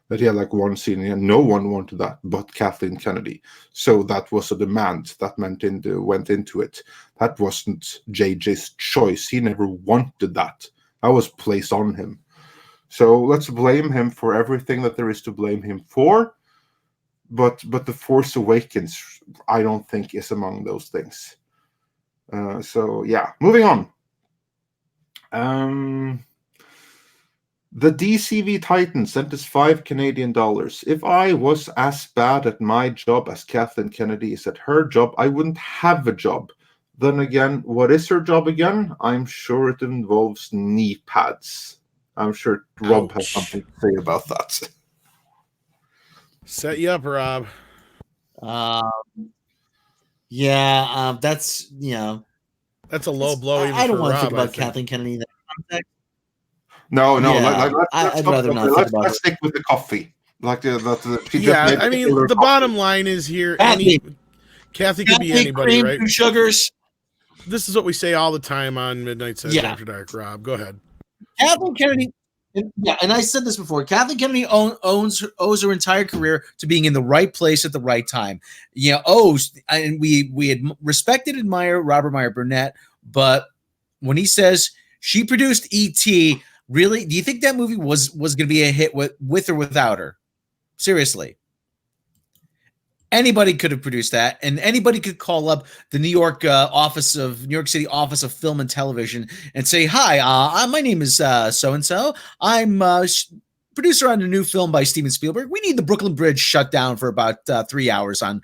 That he had like one scene, and no one wanted that but Kathleen Kennedy. So that was a demand that went into it. That wasn't JJ's choice. He never wanted that. That was placed on him. So let's blame him for everything that there is to blame him for. But The Force Awakens, I don't think, is among those things. So yeah, moving on. The DCV Titan sent us $5 Canadian. If I was as bad at my job as Kathleen Kennedy is at her job, I wouldn't have a job. Then again, what is her job again? I'm sure it involves knee pads. I'm sure Rob has something to say about that. Set you up, Rob. That's that's a low blow. I don't want to think about Kathleen Kennedy in that context. No. I'd rather not think about it. Let's stick with the coffee. I mean, the bottom line is here. Kathy could be anybody, right? 2 sugars. This is what we say all the time on Midnight Says After Dark. Rob, go ahead. Kathleen Kennedy. And I said this before. Kathleen Kennedy owes her entire career to being in the right place at the right time. And we had respected and admire Robert Meyer Burnett, but when he says she produced E.T., really, do you think that movie was going to be a hit with or without her? Seriously. Anybody could have produced that, and anybody could call up the New York City Office of Film and Television and say, "Hi, my name is so-and-so. I'm producer on a new film by Steven Spielberg. We need the Brooklyn Bridge shut down for about 3 hours on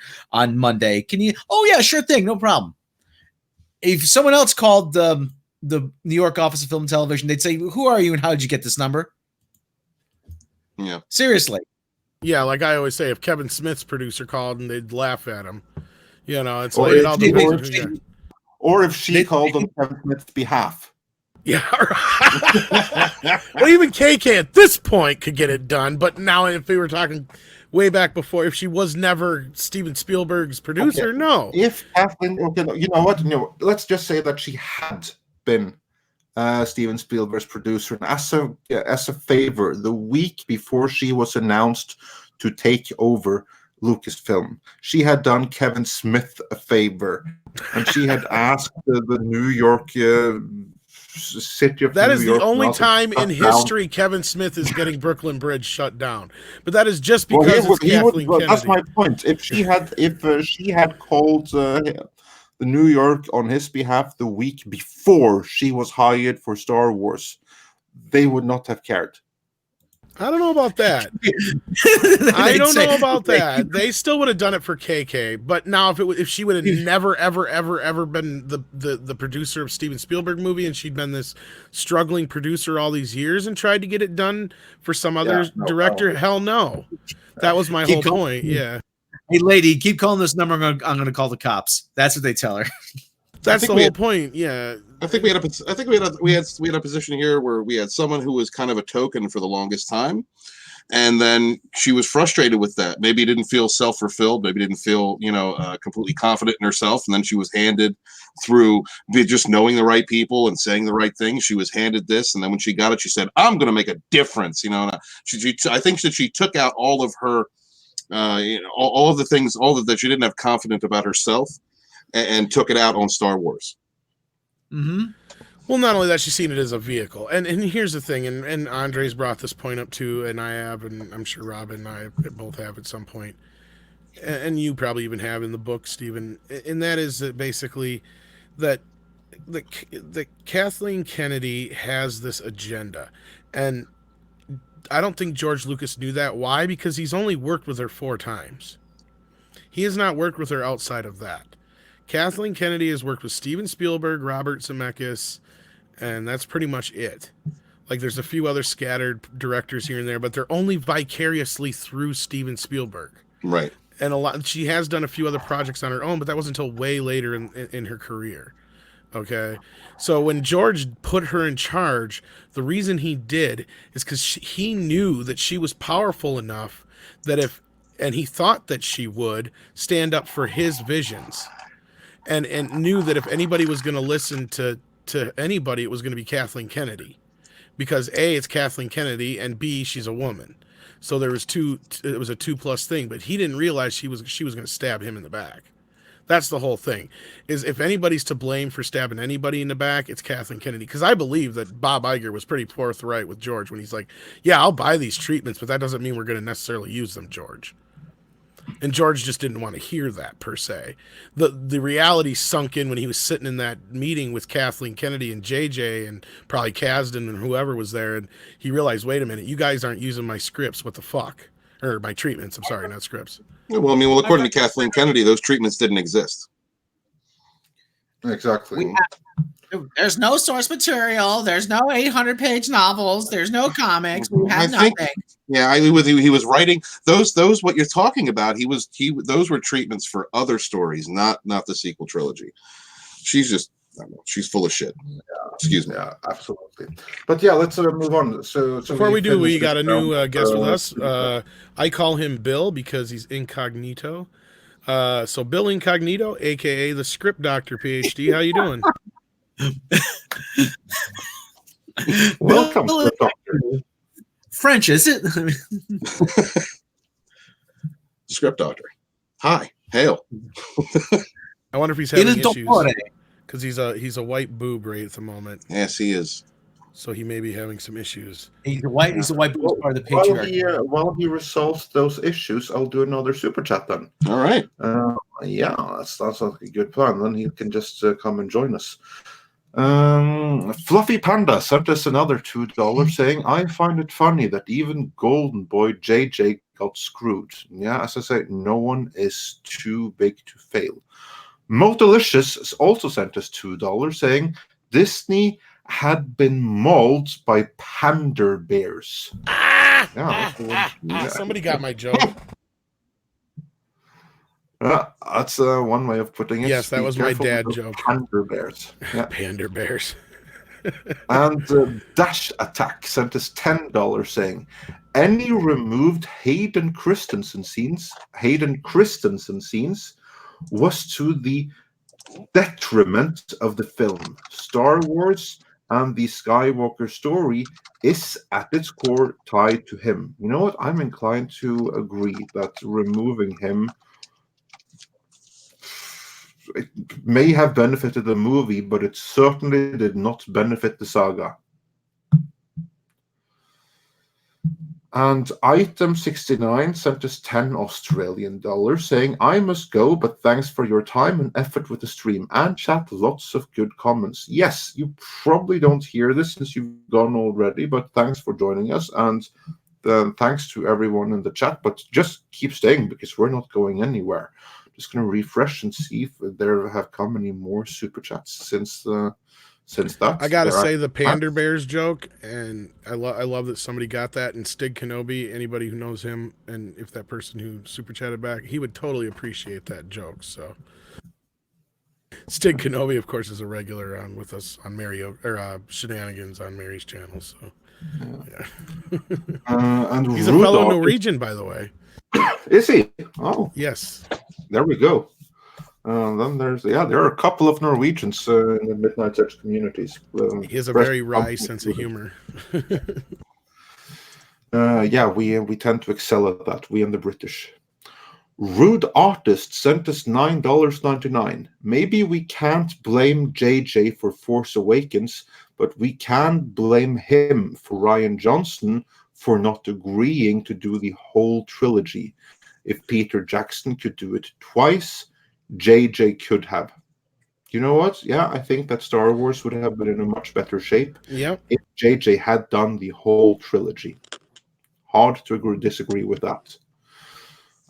Monday. Can you?" "Oh yeah, sure thing, no problem." If someone else called the New York Office of Film and Television, they'd say, "Who are you and how did you get this number?" Yeah. Seriously. Yeah, like I always say, if Kevin Smith's producer called and they'd laugh at him, it's like it all depends. Or if she called on Kevin Smith's behalf. Yeah. Well, even KK at this point could get it done, but now if we were talking way back before, if she was never Steven Spielberg's producer, no. If Kathleen, you know what? Let's just say that she had been Steven Spielberg's producer, and as a favor, the week before she was announced to take over Lucasfilm, she had done Kevin Smith a favor, and she had asked the New York city of that New is York the only not to time shut in down. history Kevin Smith is getting Brooklyn Bridge shut down. But that is just because it's Kathleen Kennedy. That's my point. If she had called the New York on his behalf the week before she was hired for Star Wars, they would not have cared. I don't know about that. I don't know about that. They still would have done it for KK. But now, if she would have never, ever been the producer of Steven Spielberg movie, and she'd been this struggling producer all these years and tried to get it done for some other director, hell no. That was my whole point. Yeah. Hey, lady, keep calling this number. I'm going to call the cops. That's what they tell her. That's the whole point. Yeah. I think we had a position here where we had someone who was kind of a token for the longest time, and then she was frustrated with that. Maybe didn't feel self-fulfilled. Maybe didn't feel completely confident in herself. And then she was handed through just knowing the right people and saying the right thing. She was handed this, and then when she got it, she said, "I'm going to make a difference." I think that she took out all of her, all of the things, that she didn't have confidence about herself, and took it out on Star Wars. Mm-hmm. Well, not only that, she's seen it as a vehicle. And here's the thing, and Andre's brought this point up too, and I have, and I'm sure Robin and I both have at some point, and you probably even have in the book, Stephen, and that is that basically that the Kathleen Kennedy has this agenda. And I don't think George Lucas knew that. Why? Because he's only worked with her 4 times. He has not worked with her outside of that. Kathleen Kennedy has worked with Steven Spielberg, Robert Zemeckis, and that's pretty much it. Like, there's a few other scattered directors here and there, but they're only vicariously through Steven Spielberg. Right. And she has done a few other projects on her own, but that wasn't until way later in her career. Okay. So when George put her in charge, the reason he did is because he knew that she was powerful enough that and he thought that she would stand up for his visions. And knew that if anybody was going to listen to anybody, it was going to be Kathleen Kennedy, because A, it's Kathleen Kennedy, and B, she's a woman. So it was a 2+ thing. But he didn't realize she was going to stab him in the back. That's the whole thing. Is if anybody's to blame for stabbing anybody in the back, it's Kathleen Kennedy. Because I believe that Bob Iger was pretty forthright with George when he's like, "Yeah, I'll buy these treatments, but that doesn't mean we're going to necessarily use them, George." And George just didn't want to hear that, per se. The reality sunk in when he was sitting in that meeting with Kathleen Kennedy and JJ and probably Kasdan and whoever was there, and he realized, wait a minute, you guys aren't using my scripts. What the fuck? Or my treatments. I'm sorry, not scripts. Well, according to Kathleen Kennedy, those treatments didn't exist. Exactly. There's no source material. There's no 800-page novels. There's no comics. We have nothing. He was writing those. What you're talking about. Those were treatments for other stories, not the sequel trilogy. She's just, I don't know, she's full of shit. Yeah, excuse me. Yeah, absolutely. But yeah, let's move on. So before we do, we got a new guest with us. I call him Bill because he's incognito. So Bill Incognito, aka the Script Doctor, PhD. How you doing? Welcome, Doctor. French, is it? Script Doctor. Hi, hail. I wonder if he's having issues because he's a white boob right at the moment. Yes, he is. So he may be having some issues. He's a white boob part of the patriarchy. While he resolves those issues, I'll do another super chat then. All right. Yeah, that sounds like a good plan. Then he can just come and join us. Fluffy Panda sent us another $2 saying, "I find it funny that even Golden Boy JJ got screwed." Yeah, as I say, no one is too big to fail. Modelicious also sent us $2 saying, "Disney had been mauled by panda bears." Somebody got my joke. That's one way of putting it. Yes, that was my dad joke. Panda bears. Yeah. Panda bears. And Dash Attack sent us $10 saying, "Any removed Hayden Christensen scenes was to the detriment of the film. Star Wars and the Skywalker story is at its core tied to him. You know what? I'm inclined to agree that removing him, it may have benefited the movie, but it certainly did not benefit the saga. And item 69 sent us $10 saying, I must go, but thanks for your time and effort with the stream and chat. Lots of good comments. Yes, you probably don't hear this since you've gone already, but thanks for joining us. And thanks to everyone in the chat, but just keep staying because we're not going anywhere. Just going to refresh and see if there have come any more super chats since that. I gotta say the Panda Bears joke, and I love that somebody got that. And Stig Kenobi, anybody who knows him, and if that person who super chatted back, he would totally appreciate that joke. So Stig Kenobi, of course, is a regular on with us on Mario or Shenanigans on Mary's channel. So yeah. And he's a fellow Norwegian, by the way. Is he? Oh, yes. There we go. Then there are a couple of Norwegians in the Midnight Search communities. He has a very wry sense of humor. We tend to excel at that. We and the British. Rude Artist sent us $9.99. Maybe we can't blame JJ for Force Awakens, but we can blame him for Rian Johnson for not agreeing to do the whole trilogy. If Peter Jackson could do it twice, JJ could have. You know what? Yeah, I think that Star Wars would have been in a much better shape if JJ had done the whole trilogy. Hard to disagree with that.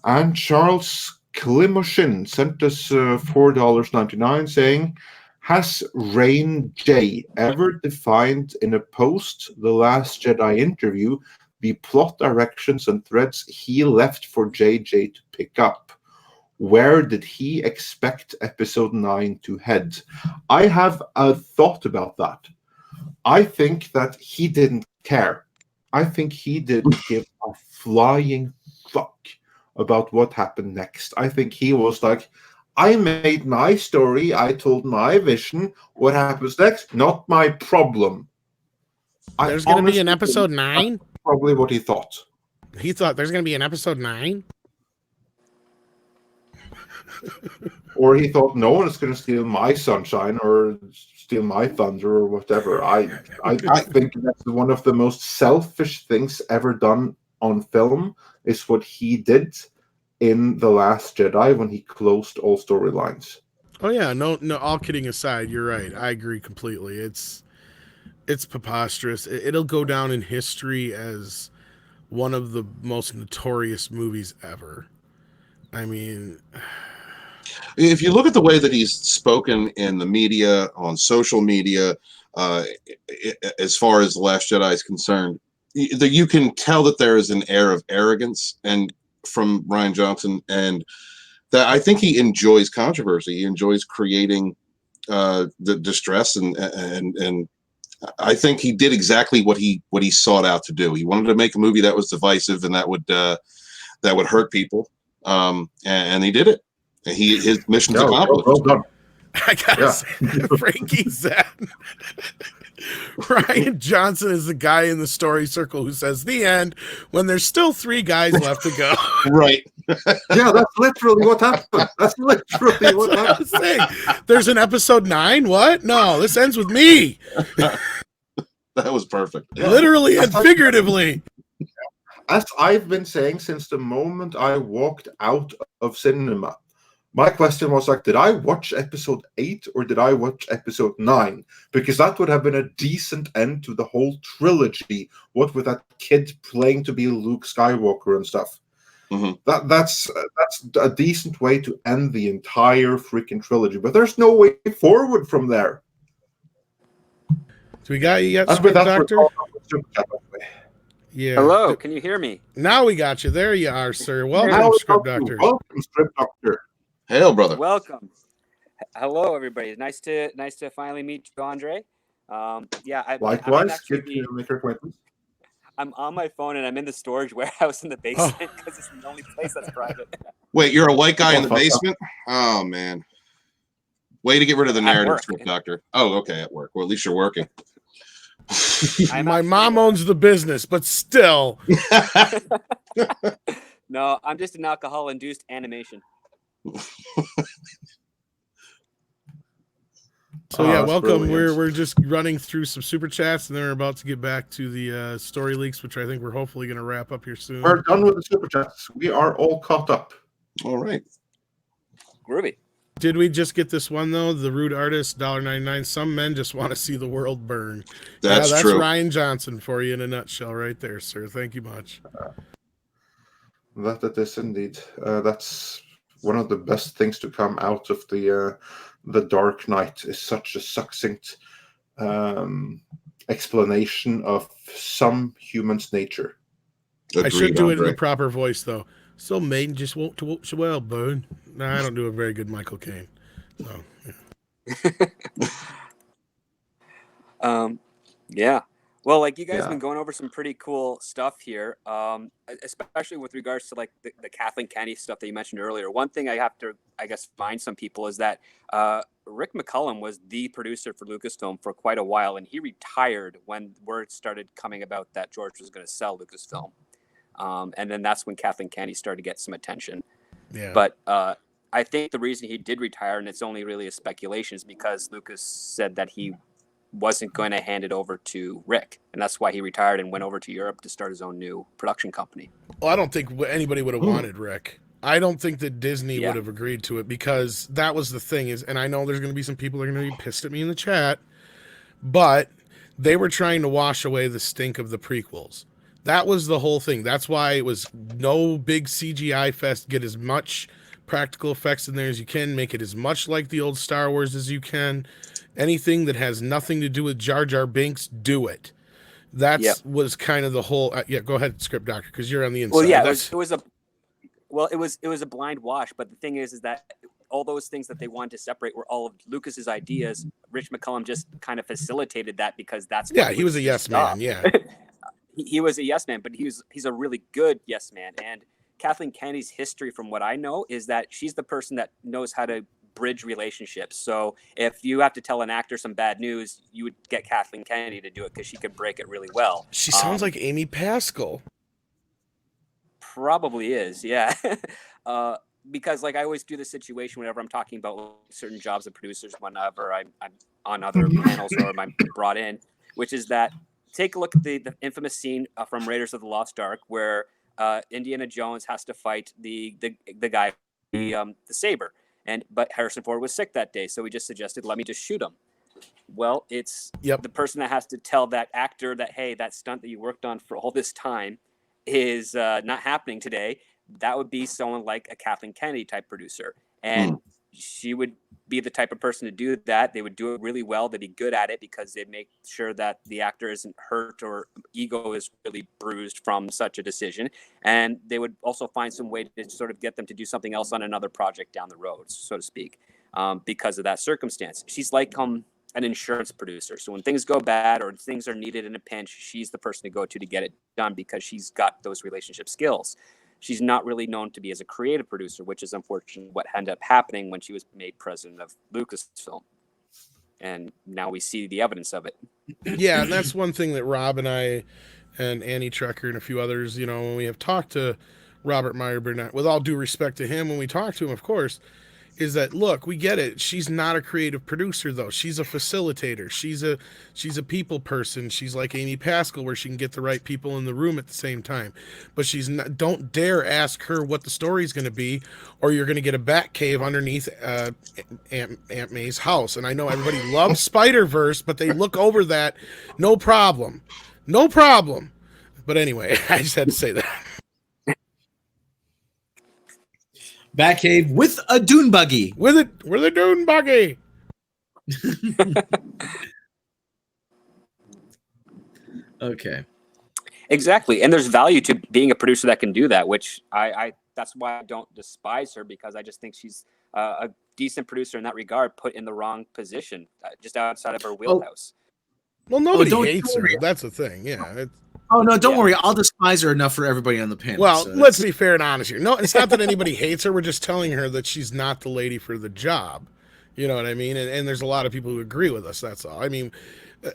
And Charles Klimoshin sent us $4.99 saying, has Rain J ever defined in a post The Last Jedi interview the plot directions and threads he left for JJ to pick up? Where did he expect episode 9 to head? I have a thought about that. I think that he didn't care. I think he didn't give a flying fuck about what happened next. I think he was like, I made my story, I told my vision, what happens next, not my problem. There's going to be an episode 9? Probably what he thought. He thought there's going to be an episode 9? Or he thought no one is going to steal my sunshine or steal my thunder or whatever. I think that's one of the most selfish things ever done on film is what he did in The Last Jedi when he closed all storylines. Oh yeah, no, all kidding aside, you're right. I agree completely. It's preposterous. It'll go down in history as one of the most notorious movies ever. I mean, if you look at the way that he's spoken in the media, on social media, as far as The Last Jedi is concerned, you can tell that there is an air of arrogance and from Rian Johnson, and that I think he enjoys controversy. He enjoys creating the distress, and I think he did exactly what he sought out to do. He wanted to make a movie that was divisive and that would hurt people, and he did it. And his mission's accomplished. Well done. I gotta say, Frankie said Rian Johnson is the guy in the story circle who says the end when there's still 3 guys left to go. Right. Yeah, that's literally what happened. That's literally what happened. I was saying. There's an episode 9? What? No, this ends with me. That was perfect. Literally and figuratively. As I've been saying since the moment I walked out of cinema, my question was like, did I watch episode 8 or did I watch episode 9? Because that would have been a decent end to the whole trilogy. What with that kid playing to be Luke Skywalker and stuff. Mm-hmm. That's a decent way to end the entire freaking trilogy. But there's no way forward from there. So we got you yet, Script Doctor? Yeah. Hello, can you hear me? Now we got you. There you are, sir. Welcome, Script Doctor. Welcome, Script Doctor. Hail, brother. Welcome. Hello, everybody. Nice to finally meet you, Andre. Likewise. Good to make your acquaintance. I'm on my phone and I'm in the storage warehouse in the basement because it's the only place that's private. Wait, you're a white guy in the basement? Oh man. Way to get rid of the narrative, Script Doctor. Oh, okay, at work. Well, at least you're working. My mom owns the business, but still. No, I'm just an alcohol-induced animation. So yeah, welcome. Brilliant. We're just running through some super chats, and then we're about to get back to the story leaks, which I think we're hopefully going to wrap up here soon. We're done with the super chats. We are all caught up. All right. Groovy. Did we just get this one though? The rude artist, $1.99. Some men just want to see the world burn. That's true. Ryan Johnson for you in a nutshell, right there, sir. Thank you much. That it is indeed. That's one of the best things to come out of the Dark Knight. Is such a succinct explanation of some human's nature. Agreed, I should do it in the proper voice though. So men just want to watch the world burn. No, I don't do a very good Michael Caine. So, yeah. Yeah. Well, like you guys have been going over some pretty cool stuff here, especially with regards to like the Kathleen Kennedy stuff that you mentioned earlier. One thing I have to, I guess, remind some people is that Rick McCallum was the producer for Lucasfilm for quite a while, and he retired when word started coming about that George was going to sell Lucasfilm. And then that's when Kathleen Kennedy started to get some attention. Yeah. But I think the reason he did retire, and it's only really a speculation, is because Lucas said that he wasn't going to hand it over to Rick. And that's why he retired and went over to Europe to start his own new production company. Well, I don't think anybody would have wanted Rick. I don't think that Disney would have agreed to it, because that was the thing is, and I know there's going to be some people that are going to be pissed at me in the chat, but they were trying to wash away the stink of the prequels. That was the whole thing. That's why it was no big CGI fest. Get as much practical effects in there as you can. Make it as much like the old Star Wars as you can. Anything that has nothing to do with Jar Jar Binks, do it. That was kind of the whole. Go ahead, Script Doctor, because you're on the inside. Well, yeah, it was a blind wash. But the thing is that all those things that they wanted to separate were all of Lucas's ideas. Rich McCallum just kind of facilitated that because that's he was a yes man. Yeah. He was a yes man, but he's a really good yes man. And Kathleen Kennedy's history, from what I know, is that she's the person that knows how to bridge relationships. So if you have to tell an actor some bad news, you would get Kathleen Kennedy to do it because she could break it really well. She sounds like Amy Pascal. Probably is, yeah. Because like I always do the situation whenever I'm talking about certain jobs of producers, whenever I'm on other panels or I'm brought in, which is that take a look at the infamous scene from Raiders of the Lost Ark where Indiana Jones has to fight the guy, the saber. But Harrison Ford was sick that day, so he just suggested, let me just shoot him. Well, it's the person that has to tell that actor that, hey, that stunt that you worked on for all this time is not happening today. That would be someone like a Kathleen Kennedy type producer. And she would be the type of person to do that. They would do it really well. They'd be good at it because they'd make sure that the actor isn't hurt or ego is really bruised from such a decision. And they would also find some way to sort of get them to do something else on another project down the road, so to speak, because of that circumstance. She's like an insurance producer. So when things go bad or things are needed in a pinch, she's the person to go to get it done because she's got those relationship skills. She's not really known to be as a creative producer, which is unfortunately what ended up happening when she was made president of Lucasfilm. And now we see the evidence of it. Yeah, and that's one thing that Rob and I and Annie Trecker and a few others, when we have talked to Robert Meyer Burnett, with all due respect to him, when we talk to him, of course, is that, look, we get it. She's not a creative producer, though. She's a facilitator. She's a people person. She's like Amy Pascal, where she can get the right people in the room at the same time. But she's not. Don't dare ask her what the story's going to be, or you're going to get a bat cave underneath Aunt May's house. And I know everybody loves Spider-Verse, but they look over that. No problem. No problem. But anyway, I just had to say that. Batcave with a dune buggy. With a dune buggy. Okay. Exactly. And there's value to being a producer that can do that, which I that's why I don't despise her, because I just think she's a decent producer in that regard, put in the wrong position, just outside of her wheelhouse. Well, nobody hates her. That's the thing. Yeah. Oh, no, don't worry. I'll despise her enough for everybody on the panel. Well, so let's be fair and honest here. No, it's not that anybody hates her. We're just telling her that she's not the lady for the job. You know what I mean? And there's a lot of people who agree with us. That's all. I mean,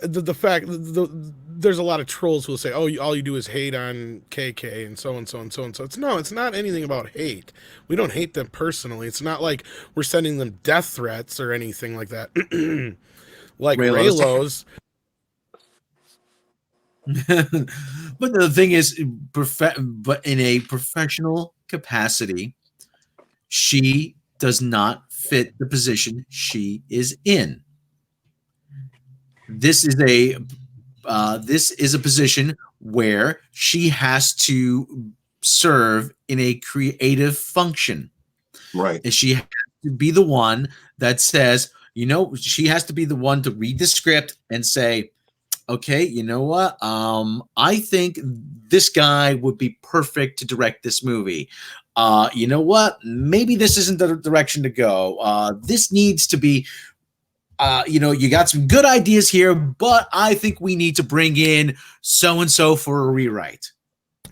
the fact there's a lot of trolls who will say, "Oh, all you do is hate on KK and so and so and so and so." It's not anything about hate. We don't hate them personally. It's not like we're sending them death threats or anything like that. Like Raylos. But the thing is, but in a professional capacity, she does not fit the position she is in. This is a position where she has to serve in a creative function. Right. And she has to be the one that says, she has to be the one to read the script and say, okay, you know what? I think this guy would be perfect to direct this movie. You know what? Maybe this isn't the direction to go. This needs to be, you got some good ideas here, but I think we need to bring in so-and-so for a rewrite.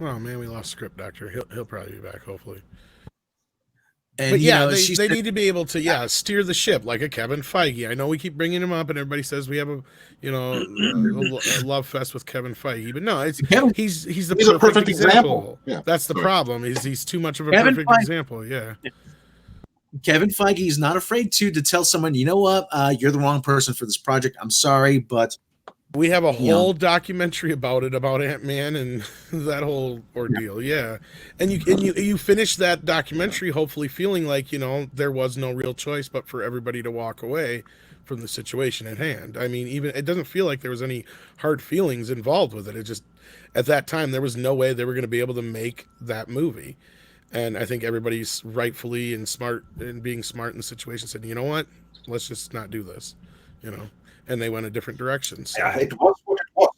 Oh, man, we lost script doctor. He'll probably be back, hopefully. And, but yeah, they need to be able to steer the ship like a Kevin Feige. I know we keep bringing him up, and everybody says we have a love fest with Kevin Feige, but no, he's the perfect example. Yeah. That's the problem. He's too much of a perfect example. Yeah. Kevin Feige is not afraid to tell someone, you know what, you're the wrong person for this project. I'm sorry, but we have a whole documentary about Ant-Man and that whole ordeal. Yeah. And you finish that documentary hopefully feeling like, there was no real choice but for everybody to walk away from the situation at hand. I mean, even it doesn't feel like there was any hard feelings involved with it. It just, at that time, there was no way they were going to be able to make that movie. And I think everybody's rightfully and being smart in the situation said, you know what, let's just not do this, and they went a different direction. So. Yeah, it was what it was.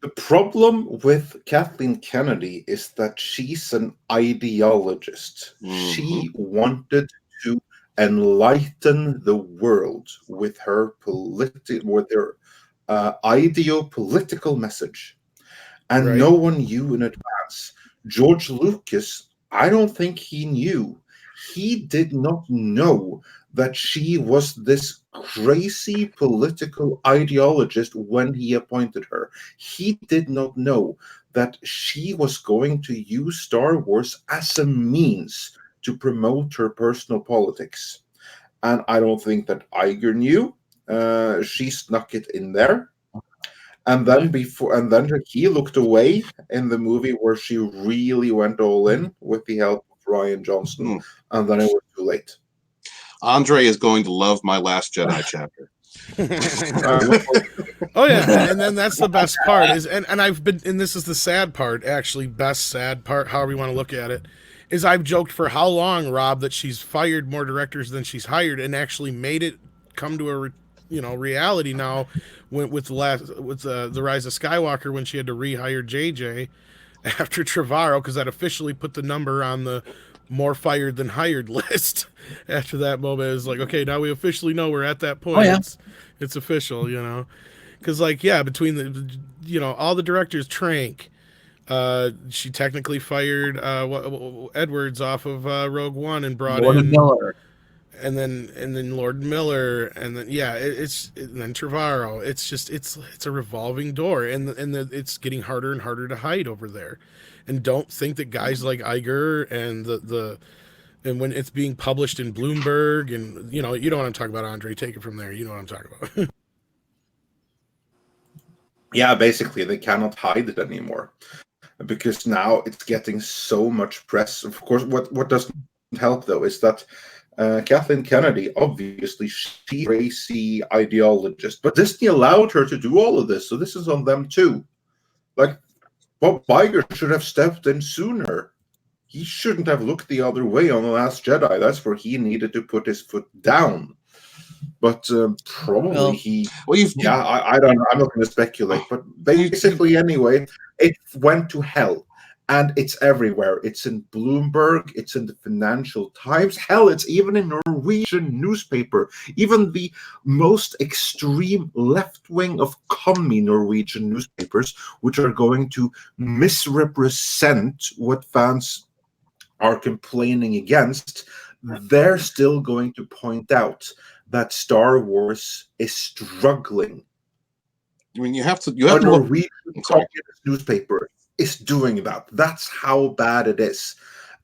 The problem with Kathleen Kennedy is that she's an ideologist. Mm-hmm. She wanted to enlighten the world with her ideo-political message. And no one knew in advance. George Lucas, I don't think he knew. He did not know that she was this crazy political ideologist when he appointed her. He did not know that she was going to use Star Wars as a means to promote her personal politics. And I don't think that Iger knew. She snuck it in there. And then he looked away in the movie where she really went all in with the help of Rian Johnson, and then it was too late. Andre is going to love my Last Jedi chapter. Oh yeah, and then that's the best part and I've been, and this is the sad part, actually, best sad part, however you want to look at it, is I've joked for how long, Rob, that she's fired more directors than she's hired, and actually made it come to a reality now with the Rise of Skywalker, when she had to rehire JJ after Trevorrow, because that officially put the number on the more fired than hired list. After that moment, it was like, okay, now we officially know we're at that point. Oh, yeah. It's official, because between the all the directors, Trank, she technically fired Edwards off of Rogue One and brought in Miller. And then Lord Miller, and then and then Trevorrow. It's just it's a revolving door, and it's getting harder and harder to hide over there. And don't think that guys like Iger and when it's being published in Bloomberg, and you know what I'm talking about, Andre. Take it from there. You know what I'm talking about. Yeah, basically they cannot hide it anymore because now it's getting so much press. Of course, what doesn't help though is that. Kathleen Kennedy, obviously, she's a crazy ideologist, but Disney allowed her to do all of this, so this is on them too. Like, Bob Iger should have stepped in sooner. He shouldn't have looked the other way on The Last Jedi. That's where he needed to put his foot down. But probably I don't know. I'm not going to speculate, but basically, anyway, it went to hell. And it's everywhere. It's in Bloomberg. It's in the Financial Times. Hell, it's even in Norwegian newspaper. Even the most extreme left-wing of commie Norwegian newspapers, which are going to misrepresent what fans are complaining against, they're still going to point out that Star Wars is struggling. I mean, you have to A look. Norwegian communist newspaper is doing that. That's how bad it is.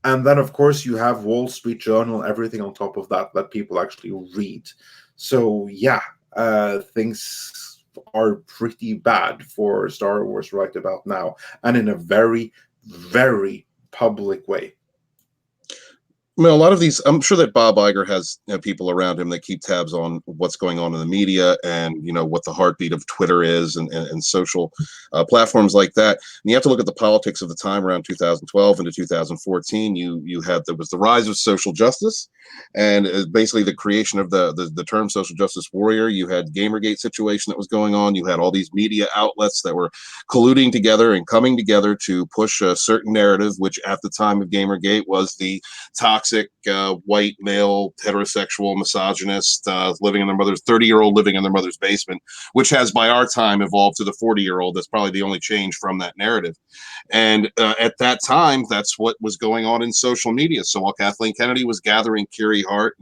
And then, of course, you have Wall Street Journal, everything on top of that people actually read. So, yeah, things are pretty bad for Star Wars right about now, and in a very, very public way. I mean, a lot of these, I'm sure that Bob Iger has people around him that keep tabs on what's going on in the media and, what the heartbeat of Twitter is and social platforms like that. And you have to look at the politics of the time around 2012 into 2014. There was the rise of social justice and basically the creation of the term social justice warrior. You had Gamergate situation that was going on. You had all these media outlets that were colluding together and coming together to push a certain narrative, which at the time of Gamergate was the toxic white male heterosexual misogynist living in their mother's 30-year-old living in their mother's basement, which has by our time evolved to the 40-year-old. That's probably the only change from that narrative. And at that time, that's what was going on in social media. So while Kathleen Kennedy was gathering Kiri Hart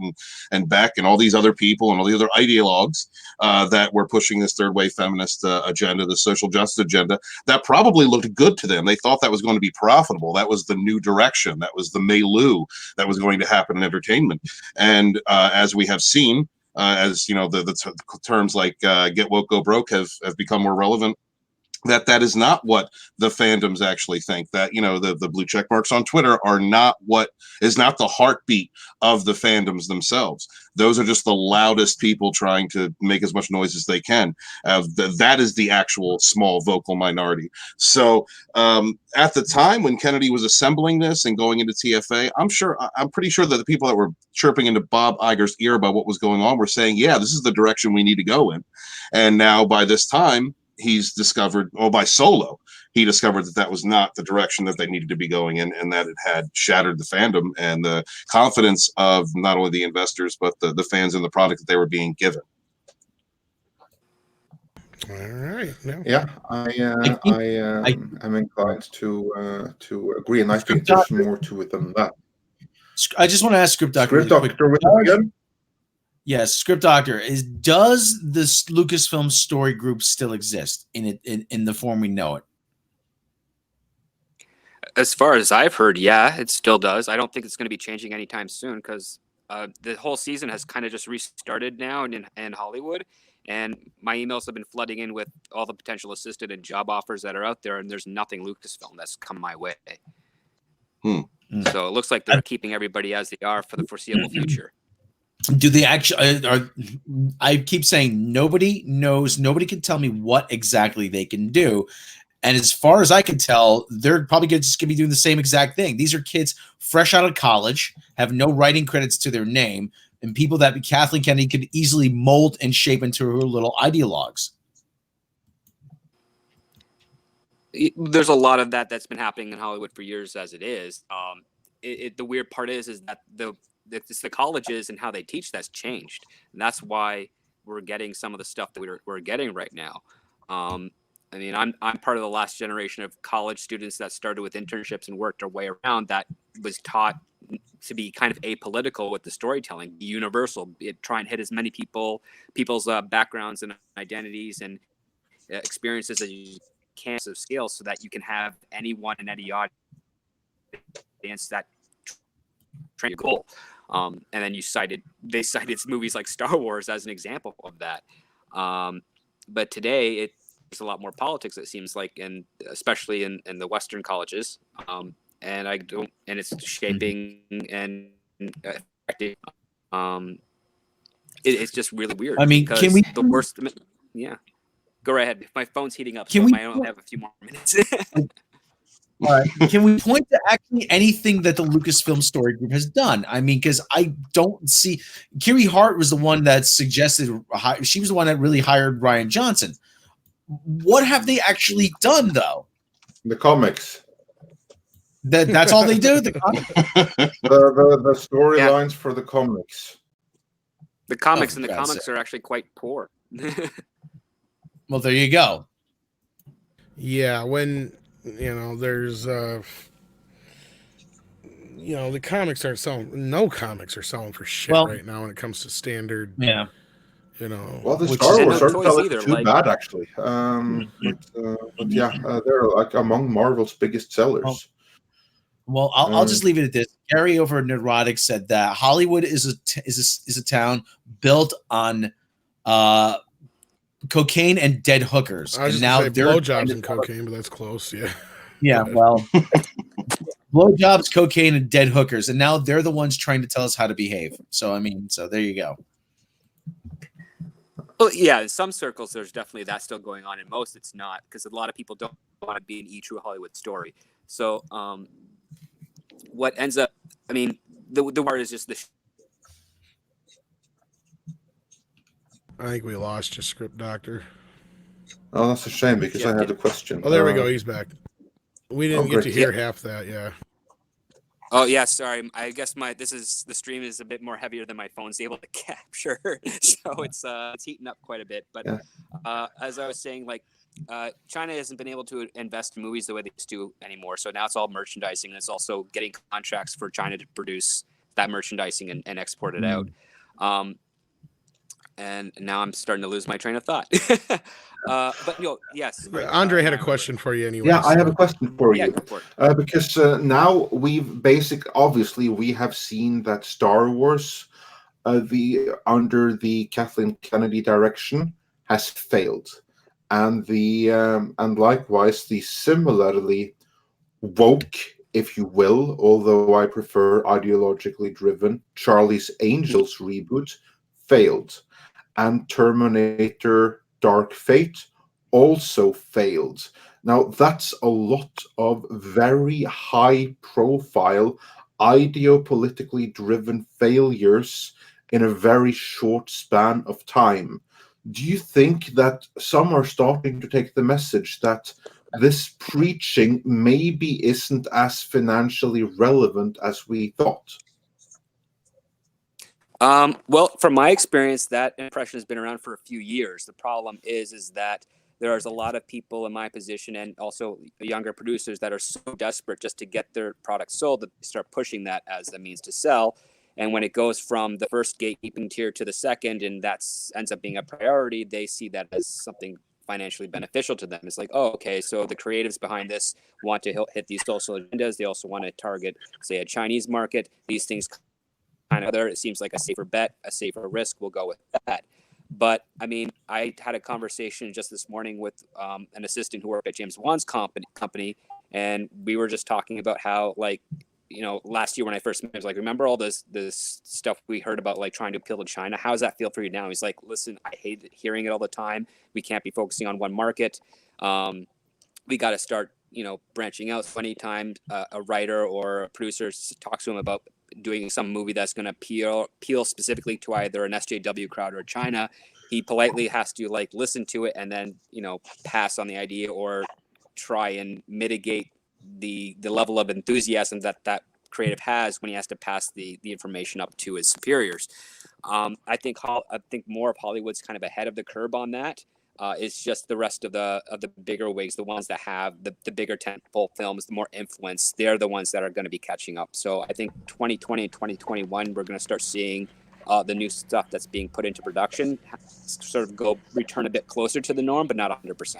and Beck and all these other people and all the other ideologues that were pushing this third wave feminist agenda, the social justice agenda, that probably looked good to them. They thought that was going to be profitable. That was the new direction. That was the milieu that was going to happen in entertainment. And as we have seen, the terms like get woke, go broke have become more relevant, that is not what the fandoms actually think. That the blue check marks on Twitter are not what is not the heartbeat of the fandoms themselves. Those are just the loudest people trying to make as much noise as they can. That is the actual small vocal minority. So at the time when Kennedy was assembling this and going into TFA, I'm pretty sure that the people that were chirping into Bob Iger's ear about what was going on were saying, yeah, this is the direction we need to go in. And now by this time, he's discovered, by Solo, he discovered that was not the direction that they needed to be going in, and that it had shattered the fandom and the confidence of not only the investors, but the fans in the product that they were being given. All right. No. Yeah, I am inclined to agree, and I think there's more to it than that. I just want to ask Script Doctor. Script Doctor with us again? Yes, Script Doctor. Does this Lucasfilm story group still exist in the form we know it? As far as I've heard, yeah, it still does. I don't think it's going to be changing anytime soon because the whole season has kind of just restarted now in Hollywood. And my emails have been flooding in with all the potential assistant and job offers that are out there. And there's nothing Lucasfilm that's come my way. So it looks like they're keeping everybody as they are for the foreseeable future. Do they actually I keep saying nobody knows, nobody can tell me what exactly they can do. And as far as I can tell, they're probably just going to be doing the same exact thing. These are kids fresh out of college, have no writing credits to their name, and people that Kathleen Kennedy could easily mold and shape into her little ideologues. There's a lot of that's been happening in Hollywood for years as it is. The weird part is that it's the colleges and how they teach that's changed. And that's why we're getting some of the stuff that we're getting right now. I mean, I'm part of the last generation of college students that started with internships and worked our way around that was taught to be kind of apolitical with the storytelling, be universal, try and hit as many people's backgrounds and identities and experiences as you can of scale so that you can have anyone in any audience that train your goal. And then they cited movies like Star Wars as an example of that. But today there's a lot more politics, it seems like, and especially in the Western colleges. And it's shaping and affecting. It's just really weird. I mean, can we the worst? Yeah, go right ahead. My phone's heating up, so I only have a few more minutes. All right. Can we point to actually anything that the Lucasfilm story group has done? I mean, because I don't see. Kiri Hart was the one that suggested. She was the one that really hired Rian Johnson. What have they actually done, though? The comics. That's all they do. The storylines for the comics. The comics and the comics are actually quite poor. Well, there you go. Yeah, when there's the comics aren't selling. No comics are selling for shit right now when it comes to standard. Yeah. Well, the Star Wars aren't selling too bad, actually. But yeah, they're like among Marvel's biggest sellers. Well, I'll just leave it at this. Gary over at Neurotic said that Hollywood is a town built on cocaine and dead hookers. I was and now now they're blowjobs and cocaine, but that's close. Yeah. Yeah. Well, blowjobs, cocaine, and dead hookers, and now they're the ones trying to tell us how to behave. So I mean, so there you go. Well, yeah, in some circles, there's definitely that still going on. In most, it's not, because a lot of people don't want to be an true Hollywood story. So, what ends up, I mean, the word is just the. I think we lost your script doctor. Oh, that's a shame because I had a question. Oh, there we go. He's back. We didn't get to hear half that. Yeah. Oh yeah, sorry. I guess the stream is a bit more heavier than my phone's able to capture, so it's heating up quite a bit. But as I was saying, like China hasn't been able to invest in movies the way they used to anymore. So now it's all merchandising, and it's also getting contracts for China to produce that merchandising and export it out. And now I'm starting to lose my train of thought. But yes. Andre had a question for you anyway. Yeah, I have a question for you. Go for it. Because now obviously we have seen that Star Wars, under the Kathleen Kennedy direction, has failed, and and likewise the similarly woke, if you will, although I prefer ideologically driven, Charlie's Angels reboot failed. And Terminator Dark Fate also failed. Now, that's a lot of very high-profile, ideopolitically driven failures in a very short span of time. Do you think that some are starting to take the message that this preaching maybe isn't as financially relevant as we thought? Well, from my experience, that impression has been around for a few years. The problem is that there's a lot of people in my position and also younger producers that are so desperate just to get their product sold that they start pushing that as a means to sell. And when it goes from the first gatekeeping tier to the second, and that ends up being a priority, they see that as something financially beneficial to them. It's like, oh, okay, so the creatives behind this want to hit these social agendas. They also want to target, say, a Chinese market. These things kind of there. It seems like a safer bet, a safer risk. We'll go with that. But I mean, I had a conversation just this morning with an assistant who worked at James Wan's company, and we were just talking about how, like, last year when I first met him, I was like, remember all this stuff we heard about, like, trying to appeal to China? How does that feel for you now? He's like, listen, I hate hearing it all the time. We can't be focusing on one market. We got to start, branching out. So anytime a writer or a producer talks to him about doing some movie that's going to appeal specifically to either an SJW crowd or China, he politely has to, like, listen to it and then, pass on the idea or try and mitigate the level of enthusiasm that creative has when he has to pass the information up to his superiors. I think more of Hollywood's kind of ahead of the curve on that. It's just the rest of the bigger wigs, the ones that have the bigger tentpole films, the more influence, they're the ones that are going to be catching up. So I think 2020 and 2021, we're going to start seeing the new stuff that's being put into production sort of return a bit closer to the norm, but not 100%.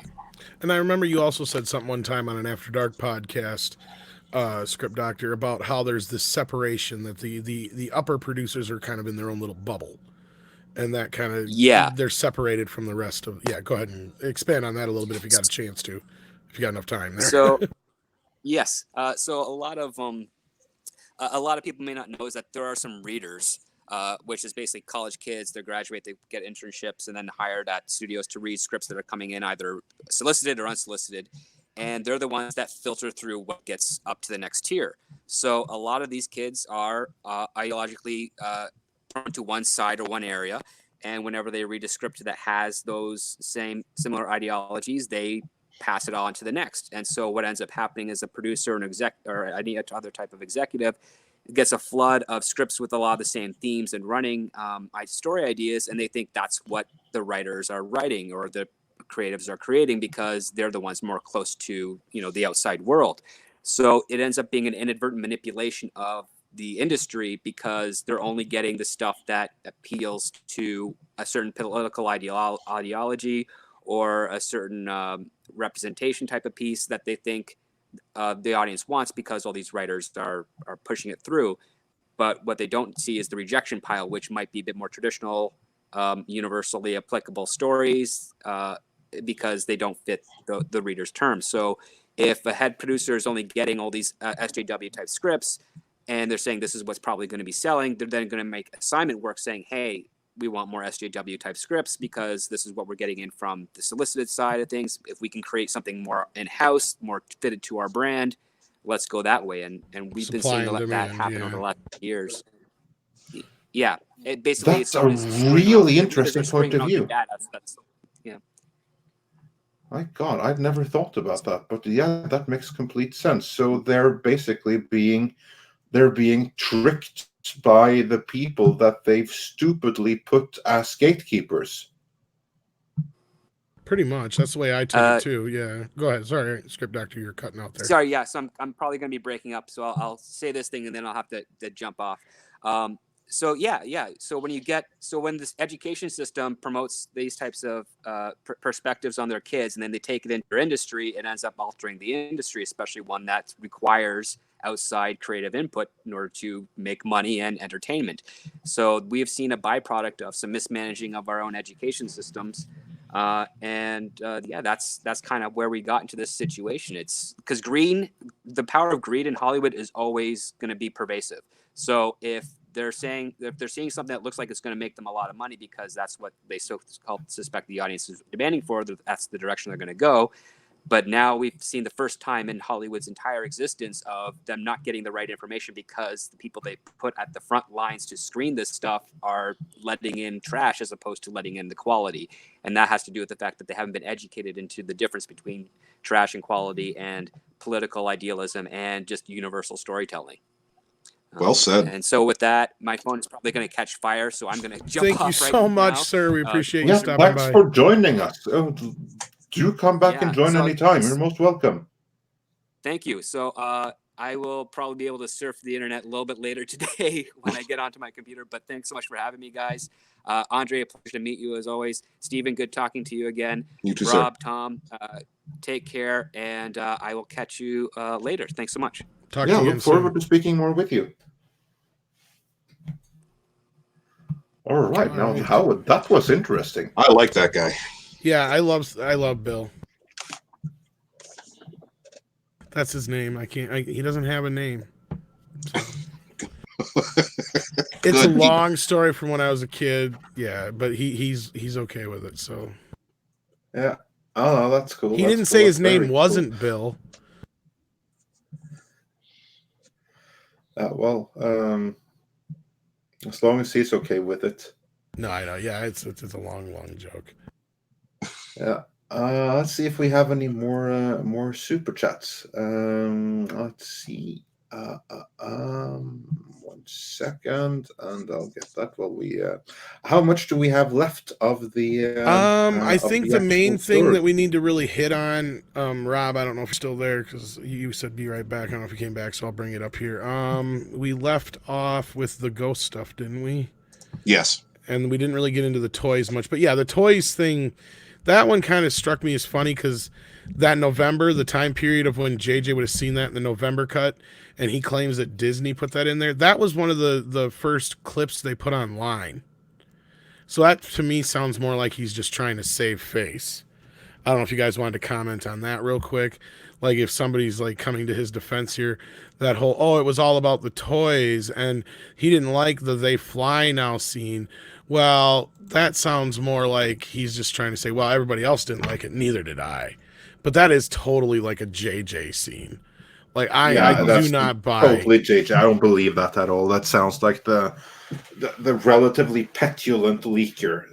And I remember you also said something one time on an After Dark podcast, Script Doctor, about how there's this separation that the upper producers are kind of in their own little bubble. And that kind of, they're separated from the rest of, go ahead and expand on that a little bit if you got a chance to, if you got enough time there. So, yes. So a lot of people may not know is that there are some readers, which is basically college kids. They graduate, they get internships, and then hired at studios to read scripts that are coming in either solicited or unsolicited. And they're the ones that filter through what gets up to the next tier. So a lot of these kids are ideologically prone to one side or one area, and whenever they read a script that has those similar ideologies, they pass it on to the next. And so what ends up happening is a producer, an exec, or any other type of executive gets a flood of scripts with a lot of the same themes and running story ideas, and they think that's what the writers are writing or the creatives are creating because they're the ones more close to the outside world. So it ends up being an inadvertent manipulation of the industry because they're only getting the stuff that appeals to a certain political ideology or a certain representation type of piece that they think the audience wants, because all these writers are pushing it through. But what they don't see is the rejection pile, which might be a bit more traditional, universally applicable stories, because they don't fit the reader's terms. So if a head producer is only getting all these SJW type scripts and they're saying this is what's probably going to be selling, they're then going to make assignment work saying, hey, we want more SJW type scripts because this is what we're getting in from the solicited side of things. If we can create something more in-house, more fitted to our brand, let's go that way. And we've been seeing that happen over the last years. Yeah. It basically, that's a really interesting point of view. Yeah. My God, I've never thought about that, but yeah, that makes complete sense. So they're basically being tricked by the people that they've stupidly put as gatekeepers. Pretty much. That's the way I take it too. Yeah. Go ahead. Sorry, script doctor, you're cutting out there. Sorry. Yeah. So I'm probably going to be breaking up. So I'll say this thing and then I'll have to jump off. So yeah. So when this education system promotes these types of perspectives on their kids, and then they take it into their industry, it ends up altering the industry, especially one that requires outside creative input in order to make money and entertainment. So we have seen a byproduct of some mismanaging of our own education systems. That's kind of where we got into this situation. It's because the power of greed in Hollywood is always going to be pervasive. So if they're seeing something that looks like it's going to make them a lot of money because that's what they suspect the audience is demanding for, that's the direction they're going to go. But now we've seen the first time in Hollywood's entire existence of them not getting the right information because the people they put at the front lines to screen this stuff are letting in trash as opposed to letting in the quality. And that has to do with the fact that they haven't been educated into the difference between trash and quality and political idealism and just universal storytelling. Well said. And so with that, my phone is probably going to catch fire, so I'm going to jump off. Thank you so much, sir. We appreciate you stopping thanks by. for joining us. Do come back and join anytime. You're most welcome. Thank you. So I will probably be able to surf the internet a little bit later today when I get onto my computer. But thanks so much for having me, guys. Andre, a pleasure to meet you as always. Stephen, good talking to you again. You too, Rob, sir. Tom, take care, and I will catch you later. Thanks so much. Look forward to speaking more with you. All right, now that was interesting. I like that guy. Yeah, I love Bill. That's his name. He doesn't have a name. So. It's a long story from when I was a kid. Yeah, but he's okay with it. So yeah. Oh, that's cool. He didn't say his name wasn't Bill. As long as he's okay with it. No, I know. Yeah, it's a long joke. Yeah. Let's see if we have any more super chats. Let's see. 1 second, and I'll get that while we. How much do we have left of the? I think the main thing that we need to really hit on, Rob. I don't know if you're still there because you said be right back. I don't know if you came back, so I'll bring it up here. We left off with the ghost stuff, didn't we? Yes. And we didn't really get into the toys much, but yeah, the toys thing. That one kind of struck me as funny because that November, the time period of when JJ would have seen that in the November cut, and he claims that Disney put that in there. That was one of the first clips they put online. So that, to me, sounds more like he's just trying to save face. I don't know if you guys wanted to comment on that real quick. Like if somebody's like coming to his defense here, that whole, it was all about the toys, and he didn't like the They Fly Now scene. Well, that sounds more like he's just trying to say, well, everybody else didn't like it, neither did I. But that is totally like a JJ scene. Like I do not buy. Totally JJ. I don't believe that at all. That sounds like the relatively petulant leaker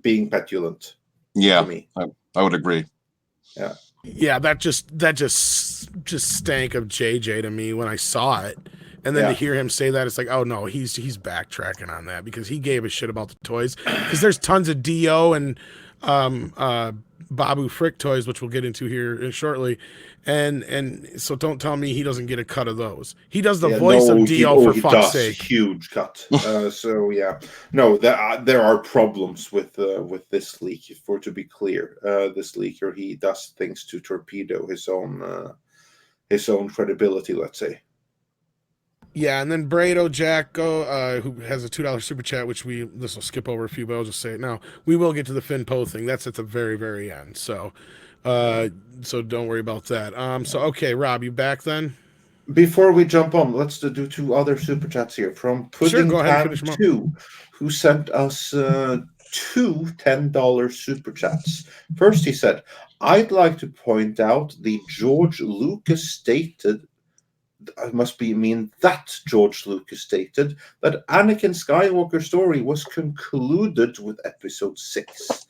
being petulant. Yeah, to me. I would agree. Yeah. Yeah, that just stank of JJ to me when I saw it. And then to hear him say that, it's like, oh no, he's backtracking on that because he gave a shit about the toys. Because there's tons of Dio and Babu Frick toys, which we'll get into here shortly, and so don't tell me he doesn't get a cut of those. He does the voice of Dio for fuck's sake. Huge cut. So yeah, no, there are problems with this leak. For to be clear, this leaker, he does things to torpedo his own credibility, let's say. Yeah, and then Brado Jacko, who has a $2 super chat, which this will skip over a few, but I'll just say it now. We will get to the Finn Poe thing. That's at the very, very end. So don't worry about that. So okay, Rob, you back then? Before we jump on, let's do 2 other super chats here from Pudding Time 2, who sent us 2 $10 super chats. First, he said, "I'd like to point out the George Lucas stated." That George Lucas stated that Anakin Skywalker's story was concluded with Episode 6.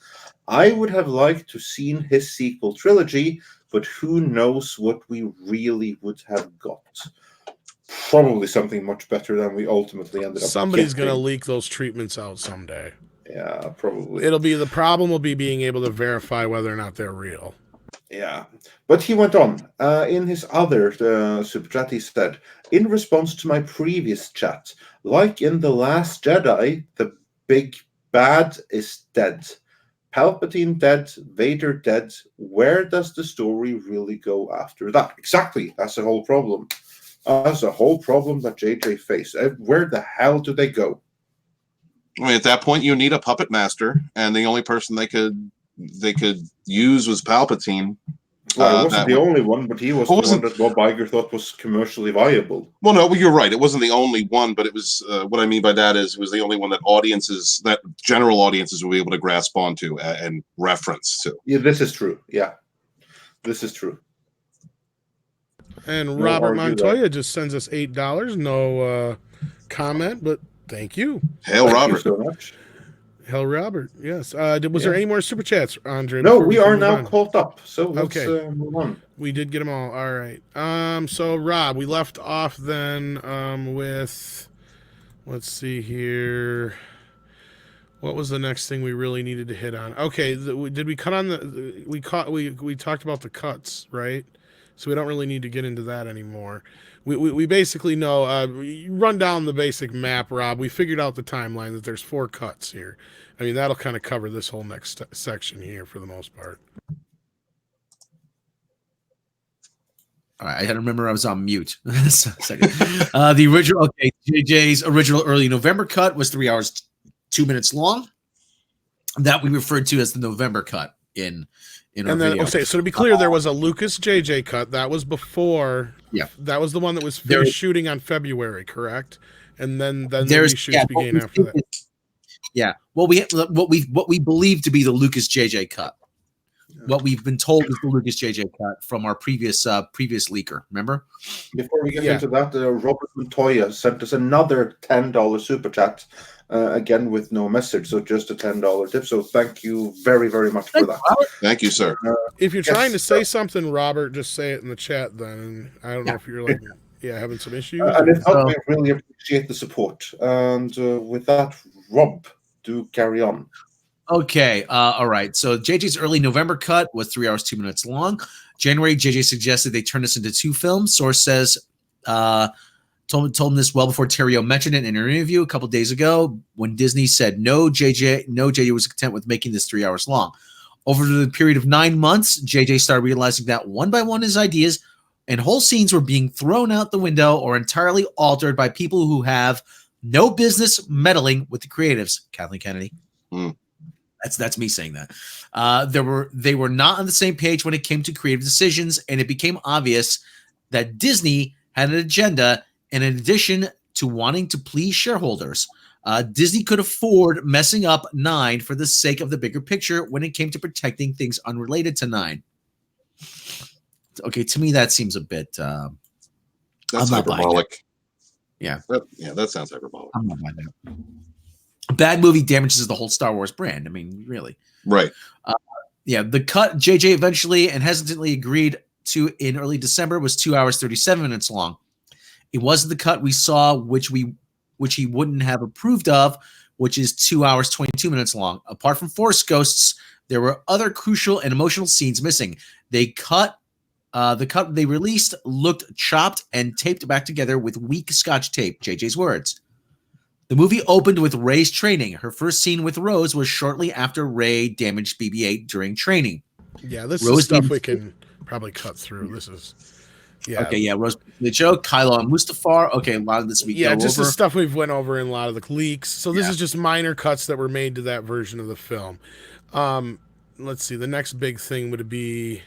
I would have liked to seen his sequel trilogy, but who knows what we really would have got. Probably something much better than we ultimately ended up. Somebody's going to leak those treatments out someday. Yeah, probably. The problem will be being able to verify whether or not they're real. Yeah, but he went on. In his other super chat, he said, "In response to my previous chat, like in The Last Jedi, the big bad is dead. Palpatine dead, Vader dead. Where does the story really go after that?" Exactly. That's the whole problem. That's the whole problem that JJ faced. Where the hell do they go? I mean, at that point, you need a puppet master, and the only person they could use was Palpatine. Well, it wasn't the only one, but he was the one that Bob Iger thought was commercially viable. Well, no, you're right. It wasn't the only one, but it was. What I mean by that is, it was the only one that general audiences will be able to grasp onto and reference to. Yeah, this is true. Yeah, this is true. And Robert Montoya just sends us $8. No comment, but thank you. Hail, Robert. Thank you so much. Hell, Robert. Yes. Was there any more super chats, Andre? No, we are now caught up. So let's move on. We did get them all. All right. So Rob, we left off then with, let's see here. What was the next thing we really needed to hit on? Okay, did we cut on we talked about the cuts, right? So we don't really need to get into that anymore. We basically know, run down the basic map, Rob. We figured out the timeline that there's 4 cuts here. I mean, that'll kind of cover this whole next section here for the most part. All right, I had to remember I was on mute. Second. The original, JJ's original early November cut was 3 hours, 2 minutes long. That we referred to as the November cut in our video. Okay, so to be clear, there was a Lucas JJ cut. That was before. Yeah. That was the one that was finished shooting on February, correct? And then the reshoots began after that. Yeah. What we believe to be the Lucas JJ cut. What we've been told is the Lucas JJ cut from our previous leaker. Remember? Before we get into that, Robert Montoya sent us another $10 super chat. Again, with no message, so just a $10 tip. So thank you very, very much for that. Thank you, sir. If you're trying to say something, Robert, just say it in the chat then. And I don't know if you're having some issues. And if not, we really appreciate the support. And with that, Rob, do carry on. Okay. All right. So JJ's early November cut was 3 hours, 2 minutes long. January, JJ suggested they turn this into 2 films. Source says, told him this well before Terrio mentioned it in an interview a couple days ago when Disney said no, JJ was content with making this 3 hours long. Over the period of 9 months, JJ started realizing that one by one his ideas and whole scenes were being thrown out the window or entirely altered by people who have no business meddling with the creatives. Kathleen Kennedy. That's me saying that. They were not on the same page when it came to creative decisions, and it became obvious that Disney had an agenda. And in addition to wanting to please shareholders, Disney could afford messing up 9 for the sake of the bigger picture when it came to protecting things unrelated to 9. Okay, to me that seems a bit. That's hyperbolic. Yeah, that sounds hyperbolic. I'm not buying that. A bad movie damages the whole Star Wars brand. I mean, really. Right. The cut JJ eventually and hesitantly agreed to in early December was 2 hours 37 minutes long. It wasn't the cut we saw, which he wouldn't have approved of, which is 2 hours 22 minutes long. Apart from Force Ghosts, There were other crucial and emotional scenes missing. The cut they released looked chopped and taped back together with weak Scotch tape, JJ's words. The movie opened with Rey's training. Her first scene with Rose was shortly after Rey damaged BB-8 during training. Yeah, this is stuff we can probably cut through. This is, yeah. Okay, yeah, Rose the joke, Kylo and Mustafar. Okay, a lot of this we go just over. the stuff we've went over in a lot of the leaks. So this is just minor cuts that were made to that version of the film. Let's see. The next big thing would be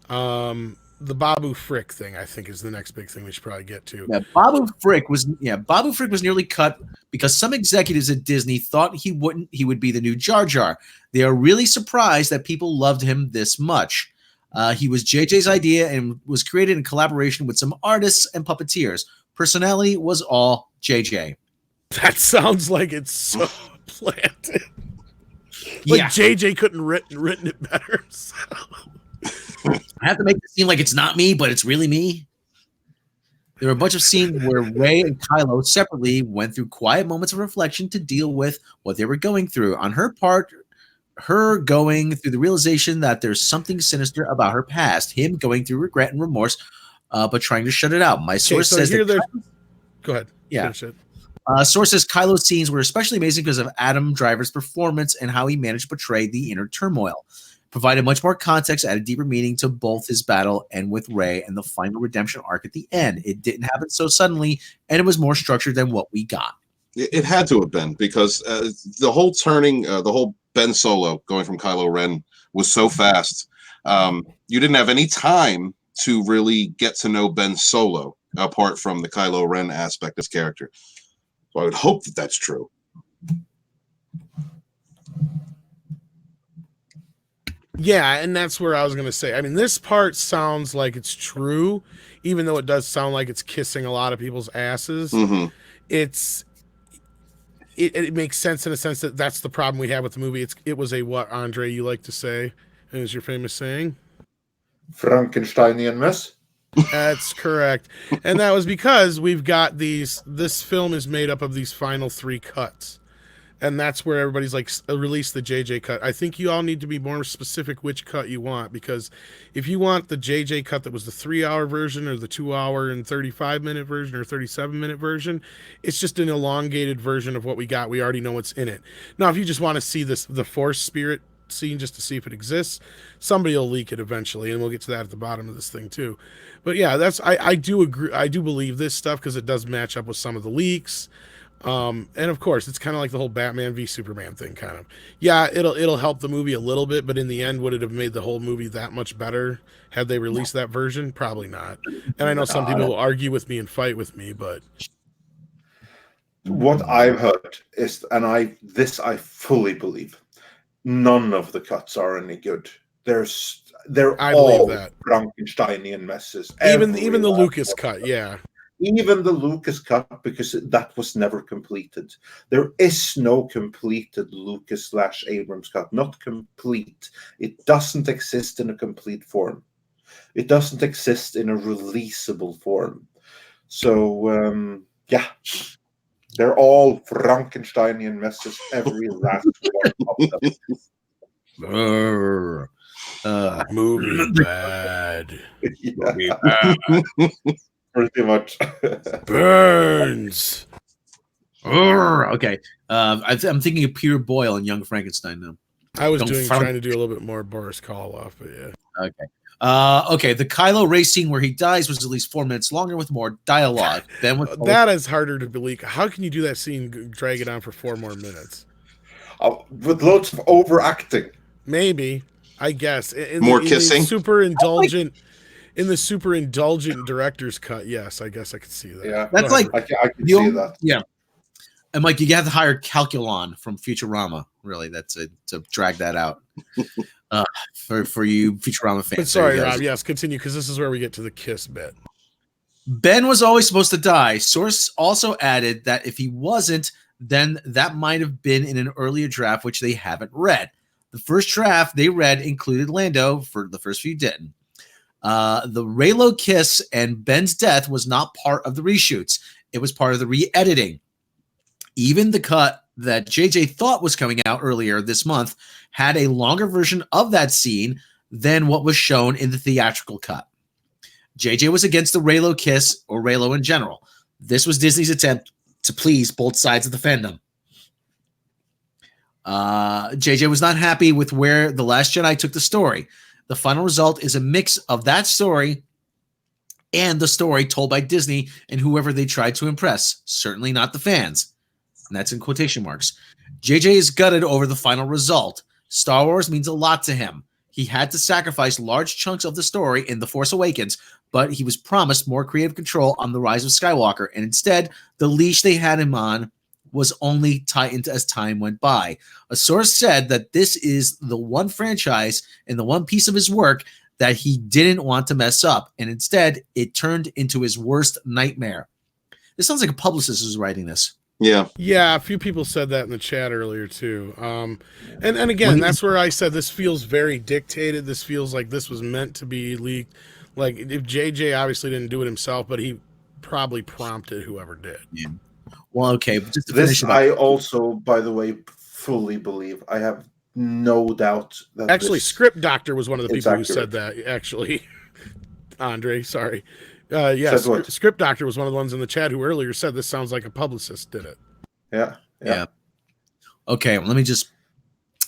the Babu Frick thing. I think is the next big thing we should probably get to. Yeah, Babu Frick was nearly cut because some executives at Disney thought he would be the new Jar Jar. They are really surprised that people loved him this much. He was JJ's idea and was created in collaboration with some artists and puppeteers. Personality was all JJ. That sounds like it's so planted. Like JJ couldn't written it better. So. I have to make it seem like it's not me, but it's really me. There were a bunch of scenes where Rey and Kylo separately went through quiet moments of reflection to deal with what they were going through. On her part, her going through the realization that there's something sinister about her past, him going through regret and remorse, but trying to shut it out. My source says that go ahead. Yeah. Source says Kylo's scenes were especially amazing because of Adam Driver's performance and how he managed to portray the inner turmoil. Provided much more context, added deeper meaning to both his battle and with Rey and the final redemption arc at the end. It didn't happen so suddenly, and it was more structured than what we got. It had to have been because the whole turning, the whole Ben Solo going from Kylo Ren was so fast. You didn't have any time to really get to know Ben Solo apart from the Kylo Ren aspect of his character. So I would hope that that's true. Yeah, and that's where I was going to say. I mean, this part sounds like it's true, even though it does sound like it's kissing a lot of people's asses. Mm-hmm. It makes sense in a sense that that's the problem we have with the movie. It was a what, Andre, you like to say? And is your famous saying? Frankensteinian mess. That's correct. And that was because we've got this film is made up of these final 3 cuts. And that's where everybody's like, release the JJ cut. I think you all need to be more specific which cut you want, because if you want the JJ cut that was the 3-hour version or the 2-hour and 35-minute version or 37-minute version, it's just an elongated version of what we got. We already know what's in it. Now, if you just want to see the Force spirit scene just to see if it exists, somebody will leak it eventually, and we'll get to that at the bottom of this thing too. But yeah, I do agree. I do believe this stuff because it does match up with some of the leaks. And of course, it's kind of like the whole Batman v Superman thing, kind of. Yeah, it'll help the movie a little bit, but in the end, would it have made the whole movie that much better had they released that version? Probably not. And I know some people will argue with me and fight with me, but what I've heard is, and I fully believe, none of the cuts are any good. They're all Frankensteinian messes. Even the Lucas cut, yeah. Even the Lucas cut, because that was never completed. There is no completed Lucas/Abrams cut. Not complete. It doesn't exist in a complete form. It doesn't exist in a releasable form. So, yeah. They're all Frankensteinian messes, every last one of them. Movie bad. Movie bad. Pretty much. Burns. Okay. I'm thinking of Peter Boyle and Young Frankenstein now. I was trying to do a little bit more Boris Karloff, but yeah. Okay. Okay. The Kylo Ray scene where he dies was at least 4 minutes longer with more dialogue. That is harder to believe. How can you do that scene, drag it on for 4 more minutes? With loads of overacting. Maybe. I guess. More kissing? In the super indulgent director's cut, yes, I guess I could see that. Yeah, that's like I can see that. Yeah, and like you have to hire Calculon from Futurama. Really, that's to drag that out for you Futurama fans. But sorry, Rob. Yes, continue, because this is where we get to the kiss bit. Ben was always supposed to die. Source also added that if he wasn't, then that might have been in an earlier draft, which they haven't read. The first draft they read included Lando. For the first few didn't. The Reylo kiss and Ben's death was not part of the reshoots. It was part of the re-editing. Even the cut that JJ thought was coming out earlier this month had a longer version of that scene than what was shown in the theatrical cut. JJ was against the Reylo kiss, or Reylo in general. This was Disney's attempt to please both sides of the fandom. JJ was not happy with where The Last Jedi took the story. The final result is a mix of that story and the story told by Disney and whoever they tried to impress. Certainly not the fans. And that's in quotation marks. JJ is gutted over the final result. Star Wars means a lot to him. He had to sacrifice large chunks of the story in The Force Awakens, but he was promised more creative control on The Rise of Skywalker, and instead, the leash they had him on was only tightened as time went by. A source said that this is the one franchise and the one piece of his work that he didn't want to mess up, and instead, it turned into his worst nightmare. This sounds like a publicist who's writing this. Yeah, a few people said that in the chat earlier too. And again, that's where I said this feels very dictated. This feels like this was meant to be leaked. Like, if JJ obviously didn't do it himself, but he probably prompted whoever did. Yeah. Well, okay, but just to this I also, by the way, fully believe. I have no doubt that actually Script Doctor was one of the people who said that. Actually, Andre, sorry. Yes, Script Doctor was one of the ones in the chat who earlier said this sounds like a publicist did it. Yeah. Okay, well, let me just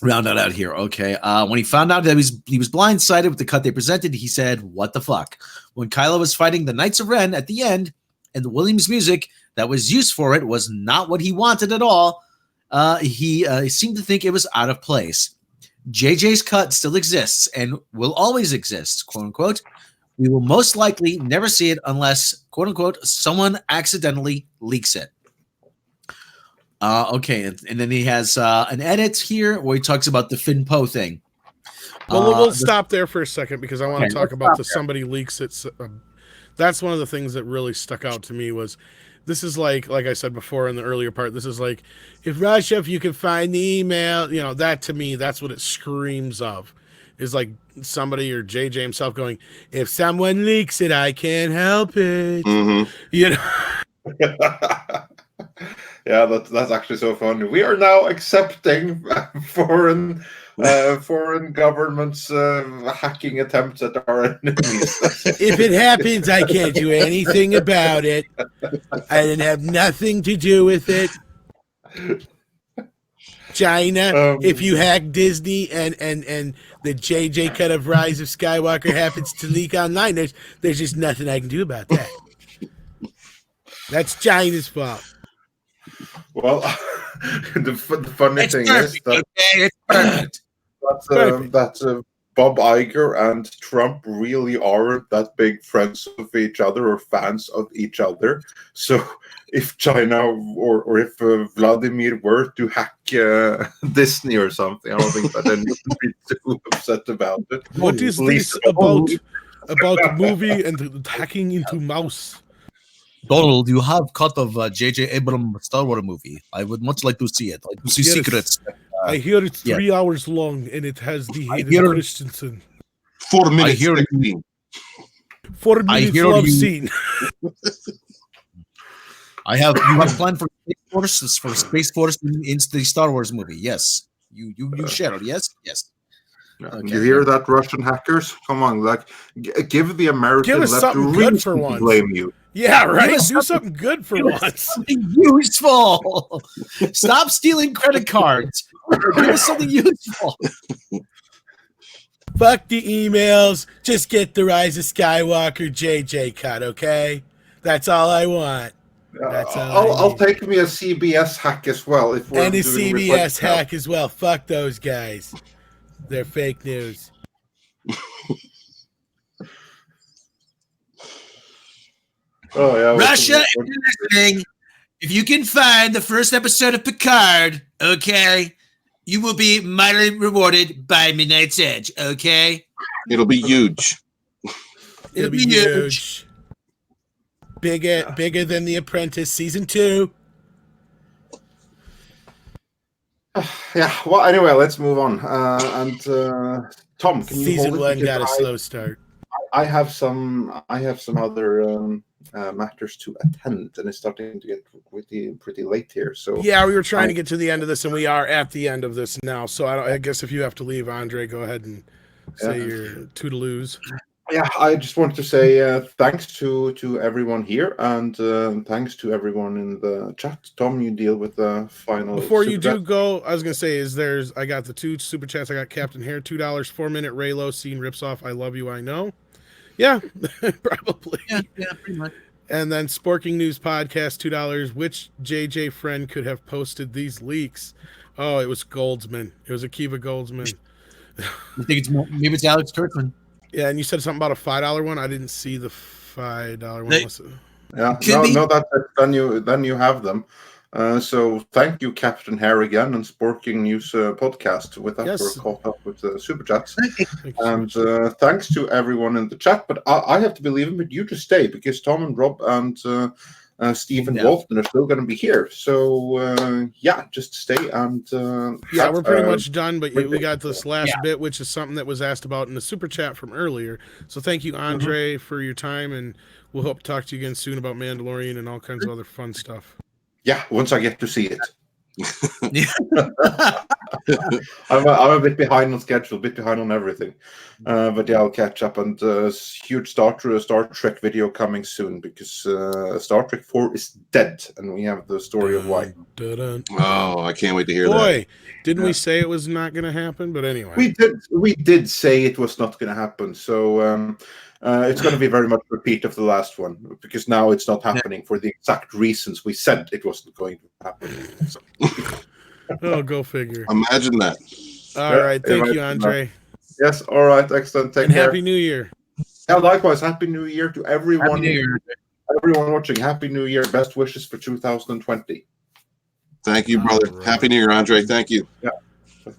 round that out here. Okay, when he found out that he was blindsided with the cut they presented, he said, "What the fuck?" When Kylo was fighting the Knights of Ren at the end, and the Williams music that was used for it was not what he wanted at all, he seemed to think it was out of place. JJ's cut still exists and will always exist, quote unquote. We will most likely never see it unless, quote unquote, someone accidentally leaks it. Okay, and then he has an edit here where he talks about the Finn Poe thing. Well, we'll stop there for a second because I want to talk about the somebody leaks it. That's one of the things that really stuck out to me was this is like I said before in the earlier part, this is like, if Russia, if you can find the email, that to me, that's what it screams of. Is like somebody or JJ himself going, if someone leaks it, I can't help it. Mm-hmm. Yeah, that's actually so funny. We are now accepting foreign governments hacking attempts at our enemies. If it happens, I can't do anything about it. I didn't have nothing to do with it. China, if you hack Disney and the JJ cut of Rise of Skywalker happens to leak online, there's just nothing I can do about that. That's China's fault. Well, the funny thing is that Bob Iger and Trump really aren't that big friends of each other or fans of each other. So if China or if Vladimir were to hack Disney or something, I don't think that anyone would be too upset about it. What is this about movie and hacking into mouse? Donald, you have cut of J.J. Abrams' Star Wars movie. I would much like to see it. Like to see secrets. I hear it's 3 hours long and it has the Hayden Christensen. 4 minutes. 4 minutes love scene. You have planned for Space Force in the Star Wars movie. Yes. You share it. Yes. Okay. You hear that, Russian hackers? Come on, give the American left to good for once. Blame you. Yeah, right. Do something good for once. Something useful. Stop stealing credit cards. Give us something useful. Fuck the emails. Just get the Rise of Skywalker JJ cut, okay? That's all I want. I'll take me a CBS hack as well. If we're and a CBS hack as well. Fuck those guys. They're fake news. Oh yeah, Russia is listening. If you can find the first episode of Picard, okay, you will be mightily rewarded by Midnight's Edge, okay? It'll be huge. It'll be huge. Bigger than The Apprentice season 2. Yeah. Well, anyway, let's move on. Tom, can you season hold 1 got a slow start. I have some other matters to attend, and it's starting to get pretty late here. So yeah, we were trying to get to the end of this, and we are at the end of this now. So I guess if you have to leave, Andre, go ahead and say your toodaloos. Yeah, I just wanted to say thanks to everyone here, and thanks to everyone in the chat. Tom, you deal with the final. Before you do go, I was gonna say I got the 2 super chats. I got Captain Hair, $2, 4-minute Raylo scene rips off I Love You, I Know. Yeah, probably. Yeah, pretty much. And then Sporking News Podcast, $2. Which JJ friend could have posted these leaks? Oh, it was Goldsman. It was Akiva Goldsman. You think maybe it's Alex Kurtzman? Yeah, and you said something about a $5 one. I didn't see the $5 one. No, that's it. Then you have them. So thank you, Captain Hare, again, and Sporking News podcast. With that, we're caught up with the super chats. And thanks to everyone in the chat. But I have to be leaving, but you just stay, because Tom and Rob and Stephen Walton are still going to be here. So just stay and we're pretty much done. But we got this last bit, which is something that was asked about in the super chat from earlier. So thank you, Andre, for your time, and we'll hope to talk to you again soon about Mandalorian and all kinds of other fun stuff. Yeah, once I get to see it. I'm a bit behind on schedule, a bit behind on everything. But yeah, I'll catch up. And huge Star Trek video coming soon, because Star Trek 4 is dead, and we have the story of why. Oh, I can't wait to hear that. Boy, didn't we say it was not going to happen? But anyway. We did say it was not going to happen. So it's going to be very much a repeat of the last one, because now it's not happening for the exact reasons we said it wasn't going to happen. So. Oh, go figure. Imagine that. All right. Thank you, Andre. Yes. All right. Excellent. Take care. Happy New Year. Yeah, likewise. Happy New Year to everyone. Happy New Year. Everyone watching. Happy New Year. Best wishes for 2020. Thank you, brother. Right. Happy New Year, Andre. Thank you. Yeah.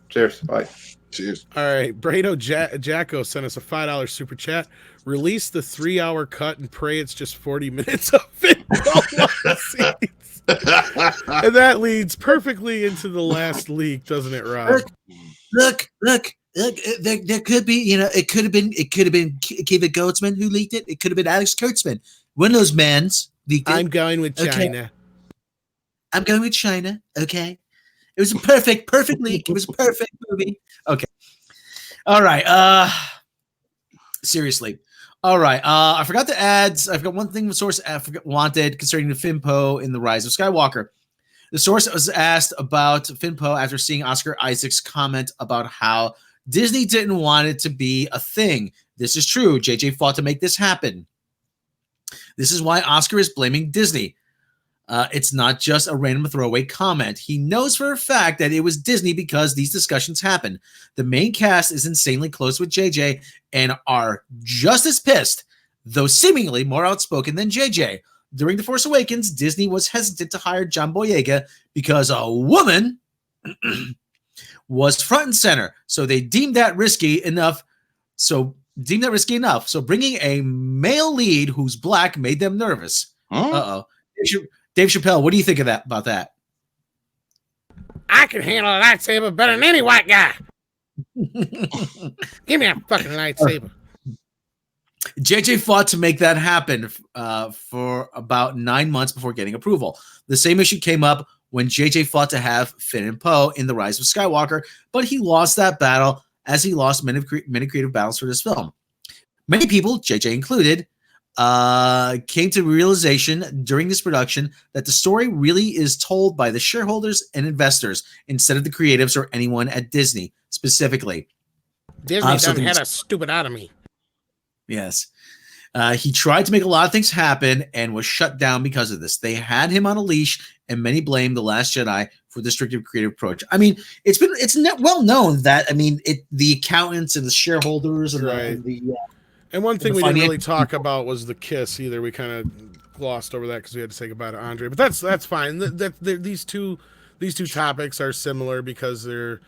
Cheers. Bye. Cheers. All right. Brado Jacko sent us a $5 super chat. Release the 3-hour cut and pray it's just 40 minutes of it. And that leads perfectly into the last leak, doesn't it, Rob? Look. There could be, it could have been Akiva Goldsman who leaked it. It could have been Alex Kurtzman. One of those mans leaked it. I'm going with China. Okay. I'm going with China. Okay. It was a perfect leak. It was a perfect movie. Okay. All right. Seriously. All right. I forgot the ads. I forgot one thing the source wanted concerning the Finpo in The Rise of Skywalker. The source was asked about Finpo after seeing Oscar Isaac's comment about how Disney didn't want it to be a thing. This is true. JJ fought to make this happen. This is why Oscar is blaming Disney. It's not just a random throwaway comment. He knows for a fact that it was Disney because these discussions happen. The main cast is insanely close with JJ and are just as pissed, though seemingly more outspoken than JJ. During The Force Awakens, Disney was hesitant to hire John Boyega because a woman was front and center. So they deemed that risky enough. So bringing a male lead who's black made them nervous. Uh-oh. Dave Chappelle, what do you think of that? About that? I can handle a lightsaber better than any white guy. Give me a fucking lightsaber. JJ fought to make that happen for about 9 months before getting approval. The same issue came up when JJ fought to have Finn and Poe in The Rise of Skywalker, but he lost that battle as he lost many creative battles for this film. Many people, JJ included, came to realization during this production that the story really is told by the shareholders and investors instead of the creatives or anyone at Disney specifically. Disney done had a stupid out of me. Yes. He tried to make a lot of things happen and was shut down because of this. They had him on a leash, and many blame The Last Jedi for the restrictive creative approach. I mean, it's well known that the accountants and the shareholders and and one thing we didn't really talk about was the kiss either. We kind of glossed over that because we had to say goodbye to Andre. But that's fine. These two topics are similar because they're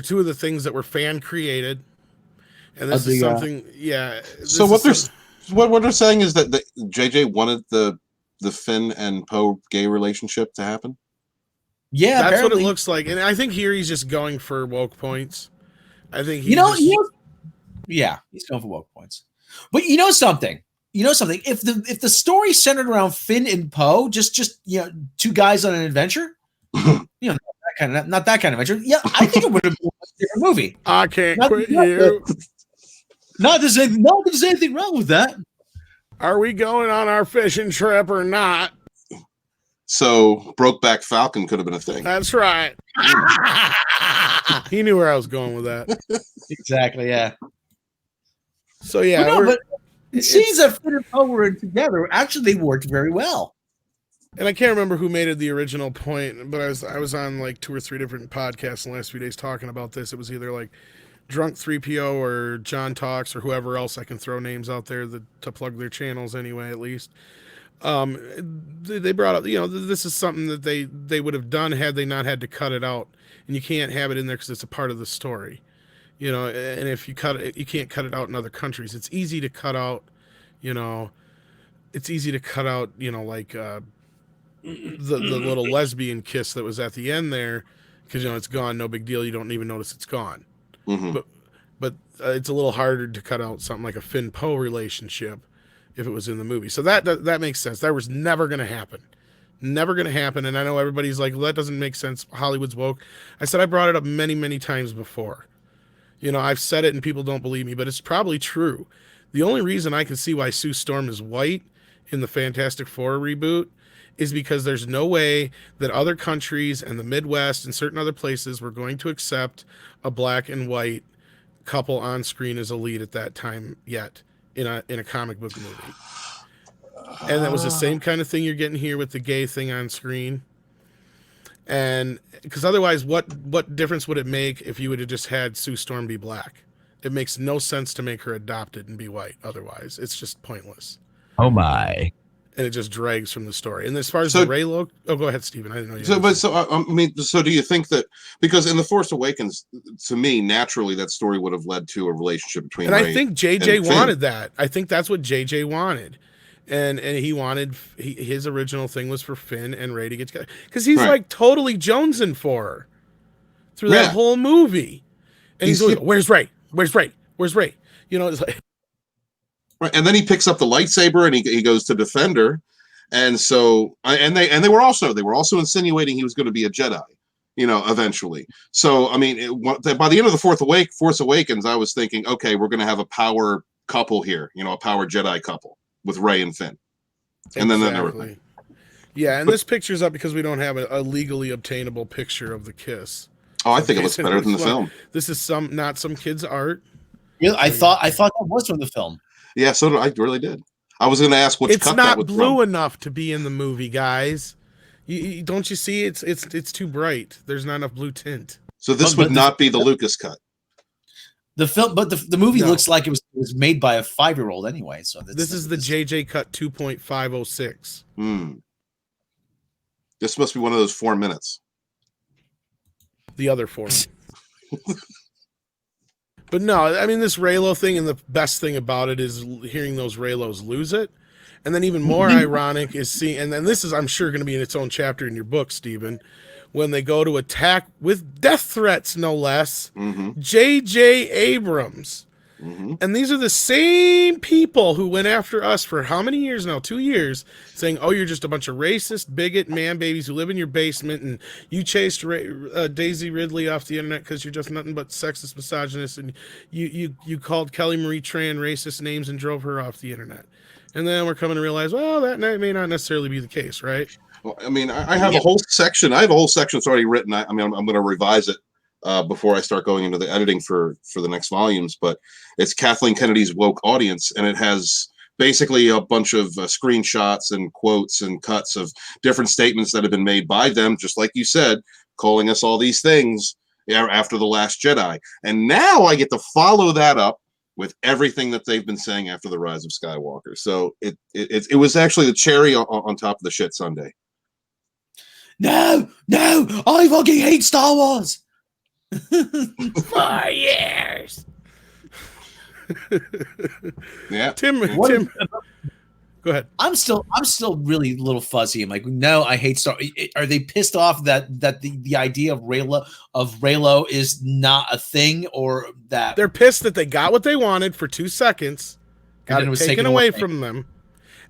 two of the things that were fan created, and this is something. So what they're saying is that JJ wanted the Finn and Poe gay relationship to happen. Yeah, that's what it looks like, and I think here he's just going for woke points. I think he's going for woke points. But you know something? you know something? If the story centered around Finn and Poe, just two guys on an adventure, not that kind of adventure. Yeah, I think it would have been a different movie. I can't quit you. Not there's anything wrong with that. Are we going on our fishing trip or not? So Brokeback Falcon could have been a thing. That's right. He knew where I was going with that. Exactly. Yeah. So yeah, but the scenes that Finn and Poe were together, actually, they worked very well. And I can't remember who made it the original point, but I was on like 2 or 3 different podcasts in the last few days talking about this. It was either like Drunk 3PO or John Talks or whoever else. I can throw names out there to plug their channels anyway, at least. They brought up, this is something that they would have done had they not had to cut it out, and you can't have it in there because it's a part of the story, and if you cut it, you can't cut it out in other countries. It's easy to cut out, like the little lesbian kiss that was at the end there, because it's gone, no big deal, you don't even notice it's gone. Mm-hmm. But it's a little harder to cut out something like a Finn Poe relationship if it was in the movie. So that makes sense. That was never going to happen. Never going to happen. And I know everybody's like, well, that doesn't make sense. Hollywood's woke. I said I brought it up many, many times before. I've said it and people don't believe me, but it's probably true. The only reason I can see why Sue Storm is white in the Fantastic Four reboot is because there's no way that other countries and the Midwest and certain other places were going to accept a black and white couple on screen as a lead at that time yet in a comic book movie. And that was the same kind of thing you're getting here with the gay thing on screen. And because otherwise, what difference would it make if you would have just had Sue Storm be black? It makes no sense to make her adopted and be white. Otherwise, it's just pointless. Oh my. And it just drags from the story. And as far as the Raylo, go ahead, Stephen. I didn't know you. So do you think that because in The Force Awakens, to me, naturally that story would have led to a relationship between? And Rey I think JJ wanted that. I think that's what JJ wanted, and he wanted his original thing was for Finn and Rey to get together because he's like totally jonesing for her through that whole movie, and he's always, "Where's Rey? Where's Rey? Where's Rey?" It's like. Right, and then he picks up the lightsaber and he goes to defend her, and so they were also insinuating he was going to be a Jedi, eventually. So I mean, by the end of the Force Awakens, I was thinking, okay, we're going to have a power couple here, a power Jedi couple with Rey and Finn, and then everything. Yeah, and this picture's up because we don't have a legally obtainable picture of the kiss. Oh, I think it looks better than the film. This is not some kid's art. Really, I thought that was from the film. Yeah, so I really did. I was going to ask which cut that was from. It's not blue enough to be in the movie, guys. Don't you see? It's too bright. There's not enough blue tint. So this would not be the Lucas cut. The film, but the movie looks like it was made by a 5-year-old anyway. So this is the JJ cut 2.506. This must be one of those 4 minutes. The other 4. But no, I mean, this Raylo thing, and the best thing about it is hearing those Raylos lose it. And then even more ironic is seeing, and then this is, I'm sure, going to be in its own chapter in your book, Stephen, when they go to attack with death threats, no less, J.J. Abrams. And these are the same people who went after us for how many years now? 2 years, saying, oh, you're just a bunch of racist, bigot man babies who live in your basement, and you chased Daisy Ridley off the internet because you're just nothing but sexist, misogynist, and you called Kelly Marie Tran racist names and drove her off the internet. And then we're coming to realize, well, that may not necessarily be the case, right? Well, I mean, I have a whole section. I have a whole section that's already written. I'm going to revise it before I start going into the editing for the next volumes, but it's Kathleen Kennedy's woke audience, and it has basically a bunch of screenshots and quotes and cuts of different statements that have been made by them, just like you said, calling us all these things after The Last Jedi. And now I get to follow that up with everything that they've been saying after The Rise of Skywalker. So it was actually the cherry on top of the shit sundae. No, I fucking hate Star Wars. 4 years. Yeah, Tim, go ahead. I'm still really a little fuzzy. I'm like, no, I hate Star. Are they pissed off that the idea of Raylo is not a thing, or that they're pissed that they got what they wanted for 2 seconds? got it taken away from them.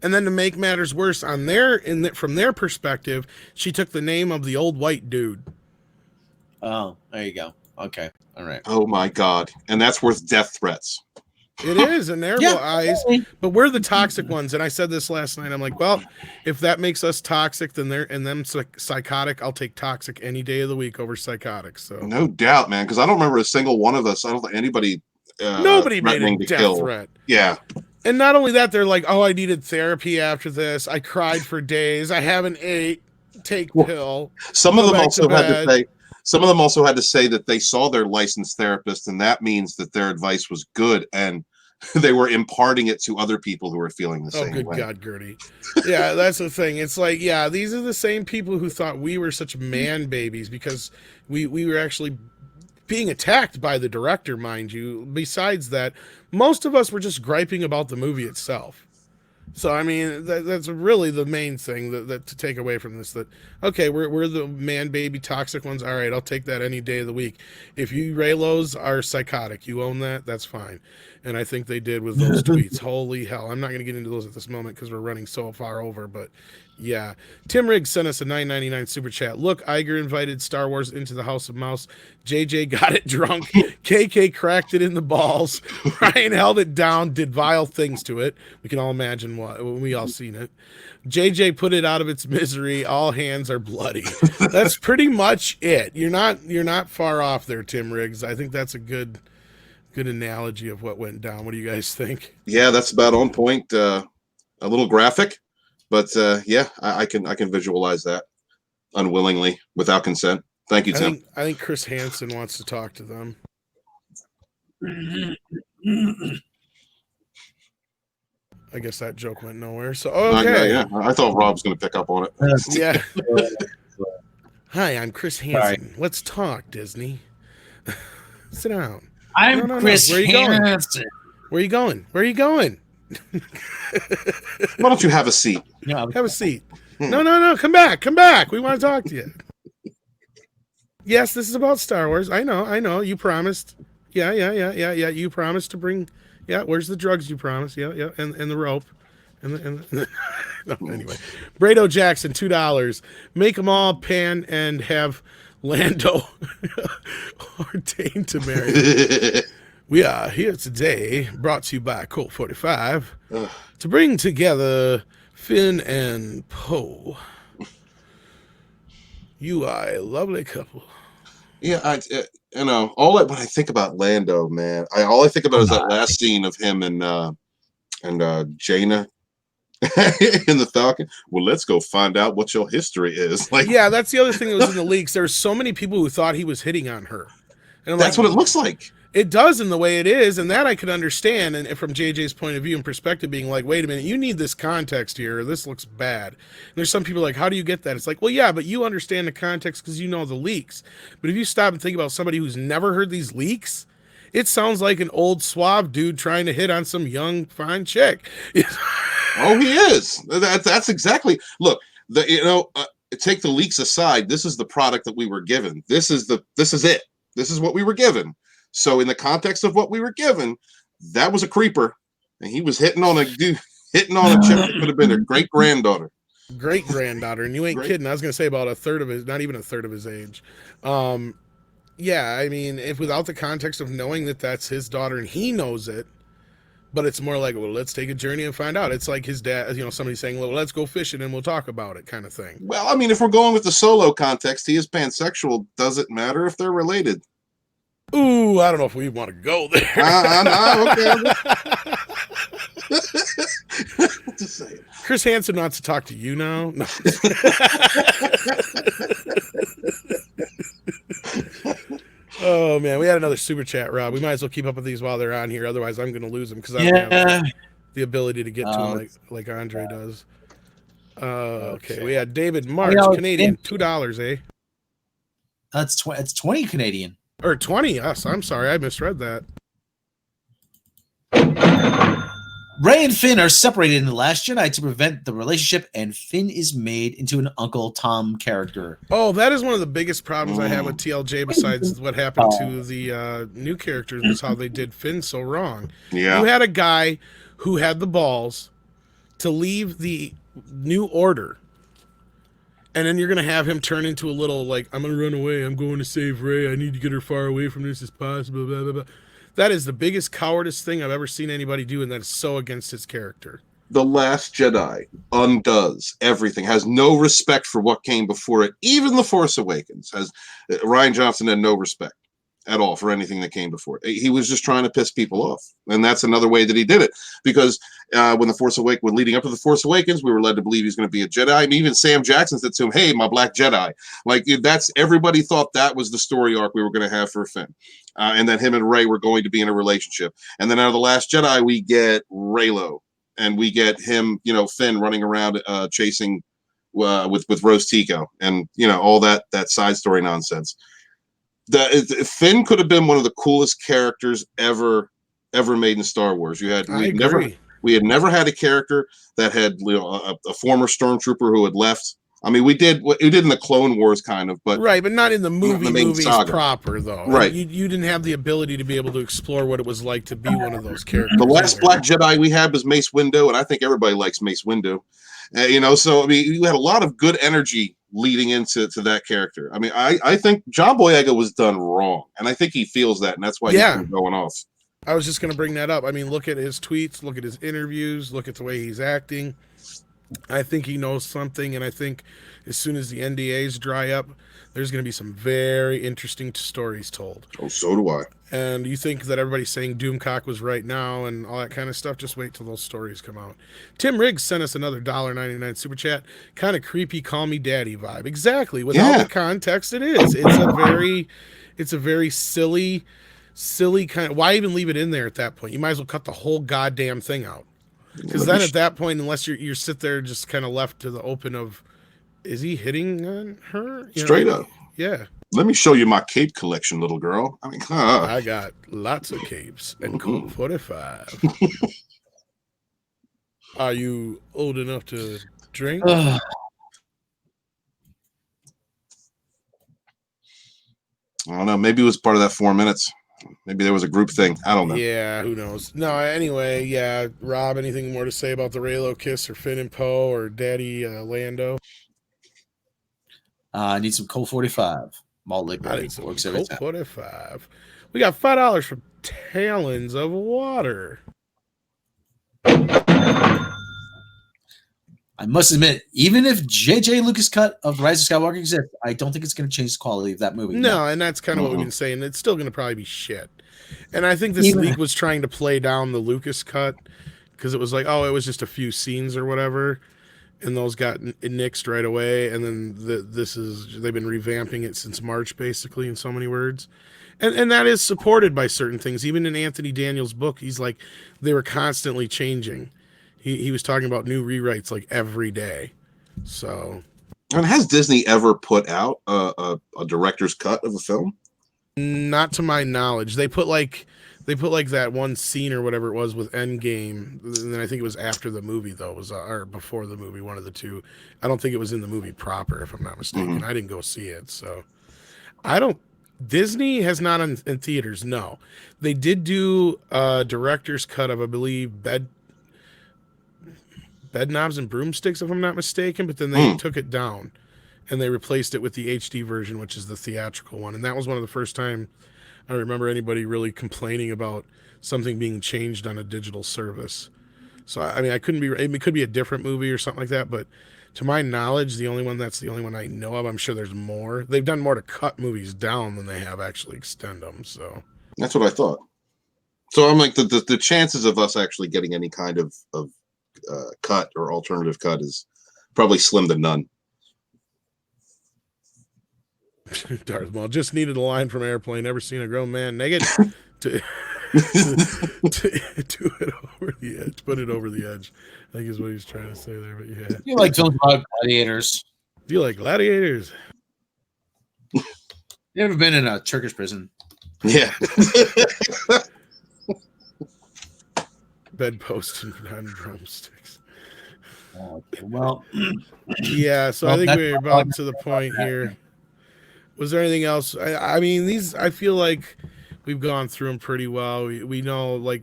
And then to make matters worse, from their perspective, she took the name of the old white dude. Oh, there you go. Okay, all right. Oh my God, and that's worth death threats. It is in their eyes, but we're the toxic ones. And I said this last night. I'm like, well, if that makes us toxic, then them psychotic. I'll take toxic any day of the week over psychotic. So no doubt, man. Because I don't remember a single one of us. I don't think anybody. Nobody made a death threat. Yeah. And not only that, they're like, oh, I needed therapy after this. I cried for days. I haven't ate. Take pill. Some of them also had to say that they saw their licensed therapist, and that means that their advice was good, and they were imparting it to other people who were feeling the same way. Oh, good God, Gertie. Yeah, that's the thing. It's like, yeah, these are the same people who thought we were such man babies because we were actually being attacked by the director, mind you. Besides that, most of us were just griping about the movie itself. So, I mean, that's really the main thing that to take away from this, that, okay, we're the man baby toxic ones. All right, I'll take that any day of the week. If you Raylos are psychotic, you own that, that's fine. And I think they did with those tweets. Holy hell. I'm not going to get into those at this moment because we're running so far over, but yeah. Tim Riggs sent us a $9.99 super chat. Look, Iger invited Star Wars into the House of Mouse. JJ got it drunk. KK cracked it in the balls. Ryan held it down, did vile things to it. We can all imagine what we all seen it. JJ put it out of its misery. All hands are bloody. That's pretty much it. You're not far off there, Tim Riggs. I think that's a good analogy of what went down. What do you guys think? Yeah, that's about on point. A little graphic, but yeah, I can visualize that unwillingly, without consent. Thank you, Tim. I think Chris Hansen wants to talk to them. I guess that joke went nowhere. So okay, yeah, I thought Rob was going to pick up on it. Yeah. Hi, I'm Chris Hansen. Sorry. Let's talk, Disney. Sit down. I'm Chris Hansen. Where are you going? Where are you going? Why don't you have a seat? Yeah, have a seat. No. Come back. We want to talk to you. Yes, this is about Star Wars. I know. You promised. Yeah. You promised to bring. Yeah, where's the drugs you promised? Yeah, and the rope. And no, anyway. Brado Jackson, $2. Make them all pan and have Lando ordained to marry. We are here today, brought to you by Colt 45, to bring together Finn and Poe. You are a lovely couple. Yeah, when I think about Lando, man, all I think about is that last scene of him and Jaina in the Falcon. Well, let's go find out what your history is. Like, yeah, that's the other thing that was in the leaks. There were so many people who thought he was hitting on her. And that's what it looks like. It does in the way it is, and that I could understand. And from JJ's point of view and perspective, being like, wait a minute, you need this context here. This looks bad. And there's some people like, how do you get that? It's like, well, yeah, but you understand the context because you know the leaks. But if you stop and think about somebody who's never heard these leaks, it sounds like an old suave dude trying to hit on some young, fine chick. Oh, he is. That's exactly. Look, take the leaks aside. This is the product that we were given. This is it. This is what we were given. So in the context of what we were given, that was a creeper, and he was hitting on a chick that could have been a great-granddaughter. Great-granddaughter, and you ain't kidding. I was going to say about not even a third of his age. Yeah, I mean, if without the context of knowing that that's his daughter and he knows it, but it's more like, well, let's take a journey and find out. It's like his dad, somebody saying, well, let's go fishing and we'll talk about it kind of thing. Well, I mean, if we're going with the Solo context, he is pansexual. Does it matter if they're related? Ooh, I don't know if we want to go there. Okay. Just saying. Chris Hansen wants to talk to you now. No. Oh man, we had another super chat, Rob. We might as well keep up with these while they're on here. Otherwise, I'm going to lose them because I don't have the ability to get to them like Andre does. Okay, we had David March, Canadian, $2, eh? It's 20 Canadian. Or 20, yes. I'm sorry, I misread that. Rey and Finn are separated in The Last Jedi to prevent the relationship, and Finn is made into an Uncle Tom character. Oh, that is one of the biggest problems I have with TLJ, besides what happened to the new characters, was how they did Finn so wrong. Yeah. You had a guy who had the balls to leave the New Order, and then you're going to have him turn into a little, like, I'm going to run away, I'm going to save Rey, I need to get her far away from this as possible, blah, blah, blah. That is the biggest cowardice thing I've ever seen anybody do, and that is so against his character. The Last Jedi undoes everything, has no respect for what came before it. Even The Force Awakens has Rian Johnson had no respect at all for anything that came before it. He was just trying to piss people off, and that's another way that he did it. Because when leading up to The Force Awakens, we were led to believe he's going to be a Jedi. I mean, even Sam Jackson said to him, "Hey, my black Jedi." Like, that's everybody thought that was the story arc we were going to have for Finn. And then him and Rey were going to be in a relationship. And then out of The Last Jedi, we get Reylo. And we get him, Finn running around chasing with Rose Tico, and all that side story nonsense. Finn could have been one of the coolest characters ever made in Star Wars. We had never had a character that had a former stormtrooper who had left. I mean, we did in the Clone Wars kind of, but right, but not in the movies saga. Proper though. Right, you didn't have the ability to be able to explore what it was like to be one of those characters. The last Black Jedi we had was Mace Windu, and I think everybody likes Mace Windu. So I mean, you had a lot of good energy leading into that character. I mean, I think John Boyega was done wrong, and I think he feels that, and that's why he's going off. I was just going to bring that up. I mean, look at his tweets, look at his interviews, look at the way he's acting. I think he knows something, and I think as soon as the NDAs dry up, there's going to be some very interesting stories told. Oh, so do I. And you think that everybody's saying Doomcock was right now and all that kind of stuff, just wait till those stories come out. Tim Riggs sent us another $1.99 super chat. Kind of creepy, call me daddy vibe. Exactly. Without the context, it is. It's a very silly kind of, why even leave it in there at that point? You might as well cut the whole goddamn thing out. Because then at that point, unless you're sit there just kind of left to the open of, is he hitting on her? Straight up. Yeah. Let me show you my cape collection, little girl. I mean, I got lots of capes and Colt 45. Are you old enough to drink? I don't know. Maybe it was part of that 4 minutes. Maybe there was a group thing. I don't know. Yeah, who knows? No, anyway, yeah. Rob, anything more to say about the Reylo kiss or Finn and Poe or Daddy Lando? I need some Colt 45. Malt liquor. I need some Colt 45. We got $5 for Talons of Water. I must admit, even if J.J. Lucas' cut of Rise of Skywalker exists, I don't think it's going to change the quality of that movie. No, and that's kind of what we've been saying. It's still going to probably be shit. And I think this leak was trying to play down the Lucas cut because it was like, oh, it was just a few scenes or whatever, and those got nixed right away. And then they've been revamping it since March, basically, in so many words. And that is supported by certain things. Even in Anthony Daniels' book, he's like, they were constantly changing. He was talking about new rewrites like every day. So, and has Disney ever put out a director's cut of a film? Not to my knowledge. They put like that one scene or whatever it was with Endgame, and then I think it was after the movie though, or before the movie, one of the two. I don't think it was in the movie proper, if I'm not mistaken. I didn't go see it, so Disney has not in theaters. No, they did do a director's cut of, I believe, Bedknobs and Broomsticks, if I'm not mistaken, but then they took it down and they replaced it with the HD version, which is the theatrical one. And that was one of the first time I remember anybody really complaining about something being changed on a digital service. So, I mean, it could be a different movie or something like that, but to my knowledge, the only one I know of. I'm sure there's more. They've done more to cut movies down than they have actually extend them. So that's what I thought. So I'm like, the chances of us actually getting any kind of cut or alternative cut is probably slim to none. Darth Maul just needed a line from Airplane. Never seen a grown man naked to do it over the edge. Put it over the edge, I think is what he's trying to say there. But yeah, you like films about gladiators? Do you like gladiators? You ever been in a Turkish prison? Yeah. bedpost and drumsticks. Okay, well, yeah. So I think we're about to the point here. Was there anything else? I mean, these. I feel like we've gone through them pretty well. We know like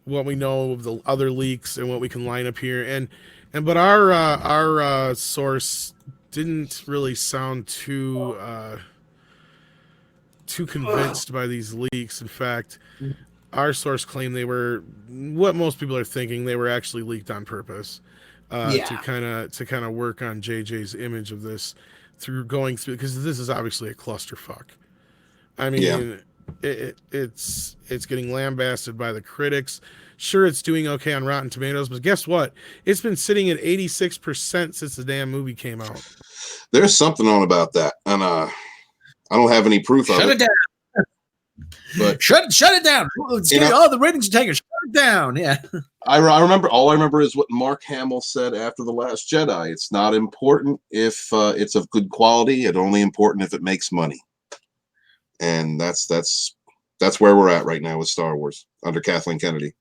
what we know of the other leaks and what we can line up here, but our source didn't really sound too convinced by these leaks. In fact, our source claimed they were what most people are thinking. They were actually leaked on purpose to kind of work on JJ's image of this through going through, because this is obviously a clusterfuck. I mean, it's getting lambasted by the critics. Sure, it's doing okay on Rotten Tomatoes, but guess what? It's been sitting at 86% since the damn movie came out. There's something on about that, and I don't have any proof of it. Shut it down. But shut it down. The ratings are taking. Shut it down. Yeah. I remember. All I remember is what Mark Hamill said after The Last Jedi. It's not important if it's of good quality. It's only important if it makes money. And that's where we're at right now with Star Wars under Kathleen Kennedy.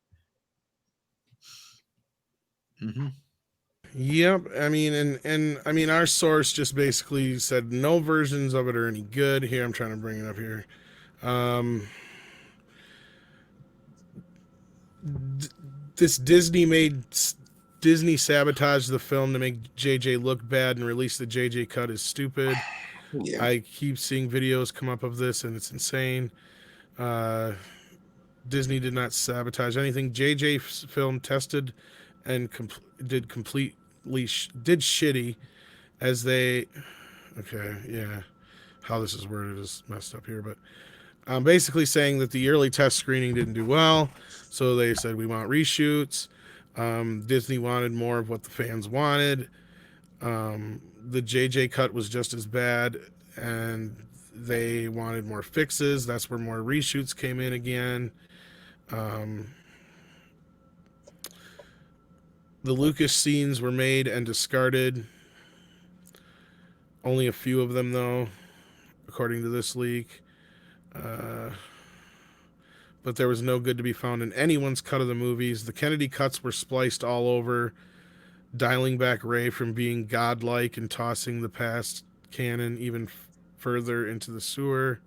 Mm-hmm. Yep. I mean, and I mean, our source just basically said no versions of it are any good. Here, I'm trying to bring it up here. This Disney sabotaged the film to make JJ look bad and release the JJ cut is stupid. Yeah. I keep seeing videos come up of this, and it's insane. Disney did not sabotage anything. JJ's film tested and did shitty as they. Okay, yeah. How this is worded is messed up here, but basically saying that the early test screening didn't do well, so they said we want reshoots. Disney wanted more of what the fans wanted. The JJ cut was just as bad, and they wanted more fixes. That's where more reshoots came in again. The Lucas scenes were made and discarded. Only a few of them, though, according to this leak. But there was no good to be found in anyone's cut of the movies. The Kennedy cuts were spliced all over, dialing back Rey from being godlike and tossing the past canon even further into the sewer.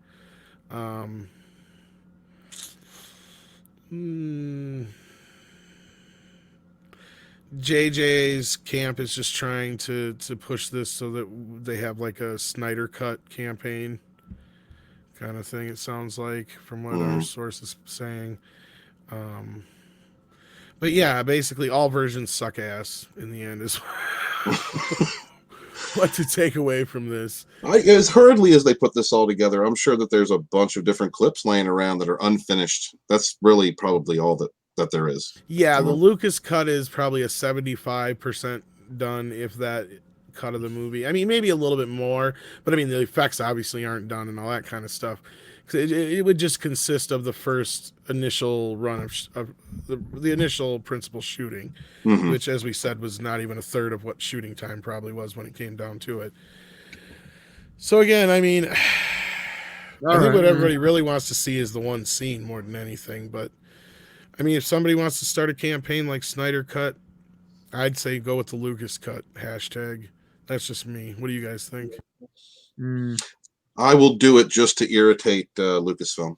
JJ's camp is just trying to push this so that they have like a Snyder cut campaign kind of thing, it sounds like, from what our source is saying. But yeah, basically all versions suck ass in the end is what to take away from this. As hurriedly as they put this all together, I'm sure that there's a bunch of different clips laying around that are unfinished. That's really probably all that there is. Yeah, the Lucas cut is probably a 75% done, if that, cut of the movie. I mean, maybe a little bit more, but I mean, the effects obviously aren't done and all that kind of stuff. It would just consist of the first initial run of the initial principal shooting, which, as we said, was not even a third of what shooting time probably was when it came down to it. So again, I mean, I think what everybody really wants to see is the one scene more than anything. But I mean, if somebody wants to start a campaign like Snyder Cut, I'd say go with the Lucas Cut hashtag. That's just me. What do you guys think? I will do it just to irritate Lucasfilm.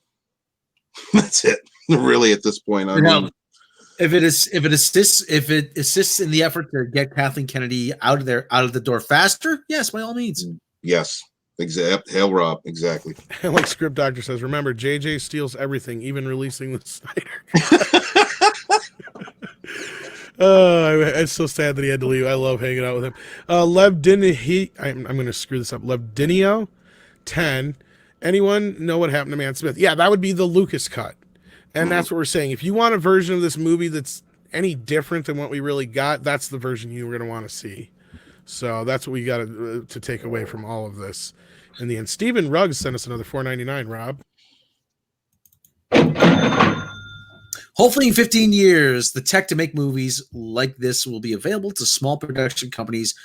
That's it. Really, at this point, I mean, if it assists in the effort to get Kathleen Kennedy out of the door faster, yes, by all means. Yes, exactly. Hail Rob, exactly. And like Script Doctor says, remember, JJ steals everything, even releasing the Snyder. It's so sad that he had to leave. I love hanging out with him. Lev Dini, I'm going to screw this up. Lev Dinio 10. Anyone know what happened to Man Smith? Yeah, that would be the Lucas cut. And that's what we're saying. If you want a version of this movie that's any different than what we really got, that's the version you're going to want to see. So that's what we got to take away from all of this. In the end, Steven Ruggs sent us another $4.99, Rob. Hopefully in 15 years, the tech to make movies like this will be available to small production companies,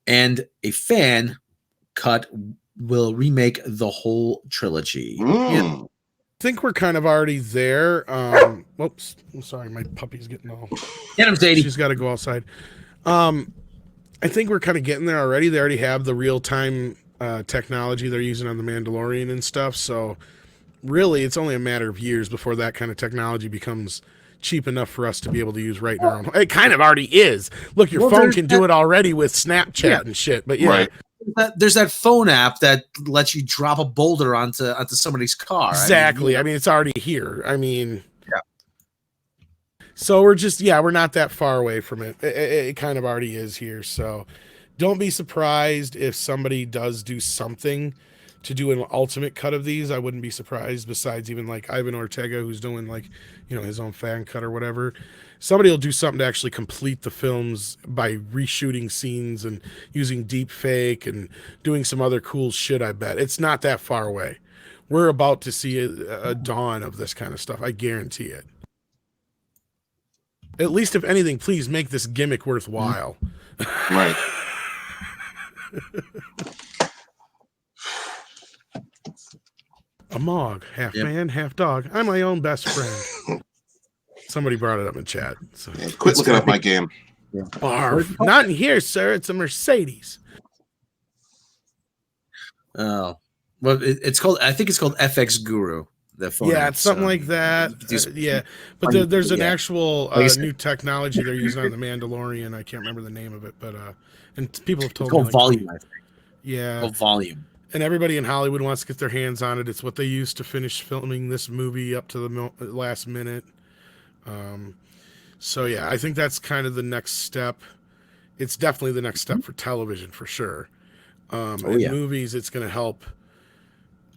and a fan cut will remake the whole trilogy. Yeah. think we're kind of already there. Whoops, I'm sorry, my puppy's getting all. Get him, Sadie. She's got to go outside. I think we're kind of getting there already. They already have the real-time technology they're using on the Mandalorian and stuff. So really, it's only a matter of years before that kind of technology becomes cheap enough for us to be able to use right in our own. It kind of already is. Look, your phone can do it already with Snapchat and shit. But yeah. Right. There's that phone app that lets you drop a boulder onto somebody's car. Exactly. I mean, it's already here. I mean, yeah. So we're not that far away from it. It kind of already is here. So don't be surprised if somebody does do something to do an ultimate cut of these. I wouldn't be surprised, besides even like Ivan Ortega, who's doing like, his own fan cut or whatever. Somebody will do something to actually complete the films by reshooting scenes and using deep fake and doing some other cool shit. I bet it's not that far away. We're about to see a dawn of this kind of stuff. I guarantee it. At least, if anything, please make this gimmick worthwhile. Right. A Mog, half man, half dog. I'm my own best friend. Somebody brought it up in chat. So. Yeah, quit looking up my game. Barf. Not in here, sir. It's a Mercedes. Oh, well, it's called. I think it's called FX Guru. The phone. Yeah, it's something like that. Yeah, but there's an actual new technology they're using on the Mandalorian. I can't remember the name of it, but and people have told me. It's called Volume. I think. Yeah. Called Volume. And everybody in Hollywood wants to get their hands on it. It's what they used to finish filming this movie up to the last minute. So yeah, I think that's kind of the next step. It's definitely the next step for television for sure. Movies, it's going to help.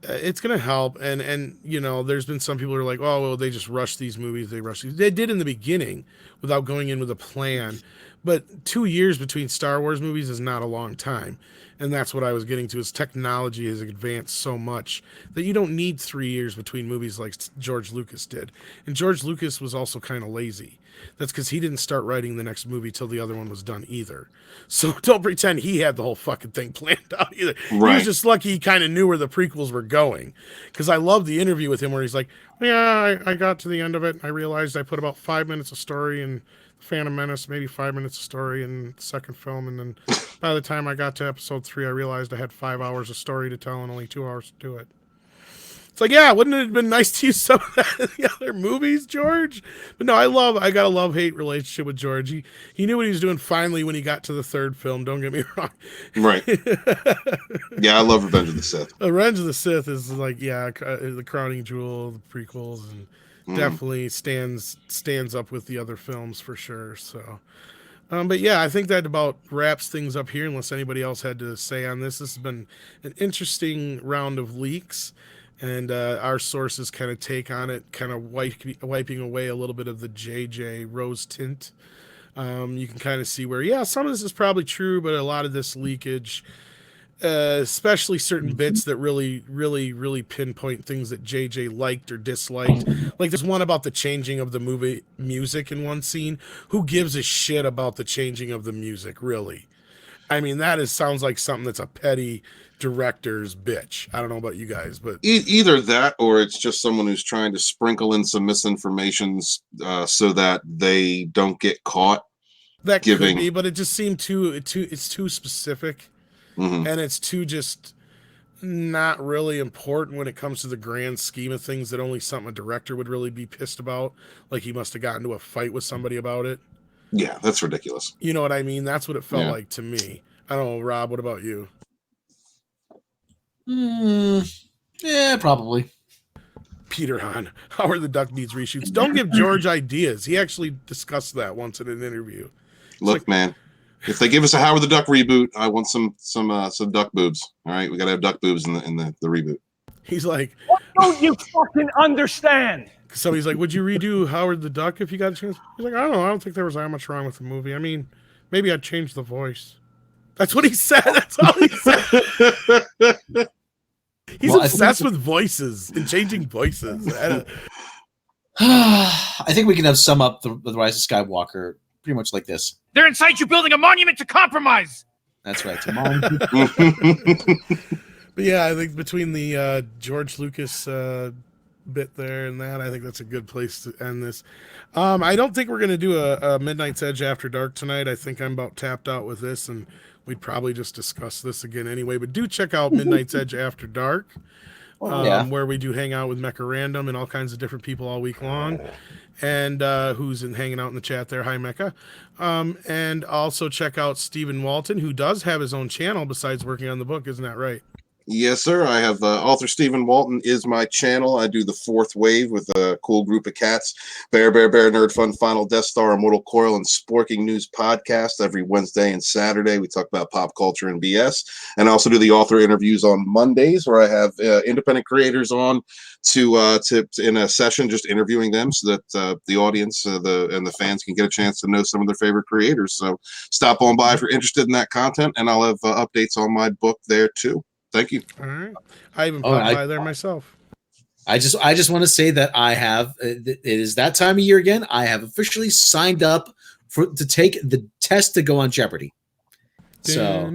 It's going to help. And there's been some people who are like, oh, well, they just rush these movies. They did in the beginning without going in with a plan. But 2 years between Star Wars movies is not a long time. And that's what I was getting to, is technology has advanced so much that you don't need 3 years between movies like George Lucas did. And George Lucas was also kind of lazy. That's because he didn't start writing the next movie till the other one was done either. So don't pretend he had the whole fucking thing planned out either. Right. He was just lucky he kind of knew where the prequels were going. Because I love the interview with him where he's like, yeah, I got to the end of it. I realized I put about 5 minutes of story in Phantom Menace, maybe 5 minutes of story in the second film, and then by the time I got to episode 3, I realized I had 5 hours of story to tell and only 2 hours to do it. It's like, yeah, wouldn't it have been nice to use some of that in the other movies, George? But no, I got a love-hate relationship with George. He knew what he was doing finally when he got to the third film, don't get me wrong. Right. Yeah, I love Revenge of the Sith. Revenge of the Sith is like, yeah, the crowning jewel, the prequels, and definitely stands up with the other films for sure. So, but yeah, I think that about wraps things up here. Unless anybody else had to say on this, this has been an interesting round of leaks, and our sources kind of take on it, kind of wiping away a little bit of the JJ rose tint. You can kind of see where, some of this is probably true, but a lot of this leakage. Especially certain bits that really, really, really pinpoint things that JJ liked or disliked. Like there's one about the changing of the movie music in one scene. Who gives a shit about the changing of the music, really? I mean, sounds like something that's a petty director's bitch. I don't know about you guys, but either that or it's just someone who's trying to sprinkle in some misinformation so that they don't get caught. That could be, but it just seemed it's too specific. Mm-hmm. And it's too just not really important when it comes to the grand scheme of things, that only something a director would really be pissed about. Like he must have gotten into a fight with somebody about it. Yeah, that's ridiculous. You know what I mean? That's what it felt like to me. I don't know, Rob, what about you? Yeah, probably. Peter Hahn, Howard the Duck needs reshoots. Don't give George ideas. He actually discussed that once in an interview. Look, man. If they give us a Howard the Duck reboot, I want some duck boobs. All right, we gotta have duck boobs in the reboot. He's like, what don't you fucking understand? So he's like, would you redo Howard the Duck if you got a chance? He's like, I don't know. I don't think there was that much wrong with the movie. I mean, maybe I'd change the voice. That's what he said. That's all he said. He's obsessed with voices and changing voices. I think we can sum up the Rise of Skywalker pretty much like this. They're inside you building a monument to compromise. That's right. But yeah, I think between the George Lucas bit there and that. I think that's a good place to end this. I don't think we're going to do a Midnight's Edge After Dark tonight. I think I'm about tapped out with this, and we'd probably just discuss this again anyway. But do check out Midnight's Edge After Dark, where we do hang out with Mecha Random and all kinds of different people all week long. And who's hanging out in the chat there. Hi, Mecca. And also check out Stephen Walton, who does have his own channel besides working on the book. Isn't that right? Yes, sir. I have author Stephen Walton is my channel. I do the Fourth Wave with a cool group of cats. Bear, Nerd Fun, Final Death Star, Immortal Coil, and Sporking News podcast every Wednesday and Saturday. We talk about pop culture and BS. And I also do the author interviews on Mondays, where I have independent creators on to in a session, just interviewing them so that the audience and the fans can get a chance to know some of their favorite creators. So stop on by if you're interested in that content, and I'll have updates on my book there too. Thank you. All right. I even popped by there myself. I just want to say that I have, it is that time of year again. I have officially signed up to take the test to go on Jeopardy. So,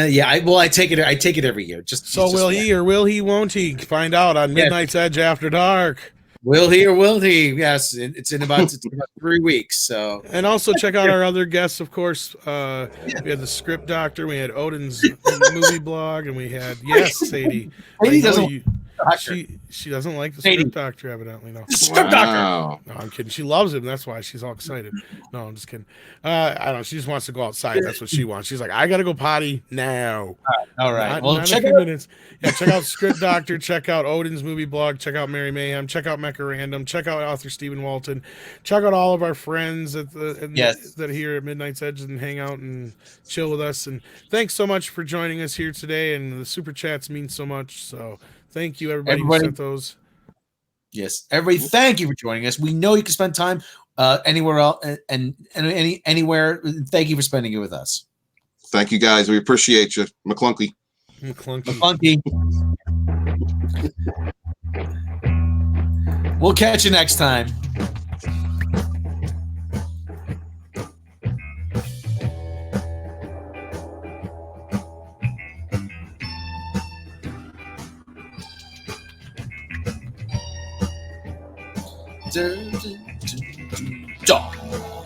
yeah, I take it every year. Will he or will he, won't he? Find out on Midnight's Edge After Dark. Will he or will he? Yes, it's in about 3 weeks. So, and also check out our other guests, of course. We had the Script Doctor, we had Odin's movie blog, and we had Sadie. She doesn't like the Script Doctor, evidently. No, Script Doctor. No, I'm kidding. She loves him. That's why she's all excited. No, I'm just kidding. I don't know. She just wants to go outside. That's what she wants. She's like, I gotta go potty now. All right. Well, check out minutes. Yeah, check out Script Doctor. Check out Odin's movie blog. Check out Mary Mayhem. Check out Mecha Random. Check out author Stephen Walton. Check out all of our friends that are here at Midnight's Edge and hang out and chill with us. And thanks so much for joining us here today. And the super chats mean so much. So thank you, everybody who sent those. Yes, everybody, thank you for joining us. We know you can spend time anywhere else and anywhere. Thank you for spending it with us. Thank you, guys. We appreciate you. McClunky. We'll catch you next time. Dun, dun, dun, dun, dun.